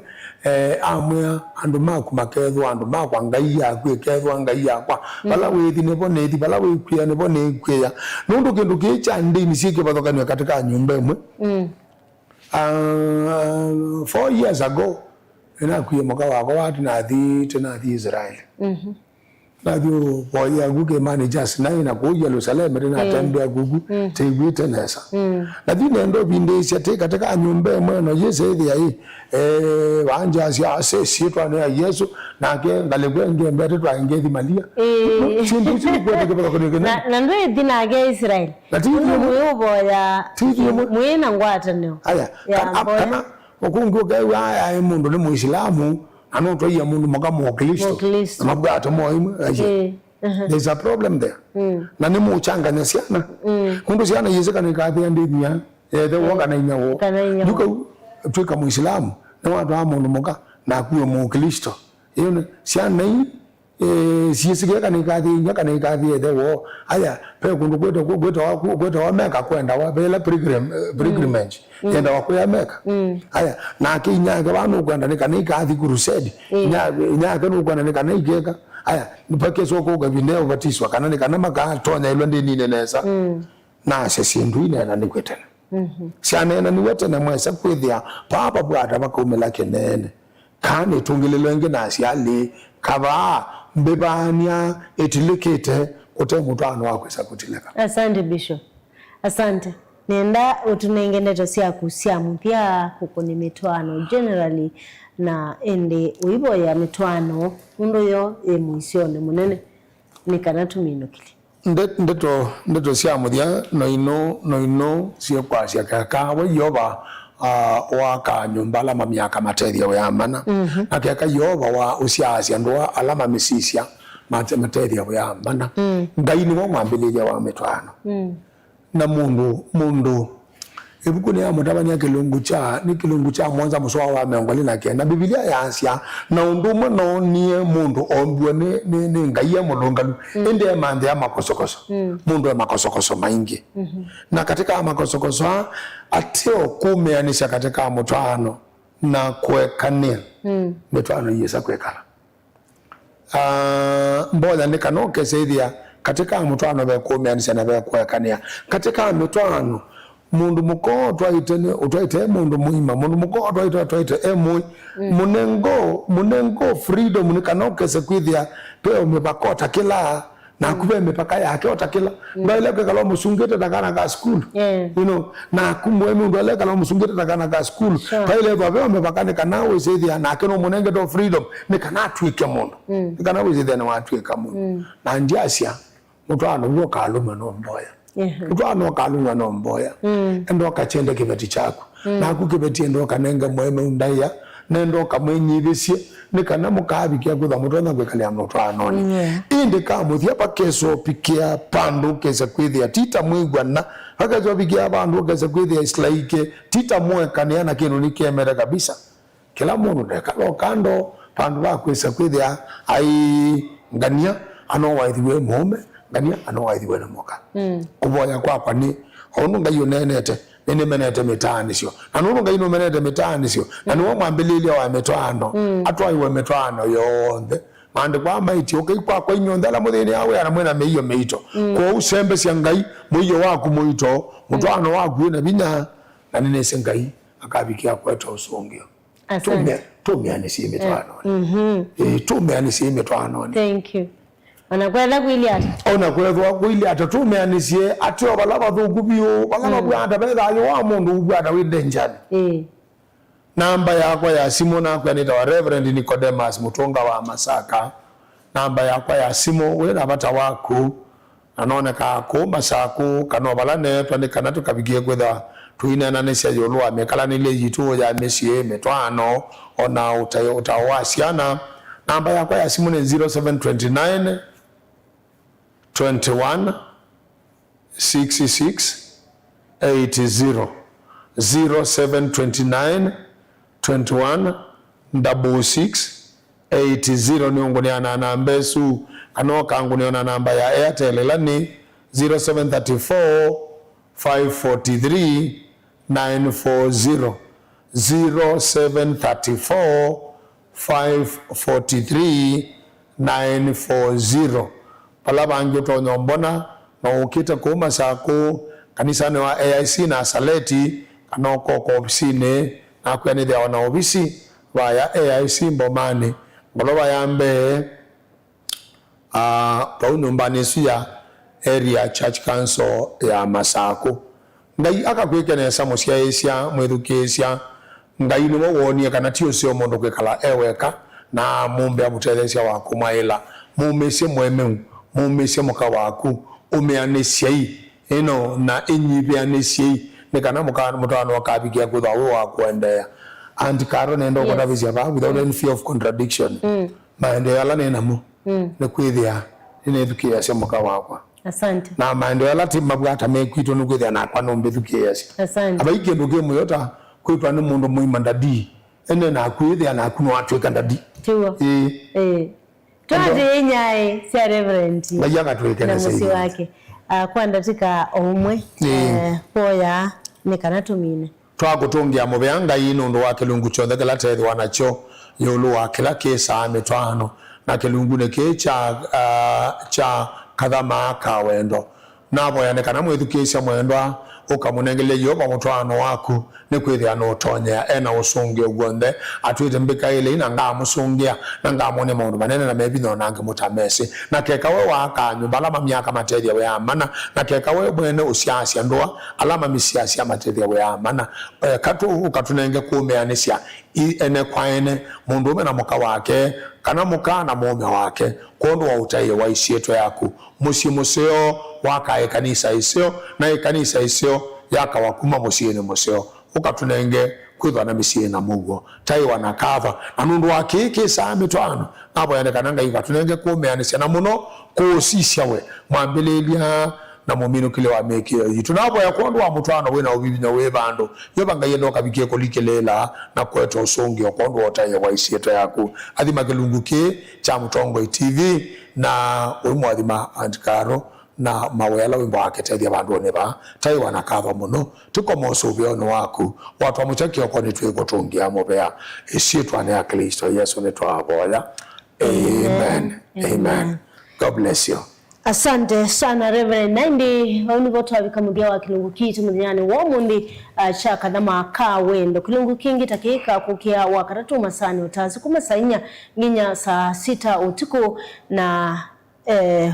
amwe andu maku makedho andu makwa ngai yakwe kedho ngai yakwa bala wethi nebo nethi bala wekwia nebo nekwia nundu kindu kicha ndini sike bathokani katika nyumba imwe 4 years ago ina kuye moka wako watu na thi Israel nadio boya guge managers na ina ku Jerusalem na tembea gugu tegwite nesa nadio nendo bindesha te katika nyumba mwana Yesu ya hii wanja sia sisi twana Yesu na ke ngalegwenge mbere twa ngezi malia chindu chikwe kwa kwa na ndo dina ge Israel nadio boya mwena ngwata nyo aya kana okungu ga ya mundu ni muislamu anoto ya mundu magamu Kristo mabwato moyo there's a problem there na ni muchanganya siana mundu siana yezeka ni kathi ndivya the woga na inyawo duko tuka muislamu na watu wa mundu moga na kuwe mu Kristo yone siana hii siyesikia ni kathi the wo aya pe kundu kweta wa meka kwenda wa bela pilgrimage yenda wa kwa meka aya na kinyaga banu kwenda ni kathi crusade nyaga no kwenda ni kanigeka aya nipake soko ga bineo batiswa kana maka tonya ilo ndini nenesa na sesindu ine na nikwetana siana ni wetana mwesa kwithia papa bwata bakumela kenene kane tungilelenge nasi ali kaba mbebania etilikete kote mutano wako sakutileka. Asante Bishop. Asante. Nenda utunengeneta siya kusiamu pia huko ni mitwano generally na ende uibo ya mitwano undo yo muisione munene nikanatu minukili. Ndeto siamu dia no siya kwa siya kakawe yoba waka nyumba alama miaka materia we amana na kaka yoba wa usiasia ndo alama misisia materia we amana ndaini wa mwambililia wa mitwano na mundu Ebukuni ya mutabani ya kilungu cha mwanza muswa wa meongoli na kenda Biblia ya asya na unduma no niye mundu ombwe ni ngaiya mulungalu ende mande ya makosokoso mundu ya makosokoso maingi na katika makosokoso ateo kumeanisha katika mutwano na kuekania mutwano yesa kuekala mbola nikanoke seidia katika mutwano be kumeanisha na be kuekania katika mutwano mundu muko twaite mundu muima mundu muko twaite emui munengo freedom nikanoke sekwithia pe umepakota kila na kube mipaka yake otakila mbele kwa kala musungete takana ka school you know na kumwe mundu ale kala musungete takana ka school pale babe umepakane kanawe seidia na kino munenge to freedom nikana twike mundu nikana we seidia na watwika mundu na ndiasia mutwano ngo kaluma no mboya mutwano kaluma no mboya endo kachende kibeti chako na kukibeti endo kanenge mweme undaya nendo kamwenyibisie nikana mukabikia kutha mutona gwekalia mutwano indi kamuthia pakeso pikia pandu kesa kwithia tita mwigwana hakazo pikia pandu kesa kwithia islaike tita mwekania na kinu nikemera kabisa kila mundu ndekalo kando pandu ba kwesa kwithia ai ngania ano waithiwe mume ngania ano waithiwe na moka kuboya kwa ni onu ngayo nenete nene menete mitani sio na nunu ngaino menete mitani sio na nuwa mwambililia wa metwano atwa iwe metwano yonde mande kwa maiti kwa inyondala muthini awe ana mwena meiyo meito kwa usembe sia ngai muiyo waku muito mutwano waku na binya na nene sengai akabikia kwetu usungio tume si metwano tume si metwano. Thank you. Anakwenda kuili ata tumeanisie atyo balaba thugubio balaba bwanda betha yo wa mundu bwanda widenjani namba yako ya simu nako ni wa Reverend Nicodemus Mutunga wa Masaka namba yako ya simu we na bata waku anoneka ko Masaku kano balane twandikana tukabigie kwetha tuinana nesia yolo amekala nile yitu ya mesie metwano ona utawasiana namba yako ya simu ni 0729 21 66 80 0729 21 66 80 niongoniana na mbesu kanoka nguniona namba ya Airtel lani 0734 543 940 0734 543 940 pala bangi tonyo mbona na ukita kuma sako kanisa ni wa AIC na Saleti kanoko ko ofisine na kwani dia wana ofisi wa ya AIC Mbomani ngoloba yambe pa unyumbani suya area church council ya Masako ngai akakwekene samusia esia mwedukesia ngai ni woni kana tio sio mondo kwekala eweka na mumbe amutelesya wako maila mumesie mwemeu mumesie muka waku umeanesia na enyibe anesia nekana muka mutano wakabikia kutha we wakuendea and karo nendo kwa davizia ba without any fear of contradiction maendeleo ala nenamo ne kwithia ine edukia sia muka wakwa. Asante. Na maendeleo ala timabwata mekwito nukwithia na kwa nombe edukia sia. Asante. Abaike nduge muyota kwitwa ni mundu muima ndadi ene na kwithia na kuno atweka ndadi tuwa twade nyae sia Reverend bayaga twekana sai wake kwanda tika omwe poya nekana tumine twakutungia mubeanga ino ndo wake lungu chonde kala tethi wanacho yolo wake la kesa metwano na kelungu ne cha kadhama ka wendo nabo yanekana mwethukisha mwendwa ukamunengele yoba mutwano waku nikwithia no tonya ena usungi ugwonde atwite mbika ile ina ngamusungia na ngamone maundu manene na mebi no nange mutamesi na keka we waka nyumba alama myaka materia we amana na keka we bwene usiasia ndoa alama misiasia materia we amana katu ukatunenge kumeanisha ene kwaene mundu ume na muka wake kana muka na mume wake kondo wa utaye wa isieto yaku museo waka kanisa isio na kanisa isio yaka wakuma musiene museo ukatunenge kwithwa na misie na mugo tai wana kava na nundu wakiki saa mitwano nabo yanekana ngai katunenge kumeanisha na muno kusisya we mwambililia na mumino kile wa mekio yitu nabo ya kondo wa mutwano wena obibinya we bando yoba ngayendo kabikie ko likelela na kweto usongi okondo otaye wa isieta yaku adima kilungu ke cha Mutongo TV na umwadima Antikaro na mawela wimbo wake tedia bandu neba tai wanakava muno tuko moso byono waku watu amuchaki okone twego tungia mobea isietwa ne Kristo Yesu ne twaboya. Amen. Amen. God bless you. Asante sana Reverend Naindi wauni voto wabikamudia wa kilungu kitu mdhiani wamundi cha kadhama Kawendo kilungu kingi takika kukia wakaratu masani utazi kumasainya nginya saa 6 utuku na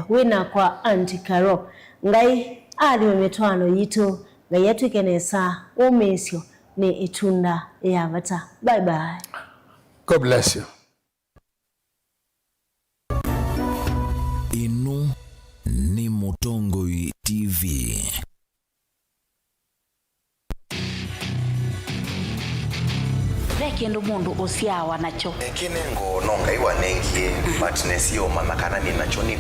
wina kwa Antikaro ngai ali memetwano yitu ngai yetu ikenesa umesio ni itunda ya vata. Bye bye. God bless you. Inu ni Mutongo TV. Rekendo mundu osiawa nacho kinengo nonga iwanengie but nesio mamakana ni nacho ni